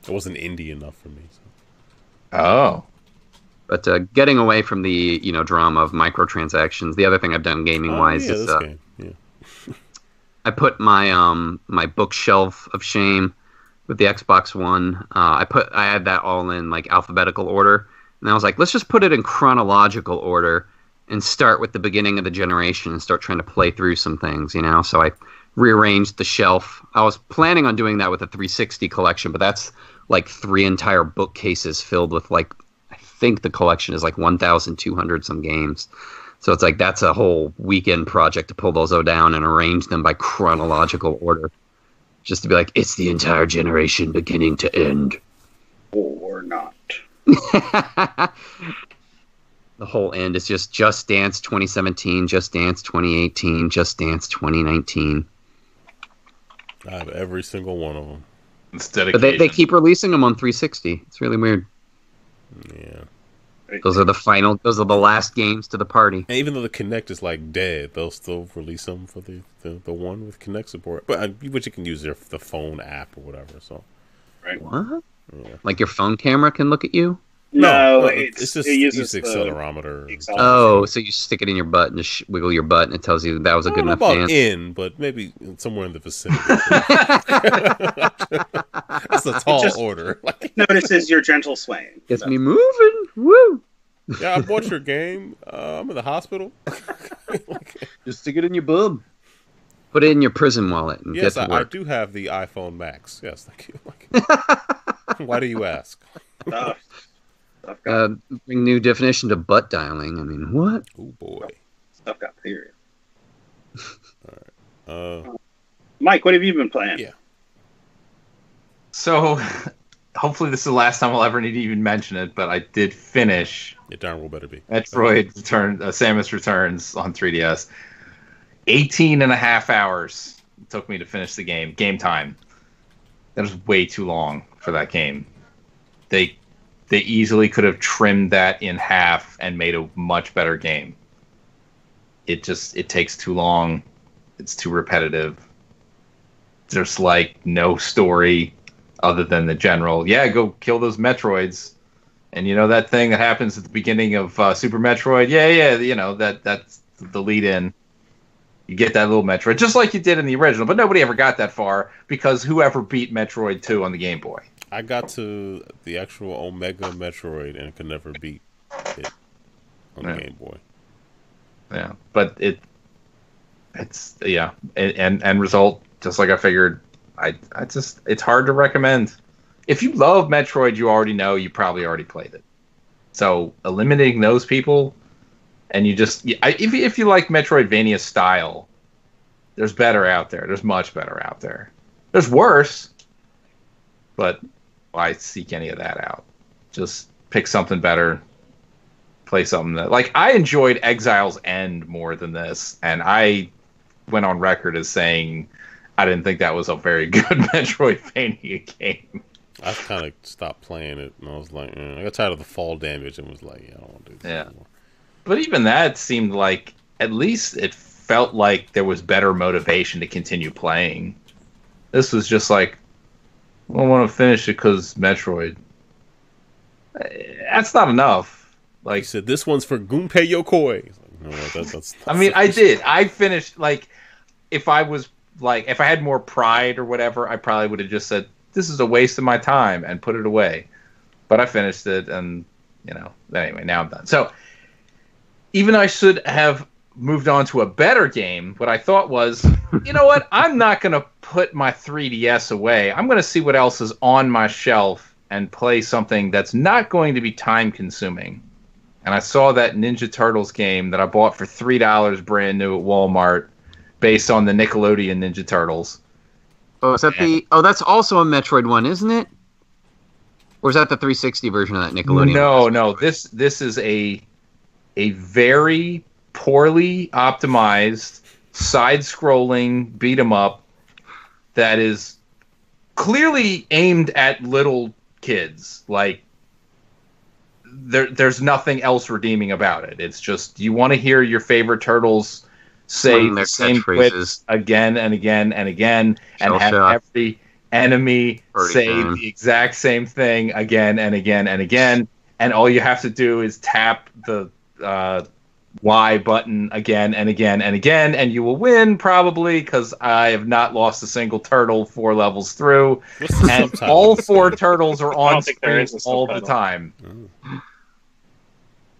It wasn't indie enough for me. So. Oh, But getting away from the drama of microtransactions, the other thing I've done gaming wise yeah, is this game. Yeah. I put my my bookshelf of shame with the Xbox One. I had that all in like alphabetical order, and I was like, let's just put it in chronological order and start with the beginning of the generation and start trying to play through some things, So I rearranged the shelf. I was planning on doing that with a 360 collection, but that's like 3 entire bookcases filled with like, I think the collection is like 1,200 some games. So it's like that's a whole weekend project to pull those all down and arrange them by chronological order. Just to be like, it's the entire generation beginning to end. Or not. The whole end is Just Dance 2017, Just Dance 2018, Just Dance 2019. I have every single one of them. it's But dedication. they keep releasing them on 360. It's really weird. Yeah. Those are the last games to the party. And even though the Kinect is like dead, they'll still release them for the one with Kinect support. But you can use the phone app or whatever. So What? yeah. Like your phone camera can look at you? No, it's just it uses the the accelerometer. Oh, so you stick it in your butt and just wiggle your butt and it tells you that was a I good don't know enough about dance. in, but maybe somewhere in the vicinity. That's a tall just- order. Like, notices your gentle swaying. Gets me moving. Woo! yeah, I bought your game. I'm in the hospital. Just stick it in your bum. Put it in your prison wallet and Yes, get to I work. do have the iPhone Max. Yes, thank you. Like, why do you ask? Stuff got, Bring new definition to butt dialing. I mean, what? Oh boy. stuff got serious. Mike, what have you been playing? Yeah. So, hopefully this is the last time I'll ever need to even mention it, but I did finish It darn well better be. Metroid Samus Returns on 3DS. 18 and a half hours it took me to finish the game. Game time. That was way too long for that game. They easily could have trimmed that in half and made a much better game. It takes too long. It's too repetitive. There's like no story other than the general, go kill those Metroids. And that thing that happens at the beginning of Super Metroid, that's the lead in. You get that little Metroid, just like you did in the original, but nobody ever got that far because whoever beat Metroid 2 on the Game Boy. I got to the actual Omega Metroid and could never beat it on the Game Boy. Yeah, but it's end result, just like I figured. It's hard to recommend. If you love Metroid, you already know, you probably already played it. So eliminating those people, and if you like Metroidvania style, there's better out there. There's much better out there. There's worse, but why seek any of that out? Just pick something better. Play something that, like, I enjoyed Exile's End more than this, and I went on record as saying I didn't think that was a very good Metroidvania game. I kind of stopped playing it, and I was like, I got tired of the fall damage, and was like, I don't want to do this anymore. But even that seemed like, at least it felt like there was better motivation to continue playing. This was just like, I want to finish it because Metroid. That's not enough. Like, you said, this one's for Gunpei Yokoi. Like, no, that's I mean, I did. I finished, like, if I had more pride or whatever, I probably would have just said, this is a waste of my time and put it away. But I finished it, and, anyway, now I'm done. So, even though I should have moved on to a better game, what I thought was, you know what? I'm not going to put my 3DS away. I'm going to see what else is on my shelf and play something that's not going to be time-consuming. And I saw that Ninja Turtles game that I bought for $3 brand new at Walmart based on the Nickelodeon Ninja Turtles. Oh, is that that's also a Metroid one, isn't it? Or is that the 360 version of that Nickelodeon? No. This is a very poorly optimized, side-scrolling beat-em-up that is clearly aimed at little kids. Like, there's nothing else redeeming about it. It's just, you want to hear your favorite turtles say the same quips again and again and again, and have every enemy say the exact same thing again and again and again, and all you have to do is tap the Y button again and again and again, and you will win, probably, because I have not lost a single turtle 4 levels through, and all 4 turtles are on screen all the time. Oh.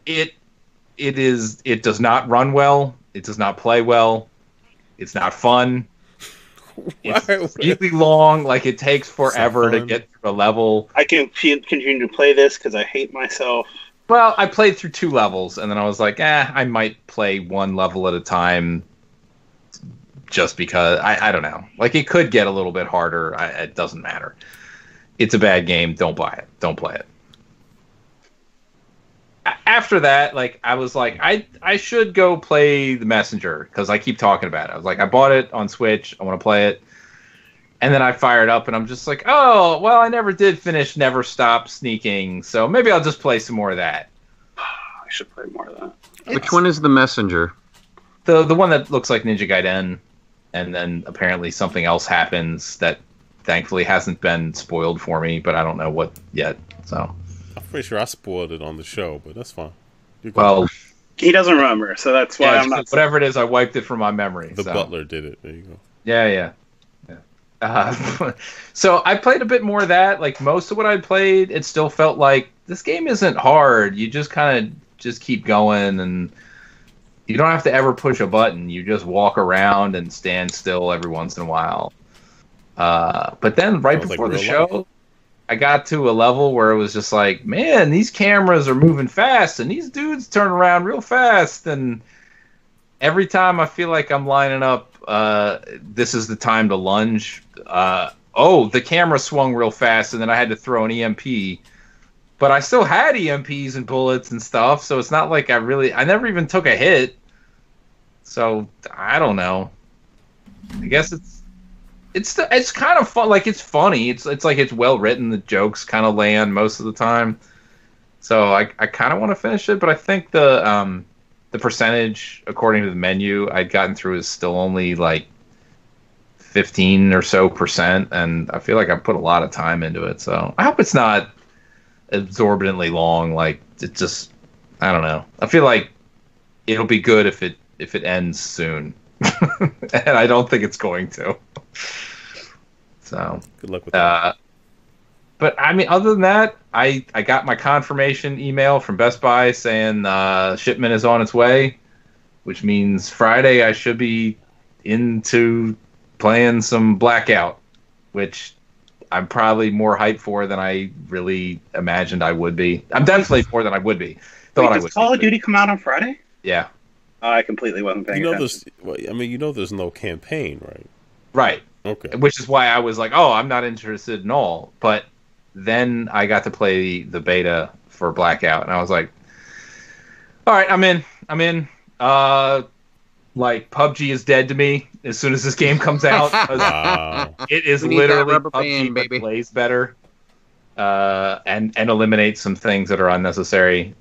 It does not run well. It does not play well. It's not fun. It's really long. Like, it takes forever to get through a level. I can continue to play this because I hate myself. Well, I played through 2 levels, and then I was like, I might play 1 level at a time just because, I don't know. Like, it could get a little bit harder. It doesn't matter. It's a bad game. Don't buy it. Don't play it. After that, like, I was like, I should go play The Messenger, because I keep talking about it. I was like, I bought it on Switch. I want to play it. And then I fired up, and I'm just like, oh, well, I never did finish Never Stop Sneaking, so maybe I'll just play some more of that. I should play more of that. Which one is The Messenger? The one that looks like Ninja Gaiden, and then apparently something else happens that thankfully hasn't been spoiled for me, but I don't know what yet, so... I'm pretty sure I spoiled it on the show, but that's fine. Well, he doesn't remember, so that's why I'm not. Whatever it is, I wiped it from my memory. The butler did it. There you go. Yeah. So I played a bit more of that. Like, most of what I played, it still felt like this game isn't hard. You just kind of just keep going, and you don't have to ever push a button. You just walk around and stand still every once in a while. But then right before the show, I got to a level where it was just like, man, these cameras are moving fast, and these dudes turn around real fast, and every time I feel like I'm lining up, this is the time to lunge. The camera swung real fast, and then I had to throw an EMP. But I still had EMPs and bullets and stuff, so it's not like I never even took a hit. So, I don't know. I guess it's kind of fun. Like, it's funny. It's like it's well written. The jokes kind of land most of the time. So I kind of want to finish it, but I think the percentage according to the menu I'd gotten through is still only like 15 or so %, and I feel like I put a lot of time into it. So I hope it's not exorbitantly long. Like, it just, I don't know. I feel like it'll be good if it ends soon. And I don't think it's going to. So good luck with that. But I mean, other than that, I got my confirmation email from Best Buy saying shipment is on its way, which means Friday I should be into playing some Blackout, which I'm probably more hyped for than I really imagined I would be. I'm definitely more than I would be. Does Call of Duty come out on Friday? Yeah. I completely wasn't paying attention. There's no campaign, right? Right. Okay. Which is why I was like, oh, I'm not interested in all. But then I got to play the beta for Blackout, and I was like, all right, I'm in. Like, PUBG is dead to me. as soon as this game comes out. Wow. It is We need that literally rubber PUBG, band, but baby. plays better, and eliminates some things that are unnecessary.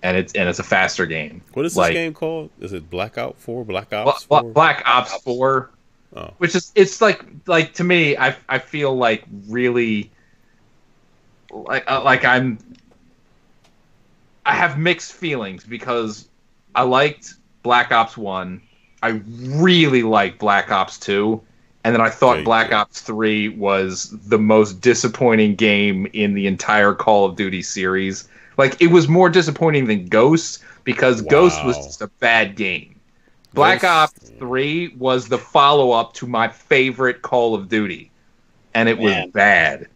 And it's a faster game. What is this game called? Is it Blackout 4? Black Ops 4? Black Ops 4. Oh. Which is, it's like to me, I feel like really like I have mixed feelings because I liked Black Ops 1. I really liked Black Ops 2. And then I thought Black Ops 3 was the most disappointing game in the entire Call of Duty series. Like, it was more disappointing than Ghosts because Ghosts was just a bad game. Black Ops 3 was the follow-up to my favorite Call of Duty, and it was bad.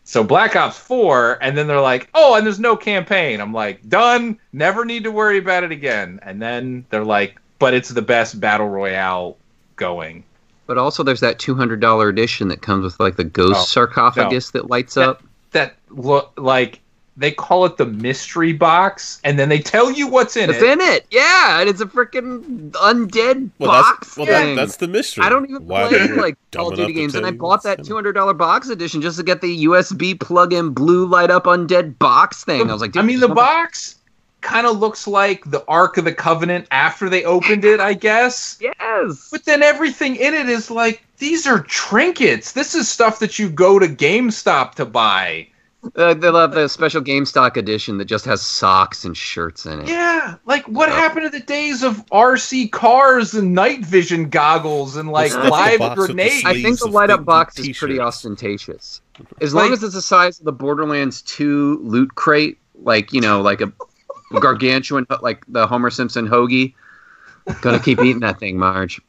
So Black Ops 4, and then they're like, oh, and there's no campaign. I'm like, done, never need to worry about it again. And then they're like, but it's the best Battle Royale going. But also there's that $200 edition that comes with like the ghost sarcophagus that lights up. That look like... They call it the mystery box, and then they tell you what's in it. It's in it, yeah, and it's a freaking undead box. That's the mystery. I don't even play like Call of Duty games, and I bought that $200 box edition just to get the USB plug-in blue light up undead box thing. I was like, dude, I mean, the box kind of looks like the Ark of the Covenant after they opened it, I guess. Yes. But then everything in it is like, these are trinkets. This is stuff that you go to GameStop to buy. They love the special GameStop edition that just has socks and shirts in it. Yeah, like what happened to the days of RC cars and night vision goggles and like live grenades? I think the light up box is pretty ostentatious. As long as it's the size of the Borderlands 2 loot crate, like, you know, like a gargantuan, like the Homer Simpson hoagie. Gonna keep eating that thing, Marge.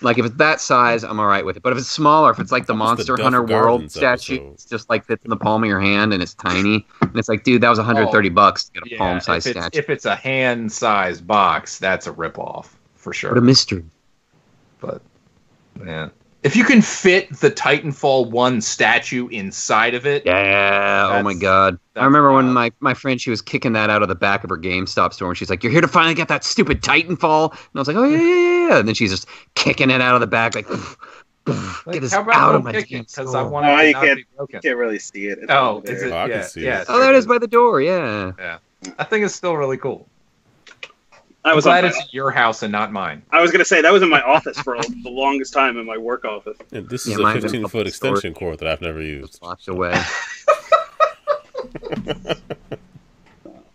Like, if it's that size, I'm all right with it. But if it's smaller, if it's like the Monster Hunter World statue, it's just like fits in the palm of your hand and it's tiny. And it's like, dude, that was $130 to get a palm-sized statue. If it's a hand-sized box, that's a ripoff, for sure. What a mystery. But, man. If you can fit the Titanfall 1 statue inside of it... Yeah, oh my God. I remember when my friend, she was kicking that out of the back of her GameStop store, and she's like, you're here to finally get that stupid Titanfall? And I was like, oh, yeah. And then she's just kicking it out of the back, like get this out of my because I want it to be broken. You can't really see it. Is it? I can see it. Oh, there it is by the door, yeah. Yeah. I think it's still really cool. I'm glad it's at your house and not mine. I was going to say, that was in my office for the longest time, in my work office. And this is a 15-foot extension cord that I've never used. Locked away.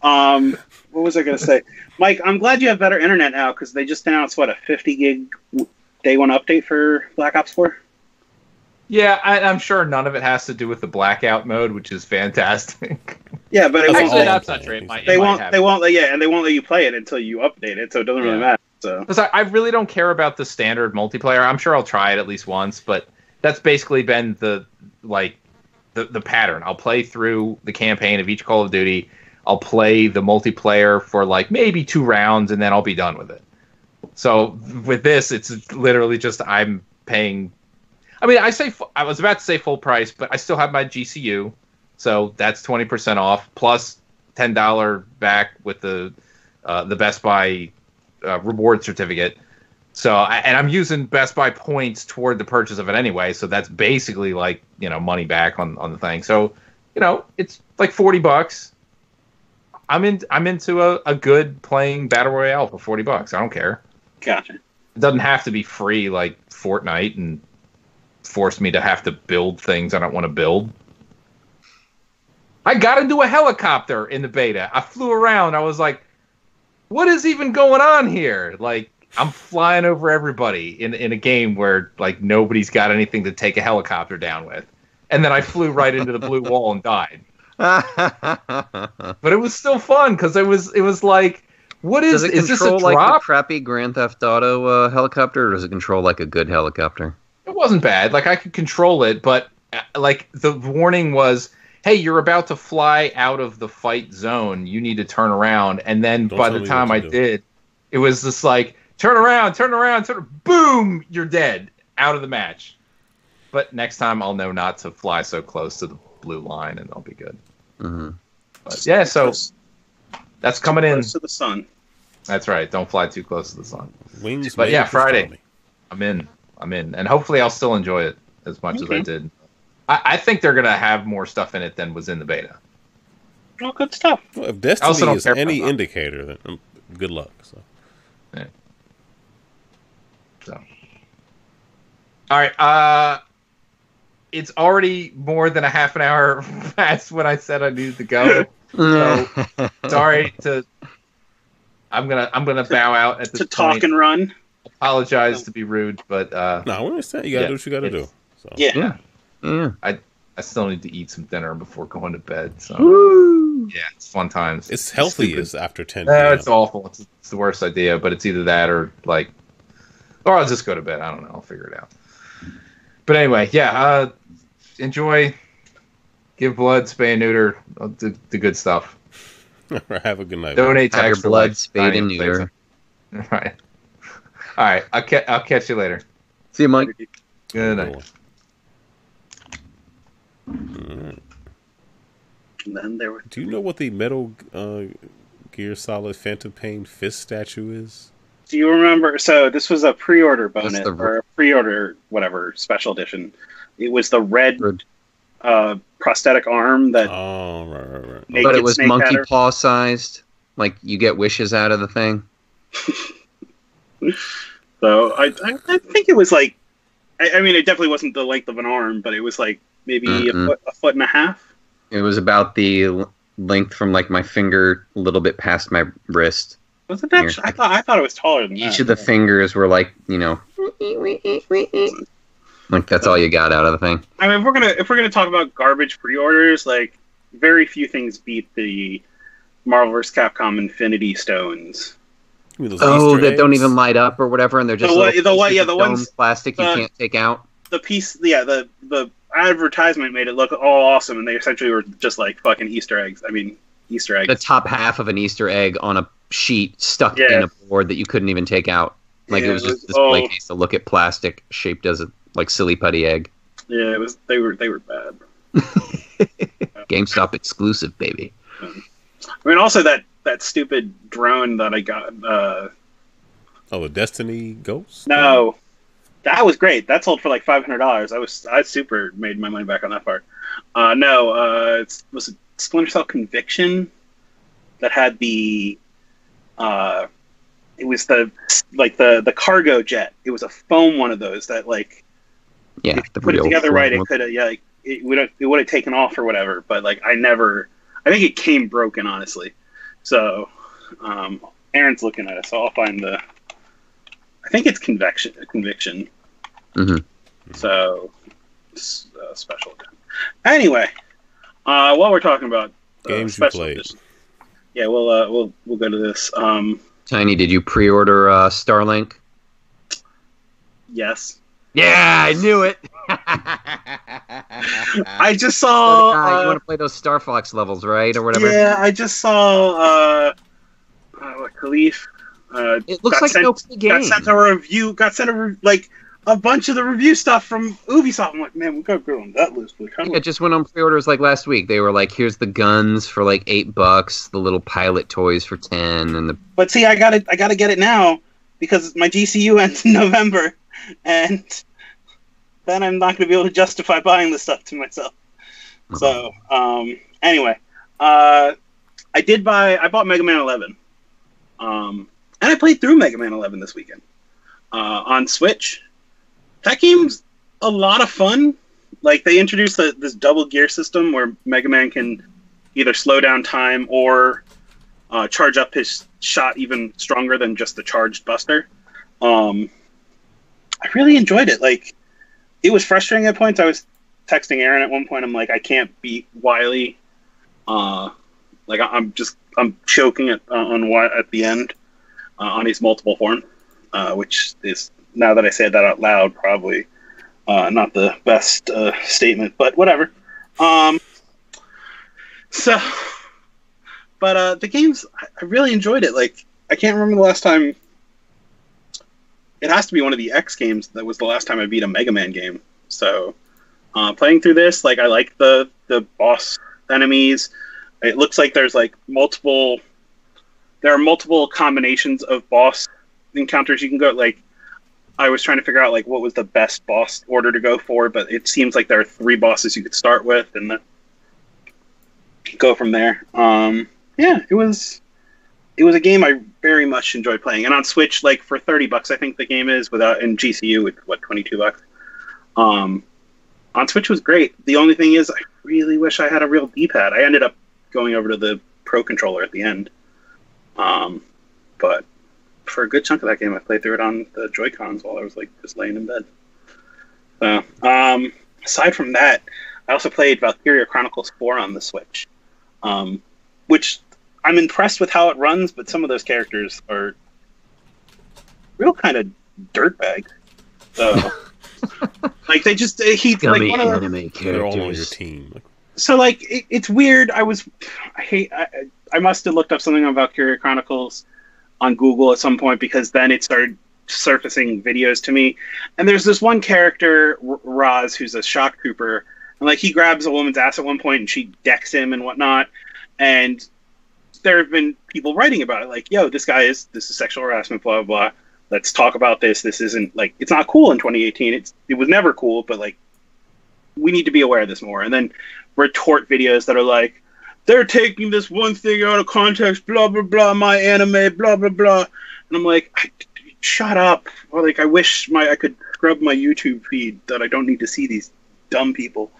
What was I going to say? Mike, I'm glad you have better internet now, because they just announced, a 50 gig day one update for Black Ops 4? Yeah, I'm sure none of it has to do with the blackout mode, which is fantastic. Yeah, but actually, that's not true. They won't let you play it until you update it, so it doesn't really matter. So, because I really don't care about the standard multiplayer. I'm sure I'll try it at least once, but that's basically been the pattern. I'll play through the campaign of each Call of Duty. I'll play the multiplayer for like maybe 2 rounds, and then I'll be done with it. So with this, it's literally just I'm paying. I mean, I was about to say full price, but I still have my GCU, so that's 20% off plus $10 back with the Best Buy reward certificate. So, and I'm using Best Buy points toward the purchase of it anyway, so that's basically like, money back on the thing. So, it's like $40. I'm into a good playing Battle Royale for $40. I don't care. Gotcha. It doesn't have to be free like Fortnite and force me to have to build things I don't want to build. I got into a helicopter in the beta. I flew around. I was like, what is even going on here? Like, I'm flying over everybody in a game where like nobody's got anything to take a helicopter down with. And then I flew right into the blue wall and died. But it was still fun because it was like, what is this? Is this a drop? Like a crappy Grand Theft Auto helicopter, or does it control like a good helicopter? It wasn't bad. Like, I could control it, but like the warning was, hey, you're about to fly out of the fight zone. You need to turn around. And then by the time I did, it was just like, turn around, boom, you're dead, out of the match. But next time I'll know not to fly so close to the blue line, and I'll be good. Mm-hmm. But yeah, so that's coming in. Close to the sun. That's right. Don't fly too close to the sun. Wings. But yeah, Friday. Stormy. I'm in, and hopefully I'll still enjoy it as much as I did. I think they're gonna have more stuff in it than was in the beta. Oh, good stuff. Well, if Destiny is any indicator, then good luck. So. Yeah. So. All right. It's already more than a half an hour past when I said I needed to go. So sorry to. I'm gonna bow out at this point. To talk and run. Apologize to be rude, but no, we understand. You gotta do what you gotta do. So. Yeah. I still need to eat some dinner before going to bed. So yeah, it's fun times. It's healthy as after 10 p.m. It's awful. It's the worst idea, but it's either that or or I'll just go to bed. I don't know. I'll figure it out. But anyway, yeah. Enjoy. Give blood, spay and neuter. The good stuff. Have a good night. Donate to your blood, spay and neuter. All right. I'll catch you later. See you, Mike. Good night. Right. And then there were. Do you know what the Metal Gear Solid Phantom Pain fist statue is? Do you remember? So this was a pre-order bonus or a pre-order whatever special edition. It was the red prosthetic arm that. Oh, right. But it was monkey paw sized. Like you get wishes out of the thing. So I think it was like, I mean, it definitely wasn't the length of an arm, but it was like maybe a foot and a half. It was about the length from like my finger, a little bit past my wrist. Was it that? I thought it was taller than that. Each of the fingers were like, like that's all you got out of the thing. I mean, if we're gonna talk about garbage pre-orders, like very few things beat the Marvel vs. Capcom Infinity Stones. That don't even light up or whatever, and they're just the ones plastic you can't take out. The piece, the advertisement made it look all awesome, and they essentially were just like fucking Easter eggs. I mean, Easter eggs. The top half of an Easter egg on a sheet stuck in a board that you couldn't even take out. Like it was just a display case to look at plastic shaped as a silly putty egg. Yeah, it was. They were bad. GameStop exclusive, baby. I mean, also that stupid drone that I got. The Destiny Ghost? No, that was great. That sold for like $500. I super made my money back on that part. It was a Splinter Cell Conviction that had the. It was the cargo jet. It was a foam one of those that like. Yeah, if you put it together right, it could have it would have taken off or whatever. But like I think it came broken, honestly. So, Aaron's looking at it, so I'll find I think it's Conviction. Mm-hmm. So, special edition. Anyway, while we're talking about games you played, edition, yeah, we'll go to this. Tiny, did you pre-order Starlink? Yes. Yeah, I knew it. I just saw. You want to play those Star Fox levels, right, or whatever? Yeah, I just saw. Khalif. It looks like an okay game. Got sent like a bunch of the review stuff from Ubisoft. I'm like, man, we got to go on that list. It just went on pre-orders like last week. They were like, here's the guns for like $8, the little pilot toys for $10, and the. But see, I gotta get it now because my GCU ends in November, and then I'm not gonna be able to justify buying this stuff to myself. So, anyway, I bought Mega Man 11, and I played through Mega Man 11 this weekend on Switch. That game's a lot of fun. Like they introduced this double gear system where Mega Man can either slow down time or charge up his shot even stronger than just the charged buster. I really enjoyed it. Like it was frustrating at points. I was texting Aaron at one point. I'm like, I can't beat Wily. Like I'm choking on at the end on his multiple form, which is, now that I say that out loud, probably not the best statement, but whatever. But the games, I really enjoyed it. Like I can't remember the last time. It has to be one of the X games that was the last time I beat a Mega Man game. So playing through this, like I like the boss enemies. It looks like there's like multiple there are multiple combinations of boss encounters you can go. Like, I was trying to figure out like what was the best boss order to go for, but it seems like there are 3 bosses you could start with, and then go from there. Yeah, it was a game I very much enjoyed playing, and on Switch, like for $30, I think the game is without, and GCU it's what, $22. On Switch was great. The only thing is, I really wish I had a real D-pad. I ended up going over to the Pro Controller at the end, but for a good chunk of that game, I played through it on the Joy-Cons while I was like just laying in bed. So, aside from that, I also played Valkyria Chronicles 4 on the Switch, which I'm impressed with how it runs, but some of those characters are real kind of dirtbags. So, like they just he's like one of anime characters. They're all on your team. So like it's weird. I must have looked up something on Valkyria Chronicles on Google at some point, because then it started surfacing videos to me. And there's this one character, Raz, who's a shock trooper, and like he grabs a woman's ass at one point and she decks him and whatnot. And there have been people writing about it, like, yo, this is sexual harassment, blah, blah, blah. Let's talk about this. This isn't, like, it's not cool in 2018. It was never cool, but, like, we need to be aware of this more. And then retort videos that are like, they're taking this one thing out of context, blah, blah, blah, my anime, blah, blah, blah. And I'm like, shut up. Or, like, I wish I could scrub my YouTube feed that I don't need to see these dumb people.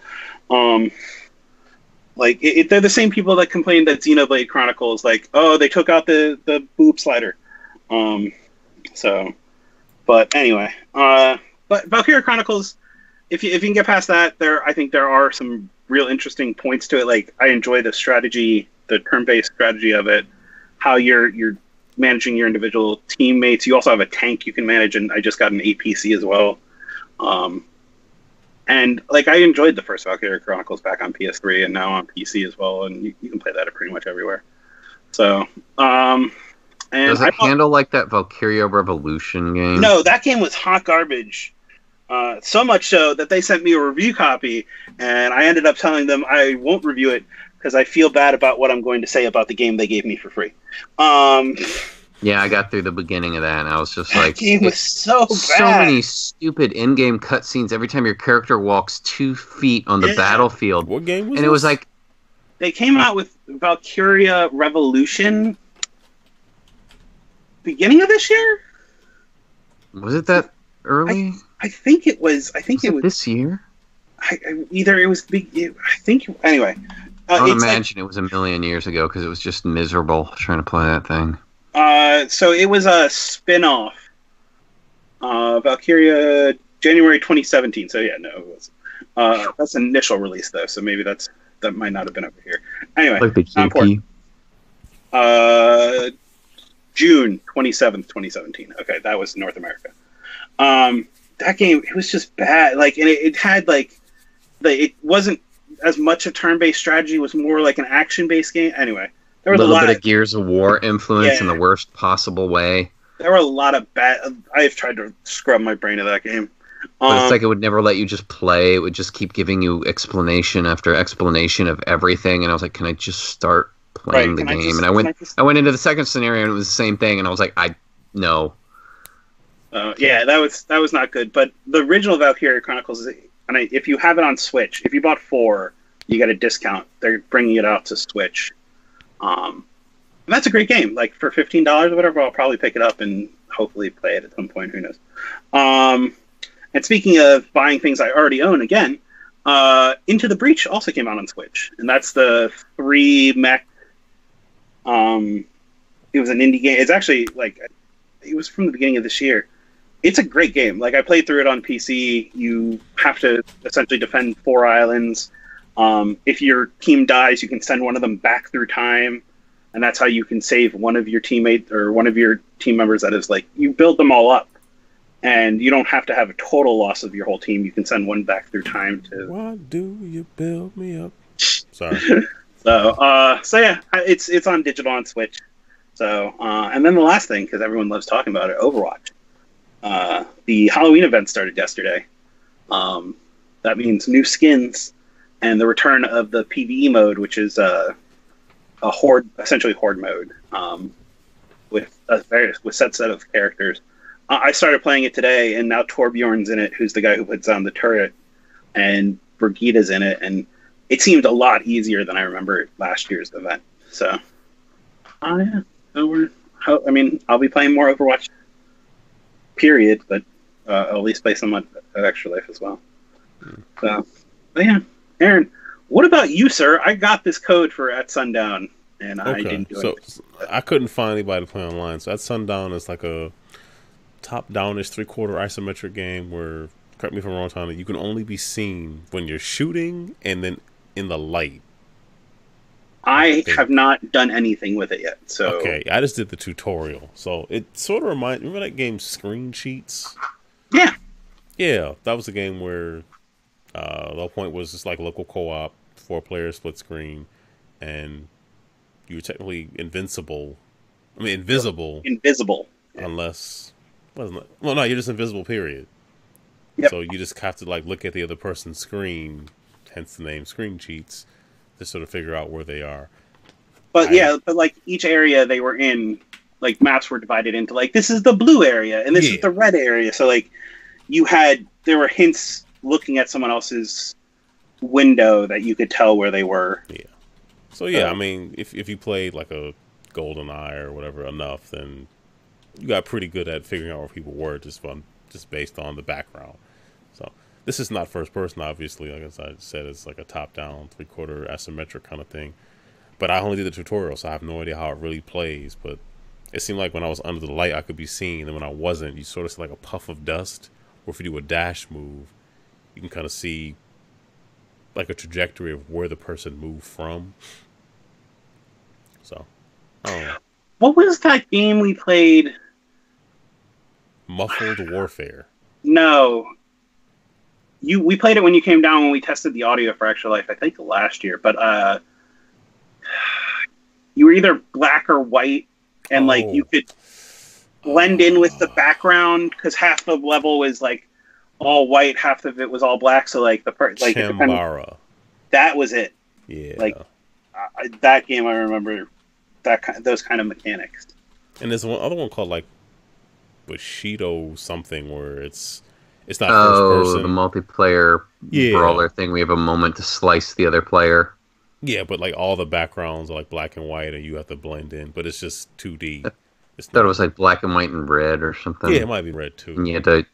Like, they're the same people that complained that Xenoblade Chronicles, like, oh, they took out the boob slider. So, but anyway, but Valkyria Chronicles, if you can get past that, I think there are some real interesting points to it. Like, I enjoy the strategy, the turn-based strategy of it, how you're managing your individual teammates. You also have a tank you can manage, and I just got an APC as well. And like, I enjoyed the first Valkyria Chronicles back on PS3 and now on PC as well, and you can play that pretty much everywhere. So, and does it handle like that Valkyria Revolution game? No, that game was hot garbage. So much so that they sent me a review copy, and I ended up telling them I won't review it because I feel bad about what I'm going to say about the game they gave me for free. Yeah, I got through the beginning of that, and I was just like, that game was so bad. So many stupid in-game cutscenes every time your character walks 2 feet on the battlefield. What game was and this? It was like, they came out with Valkyria Revolution beginning of this year. Was it that early? I think it was. I think it was this year. Either it was big. I think anyway. I would imagine it was a million years ago because it was just miserable trying to play that thing. So it was a spin-off. Valkyria, January 2017. So yeah, no, it was. That's an initial release though, so maybe that might not have been over here. Anyway, like the important. June 27th, 2017. Okay, that was North America. That game, it was just bad. Like, and it had like, it wasn't as much a turn-based strategy. It was more like an action-based game. Anyway, there was a little bit of Gears of War influence in the worst possible way. There were a lot of bad. I've tried to scrub my brain of that game. But it's like it would never let you just play. It would just keep giving you explanation after explanation of everything. And I was like, can I just start playing the game? And I went into the second scenario and it was the same thing. And I was like, no. Yeah, that was not good. But the original Valkyria Chronicles, if you have it on Switch, if you bought 4, you get a discount. They're bringing it out to Switch. And that's a great game. Like, for $15 or whatever, I'll probably pick it up and hopefully play it at some point. Who knows? And speaking of buying things I already own again, Into the Breach also came out on Switch. And that's the 3 mech. It was an indie game. It's actually, like, it was from the beginning of this year. It's a great game. Like, I played through it on PC. You have to essentially defend 4 islands. If your team dies, you can send one of them back through time, and that's how you can save one of your teammates or one of your team members. That is, like, you build them all up, and you don't have to have a total loss of your whole team. You can send one back through time to. Why do you build me up? Sorry. So yeah, it's on digital on Switch. So, and then the last thing, because everyone loves talking about it, Overwatch. The Halloween event started yesterday. That means new skins and the return of the PvE mode, which is a horde, essentially horde mode. with a set of characters. I started playing it today, and now Torbjorn's in it, who's the guy who puts on the turret, and Brigitta's in it, and it seemed a lot easier than I remember last year's event. So, yeah. So I'll be playing more Overwatch, period, but I'll at least play some at Extra Life as well. So, but yeah. Aaron, what about you, sir? I got this code for At Sundown, and I didn't do it. So I couldn't find anybody to play online. So At Sundown is like a top-downish 3/4 isometric game where, correct me if I'm wrong, Tony, you can only be seen when you're shooting and then in the light. I have not done anything with it yet. So okay, I just did the tutorial. So it sort of reminds. Remember that game Screen Cheats? Yeah. Yeah, that was a game where the whole point was just like local co-op, 4-player split screen, and you were technically invisible. Invisible. Unless, well, no, you're just invisible. Period. Yep. So you just have to like look at the other person's screen, hence the name Screen Cheats, to sort of figure out where they are. But but like each area they were in, like maps were divided into like this is the blue area and this is the red area. So like there were hints looking at someone else's window that you could tell where they were. Yeah. So yeah, if you played like a GoldenEye or whatever enough, then you got pretty good at figuring out where people were just based on the background. So this is not first person, obviously. Like as I said, it's like a top-down, 3/4 asymmetric kind of thing. But I only did the tutorial, so I have no idea how it really plays. But it seemed like when I was under the light, I could be seen, and when I wasn't, you sort of see like a puff of dust. Or if you do a dash move, you can kind of see like a trajectory of where the person moved from. So, I don't know. What was that game we played? Muffled Warfare. No. We played it when you came down when we tested the audio for Extra Life, I think last year. But you were either black or white, and like you could blend in with the background because half the level was like all white, half of it was all black. So like Chambara. That was it. Yeah. Like that game, I remember those kind of mechanics. And there's one other one called like Bushido something where it's not first person. The multiplayer brawler thing. We have a moment to slice the other player. Yeah, but like all the backgrounds are like black and white, and you have to blend in. But it's just 2D. I thought it was like black and white and red or something. Yeah, it might be red too. And you had to.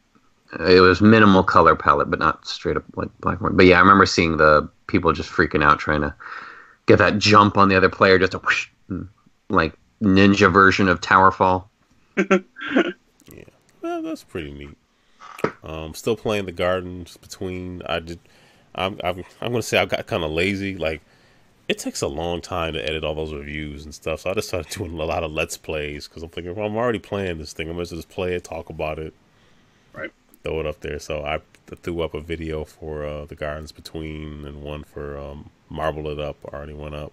It was minimal color palette, but not straight up like black and white. But yeah, I remember seeing the people just freaking out trying to get that jump on the other player, just a whoosh, like ninja version of Towerfall. Yeah, well, that's pretty neat. Still playing the Gardens Between. I'm gonna say I got kind of lazy. Like it takes a long time to edit all those reviews and stuff. So I just started doing a lot of Let's Plays because I'm thinking, well, I'm already playing this thing. I'm gonna just play it, talk about it, right? Throw it up there. So I threw up a video for the Gardens Between and one for Marble It Up. Already went up.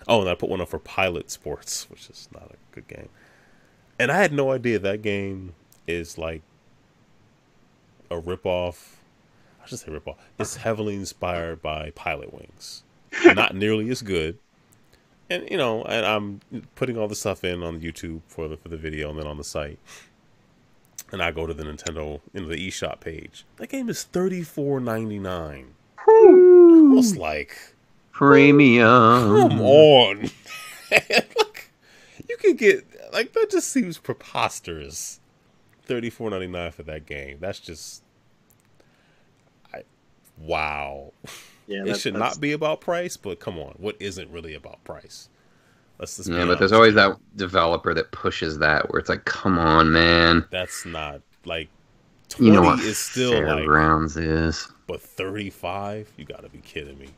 Oh, and I put one up for Pilot Sports, which is not a good game. And I had no idea that game is like a ripoff. I should say ripoff. It's heavily inspired by Pilot Wings. Not nearly as good. And and I'm putting all the stuff in on YouTube for the video and then on the site. And I go to the Nintendo the eShop page. That game is $34.99. I was like, premium. Come on. Like, you could get like that just seems preposterous. $34.99 for that game. That's just wow. Yeah, it should not be about price, but come on, what isn't really about price? Let's just but there's always that developer that pushes that where it's like, come on, man. That's not like 20 what is still Fairgrounds is. But 35? You gotta be kidding me.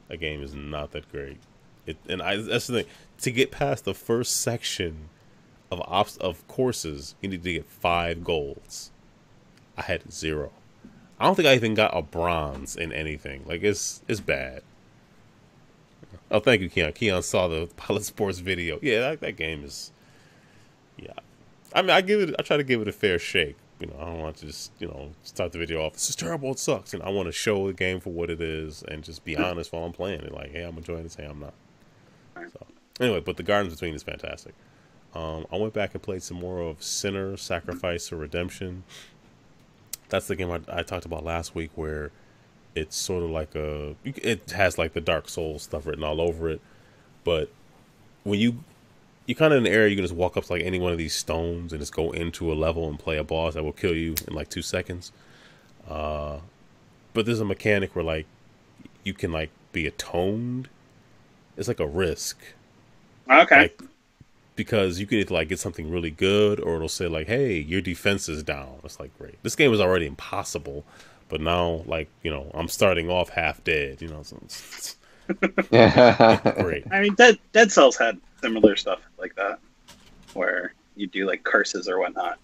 That game is not that great. That's the thing. To get past the first section of courses, you need to get 5 golds. I had 0. I don't think I even got a bronze in anything. Like it's bad. Oh, thank you, Keon. Keon saw the Pilot Sports video. Yeah, that game is. Yeah, I try to give it a fair shake. I don't want to just start the video off. This is terrible. It sucks. I want to show the game for what it is and just be honest while I'm playing it. Like, hey, I'm enjoying this. Hey, I'm not. So anyway, but the Gardens Between is fantastic. I went back and played some more of Sinner, Sacrifice, or Redemption. That's the game I talked about last week, where it's sort of like it has like the Dark Souls stuff written all over it, but when you kind of in an area, you can just walk up to like any one of these stones and just go into a level and play a boss that will kill you in like 2 seconds. But there's a mechanic where like you can like be atoned. It's like a risk. Okay. Like, because you can either like get something really good, or it'll say like, "Hey, your defense is down." It's like, great. This game is already impossible, but now like I'm starting off half dead. So it's great. I mean, Dead Cells had similar stuff like that, where you do like curses or whatnot.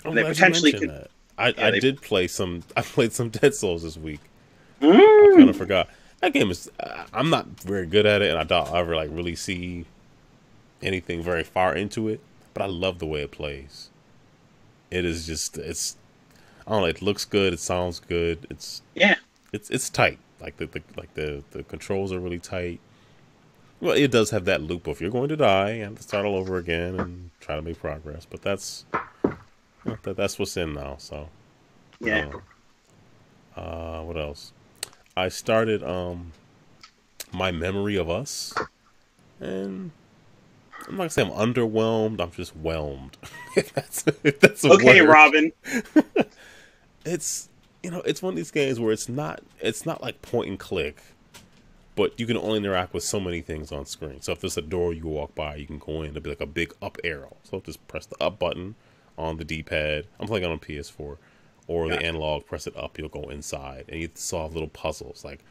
I'm they glad potentially you could. mentioned that. I did play some. I played some Dead Souls this week. Mm. I kind of forgot. That game is. I'm not very good at it, and I don't ever like really see anything very far into it. But I love the way it plays. It is just. I don't know. It looks good. It sounds good. It's tight. Like the controls are really tight. Well, it does have that loop of you're going to die, you have to start all over again and try to make progress. But that's what's in now. So yeah. What else? I started My Memory of Us, and I'm not gonna say I'm underwhelmed. I'm just whelmed. if that's a okay, word. Robin. It's it's one of these games where it's not like point and click, but you can only interact with so many things on screen. So if there's a door you walk by, you can go in. It'll be like a big up arrow. So just press the up button on the D-pad. I'm playing on PS4, or the analog. Press it up, you'll go inside, and you solve little puzzles. Like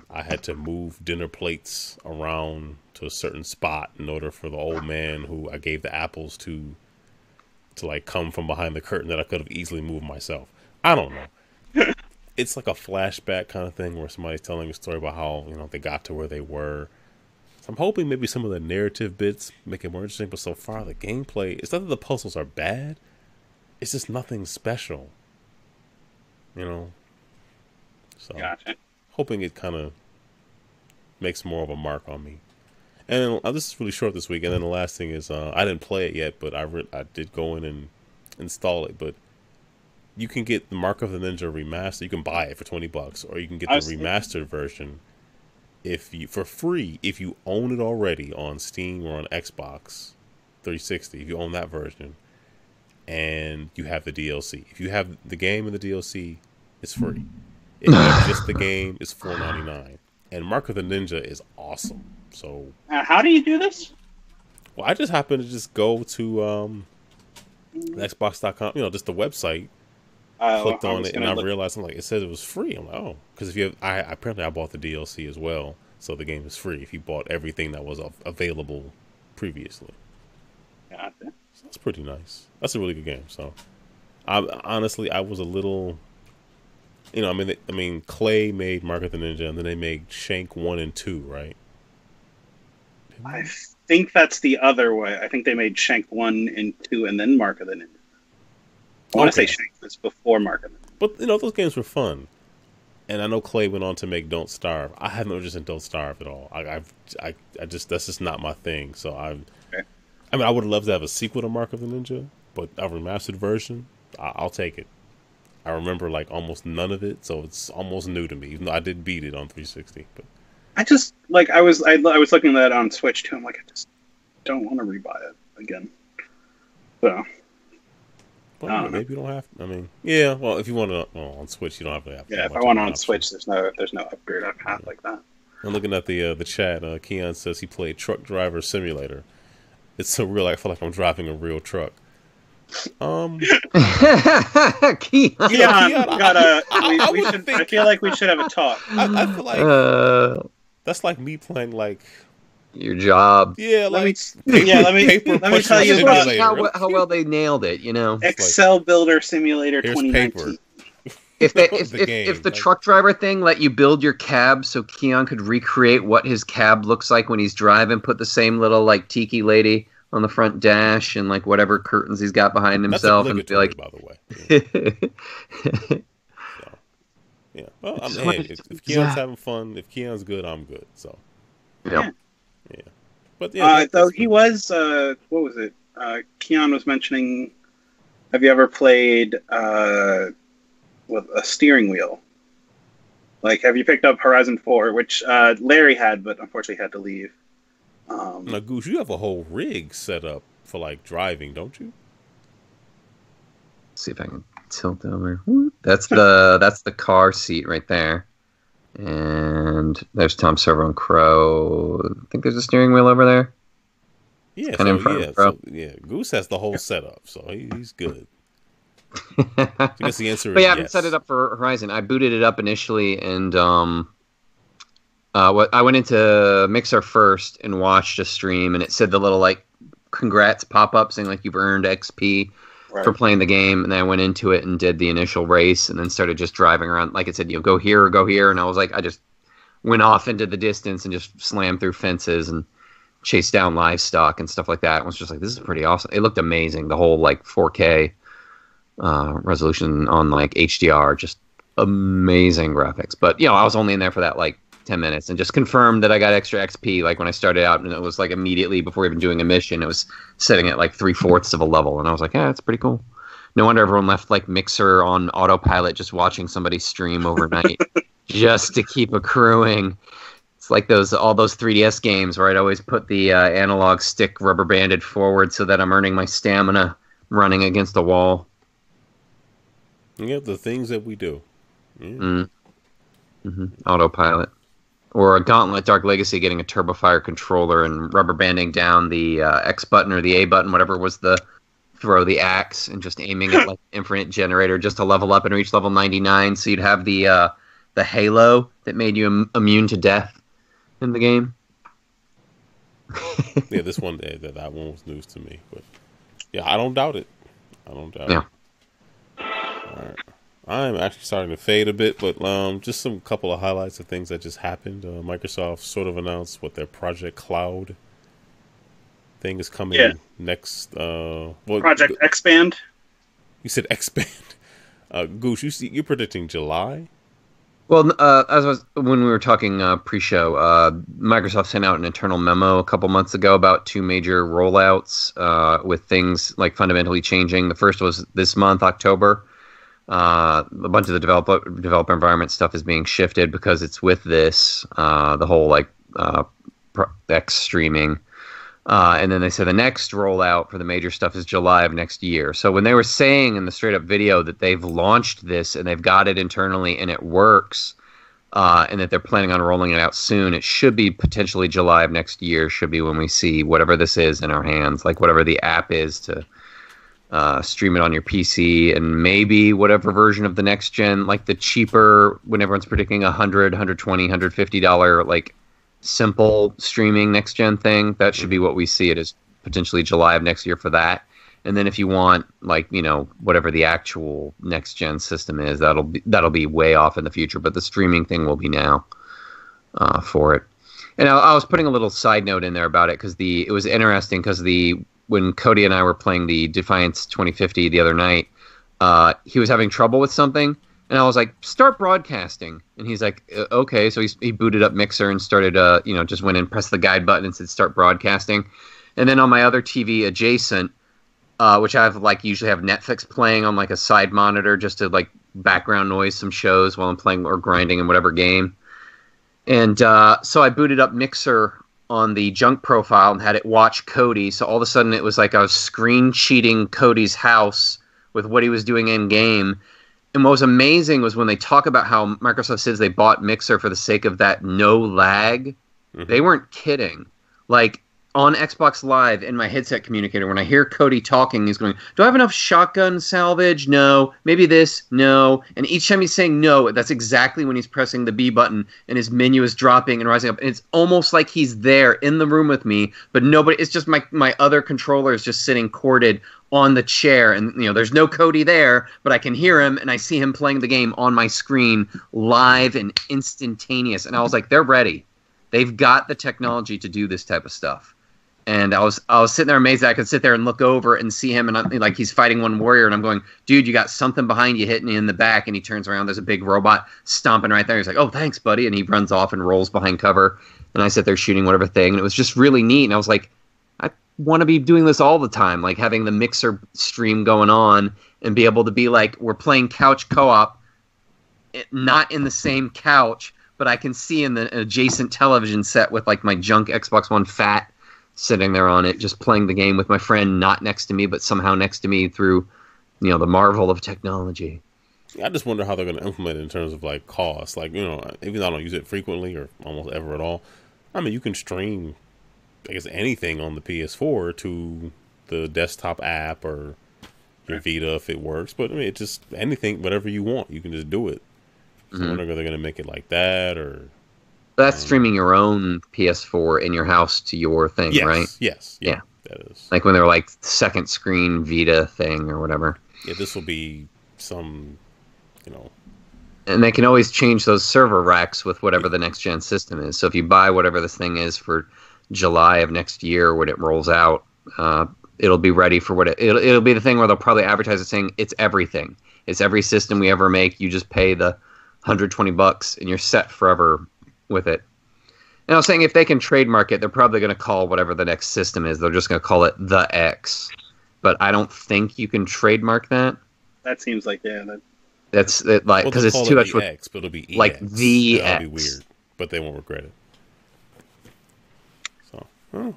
I had to move dinner plates around to a certain spot in order for the old man who I gave the apples to like come from behind the curtain that I could have easily moved myself. I don't know. It's like a flashback kind of thing where somebody's telling a story about how they got to where they were. So I'm hoping maybe some of the narrative bits make it more interesting. But so far, the gameplay, it's not that the puzzles are bad. It's just nothing special. So Gotcha. hoping it kind of makes more of a mark on me. And this is really short this week. And then the last thing is I didn't play it yet, but I did go in and install it. But you can get the Mark of the Ninja remastered. You can buy it for $20, or you can get the remastered version for free if you own it already on Steam or on Xbox 360. If you own that version, and you have the DLC. If you have the game and the DLC, it's free. If you have just the game, it's $4.99. And Mark of the Ninja is awesome. So how do you do this? Well, I just happened to just go to Xbox.com, just the website. Clicked on it, and I realized it says it was free. I'm like, oh, because if you have, apparently I bought the DLC as well, so the game is free if you bought everything that was available previously. Gotcha. So that's pretty nice. That's a really good game. So, honestly, I was a little, I mean, Clay made Mark of the Ninja, and then they made Shank 1 and 2, right? I think that's the other way. I think they made Shank 1 and 2, and then Mark of the Ninja. I want to say Shank was before Mark of the Ninja. But those games were fun, and I know Clay went on to make Don't Starve. I have no interest in Don't Starve at all. I just that's just not my thing. So I mean, I would love to have a sequel to Mark of the Ninja, but a remastered version, I'll take it. I remember like almost none of it, so it's almost new to me. Even though I did beat it on 360, but I just I was looking at that on Switch too. I'm like, I just don't want to rebuy it again. So. Well, maybe you don't have. I mean, yeah. Well, if you want to on Switch, you don't have to have. Yeah, if I want on Switch, there's no upgrade path like that. I'm looking at the chat. Keon says he played Truck Driver Simulator. It's so real. I feel like I'm driving a real truck. Keon. I feel like we should have a talk. I feel like that's like me playing like your job. Yeah, let me tell you about how well they nailed it. Excel Builder Simulator 2019. If the truck driver thing let you build your cab so Keon could recreate what his cab looks like when he's driving, put the same little like tiki lady on the front dash and like whatever curtains he's got behind himself, and be like, by the way. Yeah. Well, if Keon's having fun, if Keon's good, I'm good. So. Yeah. But yeah. Though he was, what was it? Keon was mentioning, have you ever played with a steering wheel? Like, have you picked up Horizon 4, which Larry had, but unfortunately had to leave? Now, Goose, you have a whole rig set up for, like, driving, don't you? Let's see if I can tilt over. That's the car seat right there. And there's Tom Servo and Crow. I think there's a steering wheel over there. Yeah, Goose has the whole setup, so he's good. I guess the answer is but yeah, I yes. haven't set it up for Horizon. I booted it up initially, and I went into Mixer first and watched a stream, and it said the little like congrats pop up saying like you've earned XP for playing the game, and then I went into it and did the initial race, and then started just driving around. Like it said, go here or go here, and I was like, I just went off into the distance and just slammed through fences and chased down livestock and stuff like that. I was just like, this is pretty awesome. It looked amazing. The whole like 4K resolution on like HDR, just amazing graphics. But I was only in there for that like 10 minutes and just confirmed that I got extra XP. Like when I started out, and it was like immediately before even doing a mission, it was setting at like 3/4 of a level, and I was like, yeah, that's pretty cool. No wonder everyone left like Mixer on autopilot, just watching somebody stream overnight just to keep accruing. It's like all those 3DS games where I'd always put the analog stick rubber banded forward so that I'm earning my stamina running against a wall. Yeah, the things that we do. Yeah. Autopilot. Or a Gauntlet Dark Legacy getting a Turbofire controller and rubber banding down the X button or the A button, whatever was the throw the axe, and just aiming at like Infinite Generator just to level up and reach level 99, so you'd have the halo that made you immune to death in the game. Yeah, that one was news to me, but yeah, I don't doubt it. I don't doubt it. All right. I'm actually starting to fade a bit, but just some couple of highlights of things that just happened. Microsoft sort of announced what their Project Cloud thing is coming next. Project Expand. You said Expand. Goose, you're predicting July? Well, when we were talking pre-show, Microsoft sent out an internal memo a couple months ago about 2 major rollouts with things like fundamentally changing. The first was this month, October. A bunch of the developer environment stuff is being shifted because it's with this, the whole like X streaming. And then they said the next rollout for the major stuff is July of next year. So when they were saying in the straight up video that they've launched this and they've got it internally and it works, and that they're planning on rolling it out soon, it should be potentially July of next year, should be when we see whatever this is in our hands, like whatever the app is to stream it on your PC, and maybe whatever version of the next gen, like the cheaper, when everyone's predicting $100, $120, $150 like simple streaming next gen thing, that should be what we see it as potentially July of next year for that. And then if you want like whatever the actual next gen system is, that'll be way off in the future, but the streaming thing will be now for it. And I was putting a little side note in there about it because it was interesting because when Cody and I were playing the Defiance 2050 the other night, he was having trouble with something, and I was like, start broadcasting. And he's like, okay. So he booted up Mixer and started, just went and pressed the guide button and said, start broadcasting. And then on my other TV adjacent, which I usually have Netflix playing on like a side monitor just to like background noise some shows while I'm playing or grinding in whatever game. And so I booted up Mixer on the junk profile and had it watch Cody. So all of a sudden it was like I was screen cheating Cody's house with what he was doing in game. And what was amazing was when they talk about how Microsoft says they bought Mixer for the sake of that no lag. Mm-hmm. They weren't kidding. Like on Xbox Live in my headset communicator, when I hear Cody talking, he's going, do I have enough shotgun salvage? No. Maybe this? No. And each time he's saying no, that's exactly when he's pressing the B button and his menu is dropping and rising up. And it's almost like he's there in the room with me, but nobody, it's just my other controller is just sitting corded on the chair. And, there's no Cody there, but I can hear him and I see him playing the game on my screen live and instantaneous. And I was like, they're ready. They've got the technology to do this type of stuff. And I was sitting there amazed that I could sit there and look over and see him, and he's fighting one warrior, and I'm going, dude, you got something behind you hitting you in the back, and he turns around, there's a big robot stomping right there. He's like, oh, thanks, buddy, and he runs off and rolls behind cover, and I sit there shooting whatever thing, and it was just really neat, and I was like, want to be doing this all the time, like having the Mixer stream going on and be able to be like, we're playing couch co-op, not in the same couch, but I can see in the adjacent television set with like my junk Xbox One Fat sitting there on it, just playing the game with my friend not next to me, but somehow next to me through, the marvel of technology. I just wonder how they're going to implement it in terms of like cost. Like, even though I don't use it frequently or almost ever at all, I mean, you can stream, I guess, anything on the PS4 to the desktop app or your Vita if it works. But I mean, it's just anything, whatever you want, you can just do it. So I wonder if they're going to make it like that or. That's streaming your own PS4 in your house to your thing, right? Yes. Yeah. That is. Like when they're like second screen Vita thing or whatever. Yeah, this will be some, And they can always change those server racks with whatever the next gen system is. So if you buy whatever this thing is for July of next year when it rolls out, it'll be ready for it'll be the thing where they'll probably advertise it saying it's everything. It's every system we ever make. You just pay the $120 and you're set forever with it. And I was saying if they can trademark it, they're probably going to call whatever the next system is. They're just going to call it the X. But I don't think you can trademark that. That seems like That's it, like because it's too much. X, but it'll be EX. Like the X. That'll be weird, but they won't regret it. So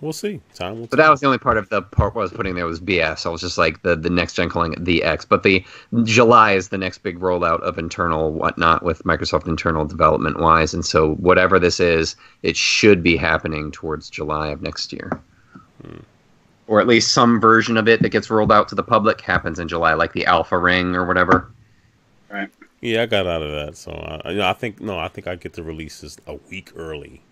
we'll see. Time will tell. But that was the only part of the part I was putting there was BS. I was just like the next gen calling it the X. But the July is the next big rollout of internal whatnot with Microsoft internal development wise, and so whatever this is, it should be happening towards July of next year. Or at least some version of it that gets rolled out to the public happens in July, like the Alpha Ring or whatever. right. Yeah, I got out of that, so I think I get the releases a week early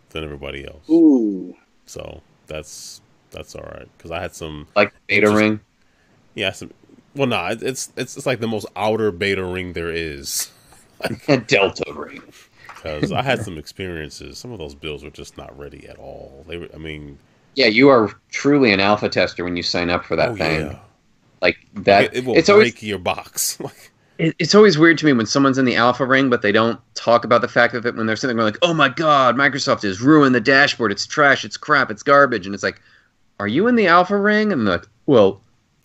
than everybody else. Ooh. So that's all right because I had some Like beta ring. Yeah, well, no, it's like the most outer beta ring there is. A Delta ring. Because I had some experiences. Some of those builds were just not ready at all. Yeah, you are truly an alpha tester when you sign up for that thing. Yeah. Like that, it will it's break always your box. it's always weird to me when someone's in the alpha ring, but they don't talk about the fact that when they're sitting there like, "Oh my God, Microsoft has ruined the dashboard. It's trash. It's crap. It's garbage." And it's like, "Are you in the alpha ring?" And they're like, "Well,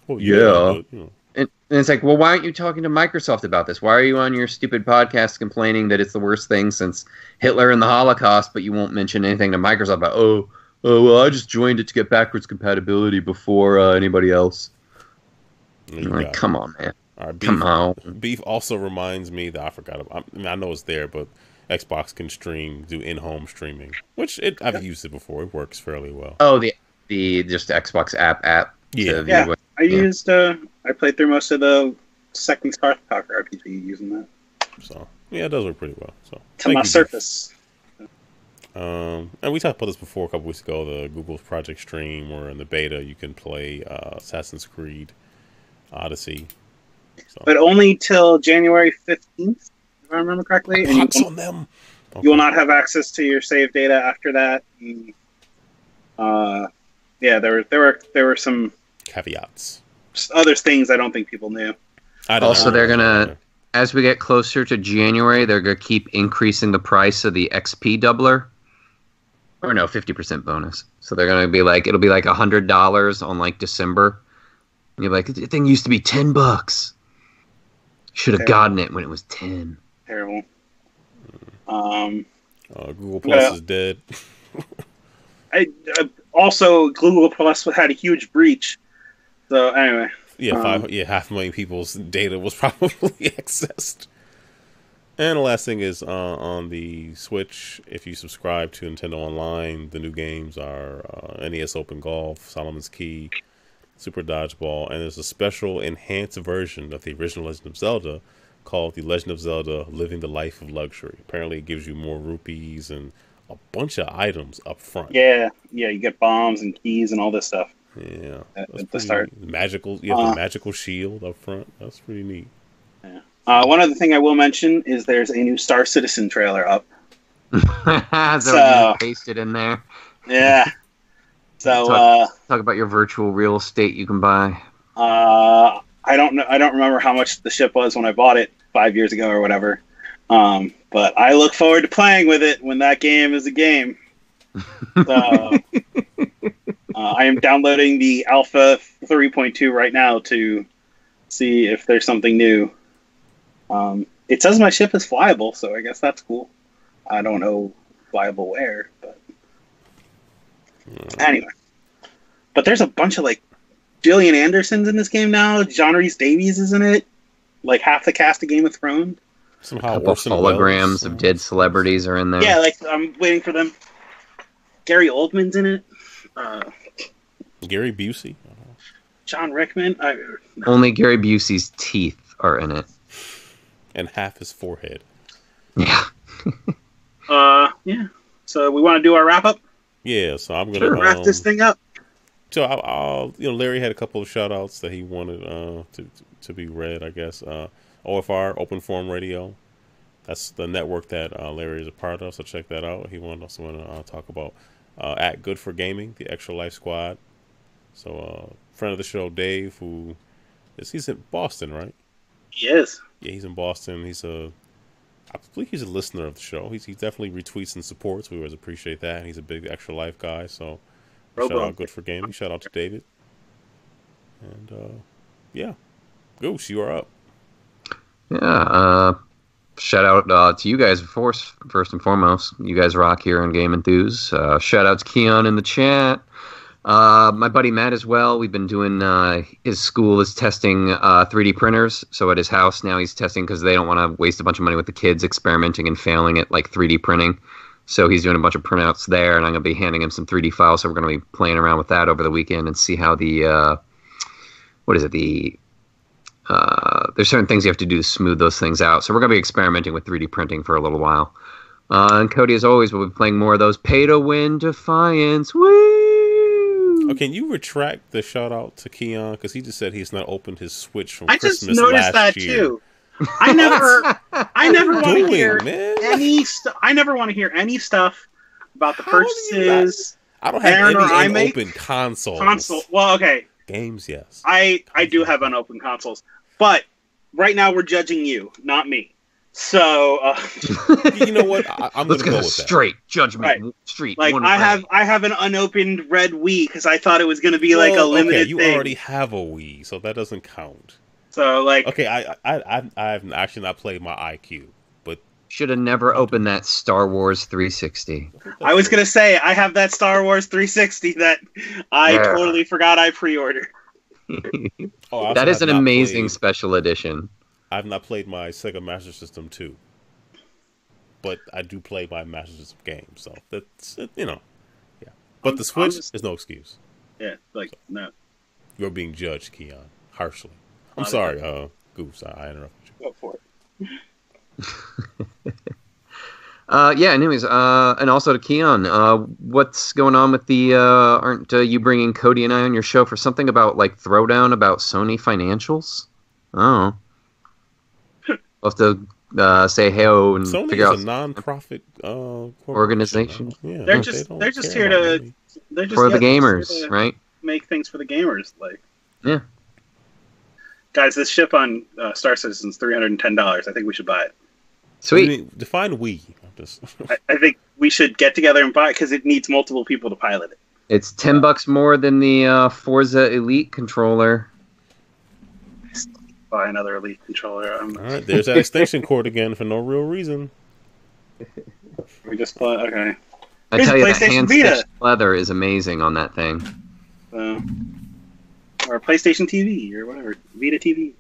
yeah." But, And it's like, well, why aren't you talking to Microsoft about this? Why are you on your stupid podcast complaining that it's the worst thing since Hitler and the Holocaust, but you won't mention anything to Microsoft about, oh, well, I just joined it to get backwards compatibility before anybody else. Like, come on, man. Right, come on. Beef also reminds me that I forgot about. I know it's there, but Xbox can do in-home streaming, which I've used it before. It works fairly well. Oh, the just Xbox app. Yeah. I played through most of the second Star Talker RPG using that. So yeah, it does work pretty well. So to my Surface. And we talked about this before a couple weeks ago. The Google's Project Stream, where in the beta you can play Assassin's Creed Odyssey. So. But only till January 15th, if I remember correctly. And on them. Okay. You will not have access to your save data after that. There were some caveats. Other things I don't think people knew. Also, they're gonna, as we get closer to January, they're gonna keep increasing the price of the XP doubler. Or no, 50% bonus. So they're gonna be like, it'll be like $100 on like December. And you're like, the thing used to be $10. Should have gotten it when it was 10. Terrible. Google Plus is dead. Also, Google Plus had a huge breach. So anyway, yeah, 500,000 people's data was probably accessed. And the last thing is on the Switch. If you subscribe to Nintendo Online, the new games are NES Open Golf, Solomon's Key, Super Dodgeball, and there's a special enhanced version of the original Legend of Zelda called The Legend of Zelda: Living the Life of Luxury. Apparently, it gives you more rupees and a bunch of items up front. Yeah, you get bombs and keys and all this stuff. Yeah, at the start. Magical, you have the magical shield up front. That's pretty neat. Yeah. One other thing I will mention is there's a new Star Citizen trailer up. So pasted in there. Yeah. So talk about your virtual real estate you can buy. I don't know. I don't remember how much the ship was when I bought it 5 years ago or whatever. But I look forward to playing with it when that game is a game. So, I am downloading the Alpha 3.2 right now to see if there's something new. It says my ship is flyable, so I guess that's cool. I don't know flyable where, but anyway. But there's a bunch of like Gillian Andersons in this game now. John Rhys Davies is in it. Like half the cast of Game of Thrones. Somehow a couple holograms of dead celebrities are in there. Yeah, like I'm waiting for them. Gary Oldman's in it. Gary Busey. John Rickman. Only Gary Busey's teeth are in it. And half his forehead. Yeah. Yeah. So we want to do our wrap up? Yeah, so I'm gonna wrap this thing up. So I'll Larry had a couple of shout outs that he wanted to be read, I guess. OFR, Open Forum Radio. That's the network that Larry is a part of, so check that out. He also want to talk about at Good for Gaming, the Extra Life Squad. So friend of the show, Dave, he's in Boston, right? He is. Yeah, he's in Boston. I believe he's a listener of the show. He definitely retweets and supports. We always appreciate that. He's a big Extra Life guy, so shout out Good for Gaming. Shout out to David. And yeah, Goose, you are up. Yeah, shout out to you guys first and foremost. You guys rock here in GameEnthus. Shout out to Keon in the chat. My buddy Matt as well. We've been doing his school is testing 3D printers. So at his house now he's testing because they don't want to waste a bunch of money with the kids experimenting and failing at like 3D printing. So he's doing a bunch of printouts there, and I'm going to be handing him some 3D files. So we're going to be playing around with that over the weekend and see how there's certain things you have to do to smooth those things out. So we're going to be experimenting with 3D printing for a little while. And Cody, as always, we'll be playing more of those Pay to Win Defiance. Woo! Oh, can you retract the shout out to Keon? Because he just said he's not opened his Switch from I Christmas just noticed last that year. too. I never want to hear any. I never want to hear any stuff about the purchases. I don't have any unopened consoles. Well, okay. Games, yes. I do have unopened consoles, but right now we're judging you, not me. So you know what? I'm going to go with straight that. Judgment. Right. Street. Like I have an unopened red Wii because I thought it was going to be like a limited you thing. already have a Wii, so that doesn't count. So like, okay, I've actually not played my IQ, but should have never opened that Star Wars 360. I was gonna say I have that Star Wars 360 that I totally forgot I pre-ordered. That is an amazing special edition. I've not played my Sega Master System 2, but I do play my Master System games, so that's yeah. But the Switch is no excuse. Yeah, like no. You're being judged, Keon, harshly. I'm sorry, Goose. I interrupted you. Go for it. Yeah. Anyways, and also to Keon, what's going on with the? Aren't you bringing Cody and I on your show for something about like throwdown about Sony financials? Oh, we'll have to say hey-o and Sony figure out. Sony is a non-profit organization. Yeah, they're just here to for the gamers, right? Make things for the gamers, like yeah. Guys, this ship on Star Citizen's $310. I think we should buy it. Sweet. Define we. I think we should get together and buy it because it needs multiple people to pilot it. It's $10 more than the Forza Elite controller. Buy another Elite controller. All right, there's that extension cord again for no real reason. We just play. Okay. I tell you, the hand-stitched leather is amazing on that thing. Or PlayStation TV or whatever, Vita TV.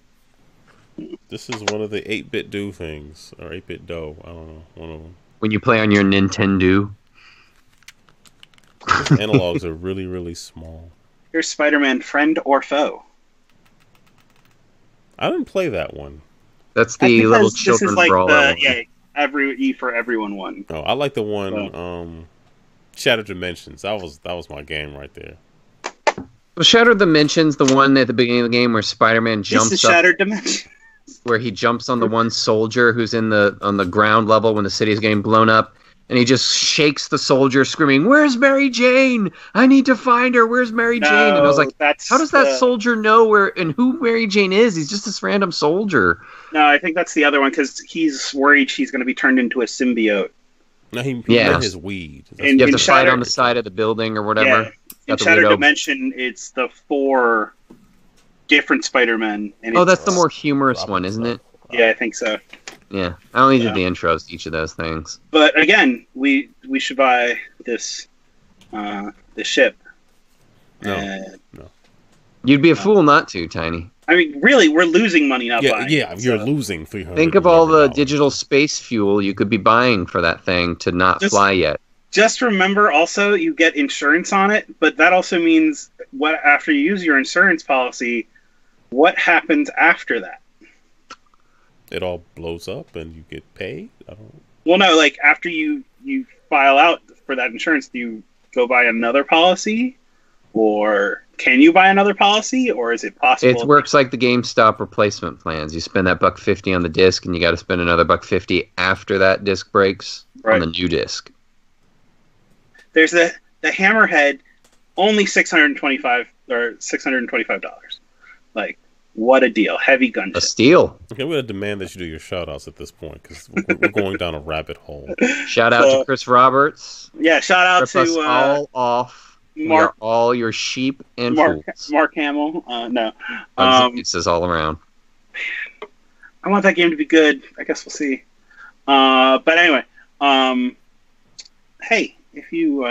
This is one of the 8-bit do things, or 8-bit do. I don't know, one of them. When you play on your Nintendo, these analogs are really, really small. Here's Spider-Man: Friend or Foe. I didn't play that one. That's the little children brawler. Every for everyone one. Oh, I like the one Shattered Dimensions. That was my game right there. Well, Shattered Dimensions, the one at the beginning of the game where Spider-Man jumps up. Shattered Dimensions. Where he jumps on the one soldier who's on the ground level when the city is getting blown up, and he just shakes the soldier, screaming, "Where's Mary Jane? I need to find her. Where's Mary Jane?" And I was like, how does that soldier know where and who Mary Jane is? He's just this random soldier. No, I think that's the other one because he's worried she's going to be turned into a symbiote. No, he his weed. And you have to fight on the side of the building or whatever. In Shattered Dimension, it's the 4 different Spider-Men. And that's the more humorous one, isn't it? Yeah, I think so. Yeah, I only did the intros to each of those things. But again, we should buy this ship. No. You'd be a fool not to, Tiny. I mean, really, we're losing money not buying. Yeah, you're losing $300. Think of all the digital space fuel you could be buying for that thing to not fly yet. Just remember, also, you get insurance on it, but that also means after you use your insurance policy, what happens after that? It all blows up and you get paid? Well, no, like after you file out for that insurance, do you go buy another policy? Or can you buy another policy? Or is it possible? It works like the GameStop replacement plans. You spend that $1.50 on the disc, and you got to spend another $1.50 after that disc breaks on the new disc. There's the Hammerhead, only $625. Like, what a deal! Heavy gun. A steal. Okay, we're gonna demand that you do your shout-outs at this point because we're going down a rabbit hole. Shout out to Chris Roberts. Yeah, shout out Rip to us all off. Mark, all your sheep and fools. Mark Hamill. No, it says all around. I want that game to be good. I guess we'll see. But anyway, hey, if you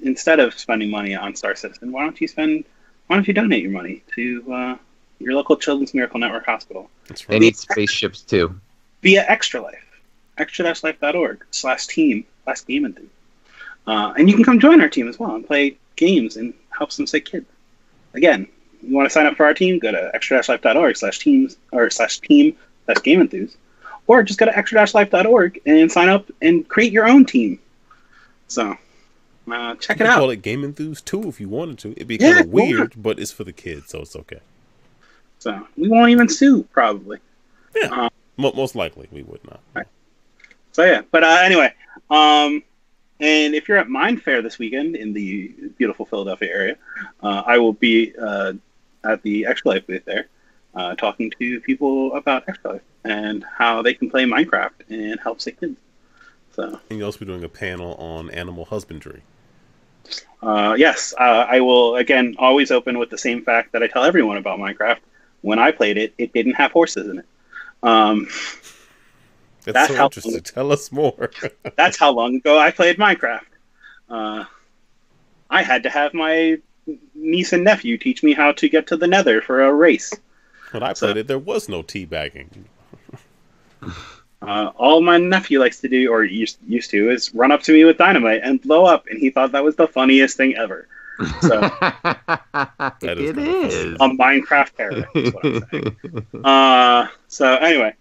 instead of spending money on Star Citizen, why don't you donate your money to your local Children's Miracle Network hospital? They need spaceships too. Via Extra Life, extra-life.org/team/GameEnthus. And you can come join our team as well and play games and help some sick kids. Again, you want to sign up for our team? Go to extra-life.org/team/GameEnthus, or just go to extra-life.org and sign up and create your own team. So, check it out. Call it GameEnthus too if you wanted to. It'd be kind of weird, but it's for the kids, so it's okay. So we won't even sue, probably. Yeah, most likely we would not. Right. So yeah, but anyway, and if you're at Mind Fair this weekend in the beautiful Philadelphia area, I will be at the Extra Life booth there, talking to people about Extra Life and how they can play Minecraft and help sick kids. So, and you'll also be doing a panel on animal husbandry. Yes, I will, again, always open with the same fact that I tell everyone about Minecraft. When I played it, it didn't have horses in it. That's so interesting. Tell us more. That's how long ago I played Minecraft. I had to have my niece and nephew teach me how to get to the Nether for a race. When I played it, there was no teabagging. All my nephew likes to do, or used to, is run up to me with dynamite and blow up, and he thought that was the funniest thing ever. So it is a Minecraft terror. Is what I'm saying. So anyway,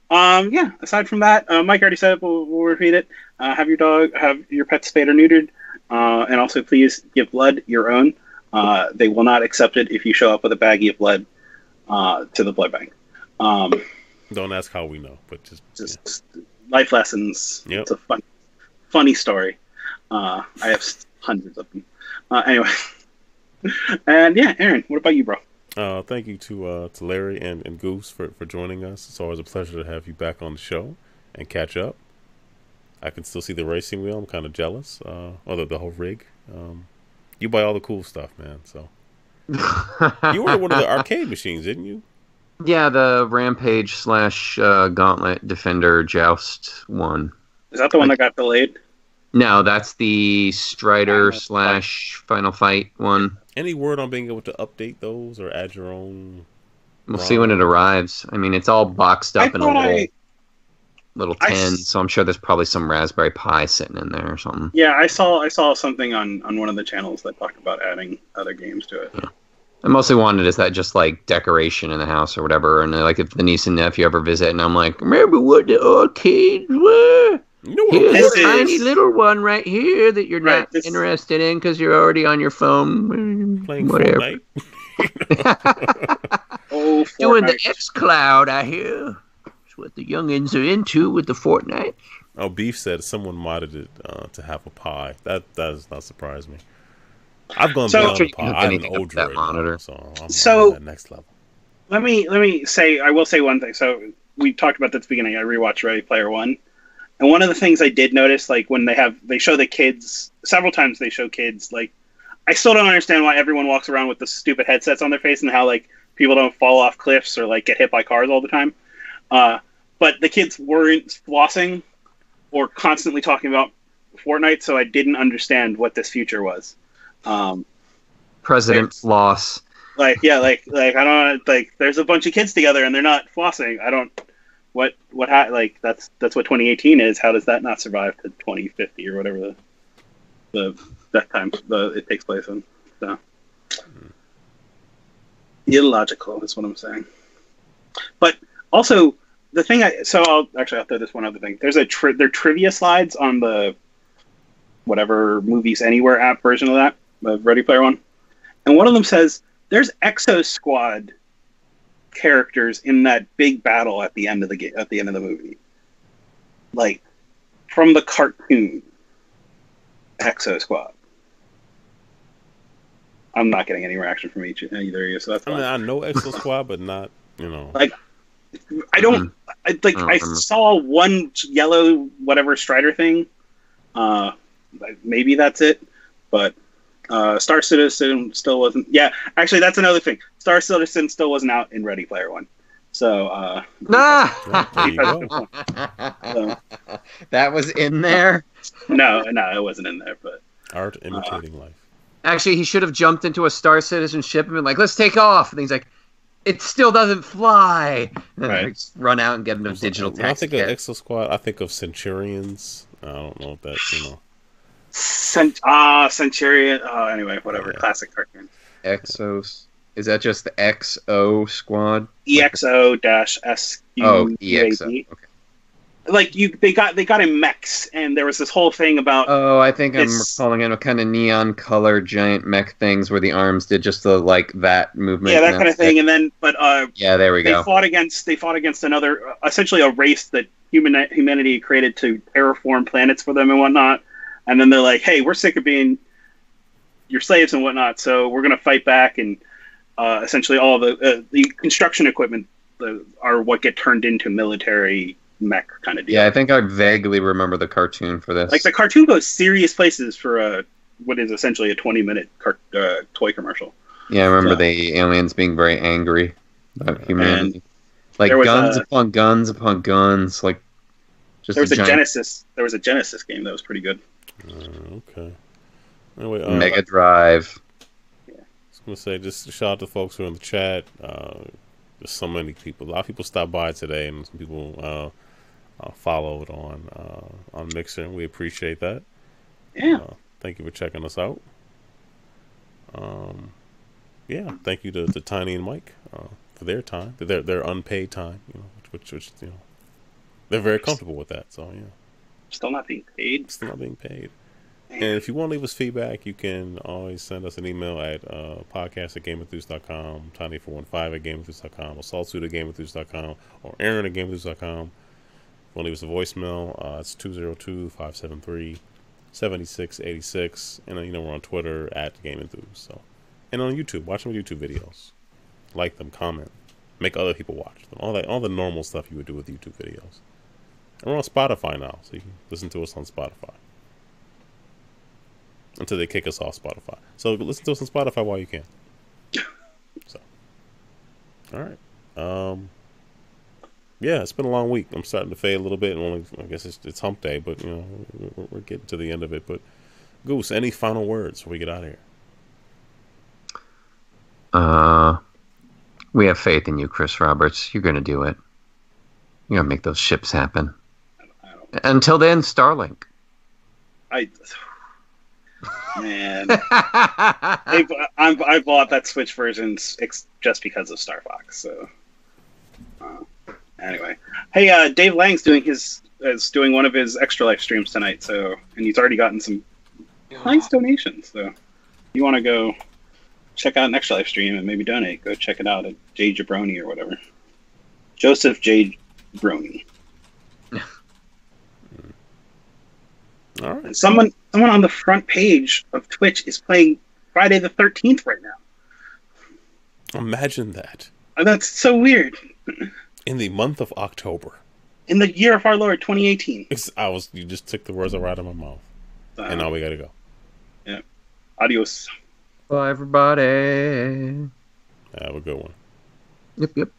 yeah. Aside from that, Mike already said it, but we'll repeat it. Have your pet spayed or neutered, and also please give blood your own. They will not accept it if you show up with a baggie of blood to the blood bank. Don't ask how we know, but just life lessons. Yep. It's a funny story. I have hundreds of them. Anyway, and yeah, Aaron, what about you, bro? Thank you to Larry and Goose for joining us. It's always a pleasure to have you back on the show and catch up. I can still see the racing wheel. I'm kind of jealous. Or the whole rig. You buy all the cool stuff, man. So you ordered one of the arcade machines, didn't you? Yeah, the Rampage / Gauntlet Defender Joust one. Is that the one that got delayed? No, that's the Strider / Final Fight one. Any word on being able to update those or add your own? We'll see when it arrives. I mean, it's all boxed up in a little tin, so I'm sure there's probably some Raspberry Pi sitting in there or something. Yeah, I saw something on one of the channels that talked about adding other games to it. Yeah. I mostly wanted is that just like decoration in the house or whatever, and like if the niece and nephew ever visit, and I'm like, remember what the arcades were? You know what? Here's a tiny little one right here that you're not interested in because you're already on your phone. Playing whatever. Fortnite. Doing the xCloud, I hear. That's what the youngins are into with the Fortnite. Oh, Beef said someone modded it to have a Pi. That does not surprise me. I've gone beyond the Pi. I have an old Droid monitor, so I'm at that next level. Let me say, I will say one thing. So we talked about that at the beginning. I rewatched Ready Player One. And one of the things I did notice, like when they show the kids, several times they show kids like I still don't understand why everyone walks around with the stupid headsets on their face and how like people don't fall off cliffs or like get hit by cars all the time. But the kids weren't flossing or constantly talking about Fortnite, so I didn't understand what this future was. President Floss. Like I don't like. There's a bunch of kids together and they're not flossing. I don't. Like that's what 2018 is. How does that not survive to 2050 or whatever that time it takes place in? So illogical is what I'm saying. But also the thing I'll throw this one other thing. There's there are trivia slides on the whatever Movies Anywhere app version of that, the Ready Player One, and one of them says there's Exo Squad characters in that big battle at the end of the movie, like from the cartoon Exo Squad. I'm not getting any reaction from either of you, so that's fine. I know Exo Squad, but not like I don't I saw one yellow whatever Strider thing. Maybe that's it, but Star Citizen still wasn't. Yeah, actually, that's another thing. Star Citizen still wasn't out in Ready Player One. So, there you go. So, that was in there. No, it wasn't in there. But art imitating life. Actually, he should have jumped into a Star Citizen ship and been like, "Let's take off." And he's like, "It still doesn't fly." And then Right. just run out and get into digital When I taxi. think of Exo Squad, I think of Centurions. I don't know if that Centurion. Anyway, whatever. Yeah. Classic cartoon. Exos. Is that just the XO Squad? EXO-SQUAD. Oh, EXO. Okay. Like they got in mechs, and there was this whole thing about. Oh, I think I'm recalling it. Kind of neon color giant mech things where the arms did just the like that movement. Yeah, that kind of thing, and then yeah, there we go. They fought against another, essentially a race that humanity created to terraform planets for them and whatnot. And then they're like, "Hey, we're sick of being your slaves and whatnot, so we're going to fight back." And essentially, all the construction equipment are what get turned into military mech kind of deal. Yeah, I think I vaguely remember the cartoon for this. Like the cartoon goes serious places for what is essentially a 20-minute toy commercial. Yeah, I remember the aliens being very angry about humanity. Like there was guns upon guns upon guns. Like just there was a Genesis. There was a Genesis game that was pretty good. Okay. Anyway, Mega Drive. I was gonna say, just shout out to folks who are in the chat. There's so many people. A lot of people stopped by today, and some people followed on Mixer, and we appreciate that. Yeah. Thank you for checking us out. Yeah, thank you to Tiny and Mike for their time, their unpaid time. Which they're very comfortable with that. So yeah. Still not being paid. Still not being paid. And if you want to leave us feedback, you can always send us an email at podcast@GameEnthus.com, Tiny415@GameEnthus.com, AssaultSuit@GameEnthus.com, or Aaron@GameEnthus.com. If you want to leave us a voicemail, it's 202-573-7686. And we're on Twitter @GameEnthus. So, and on YouTube, watch some YouTube videos, like them, comment, make other people watch them, all the normal stuff you would do with YouTube videos. And we're on Spotify now, so you can listen to us on Spotify. Until they kick us off Spotify. So listen to us on Spotify while you can. So, all right. Yeah, it's been a long week. I'm starting to fade a little bit. And I guess it's hump day, but we're getting to the end of it. But Goose, any final words before we get out of here? We have faith in you, Chris Roberts. You're gonna do it. You're gonna make those ships happen. Until then, Starlink. Man, I bought that Switch version just because of Star Fox. So anyway, hey, Dave Lang's doing one of his Extra Life streams tonight. So, and he's already gotten some nice donations. So, if you want to go check out an Extra Life stream and maybe donate, go check it out at J Jabroni or whatever. Joseph J Brony. All right. Someone on the front page of Twitch is playing Friday the 13th right now. Imagine that. That's so weird. In the month of October. In the year of our Lord, 2018. You just took the words right out of my mouth. And now we gotta go. Yeah. Adios. Bye, everybody. Have a good one. Yep.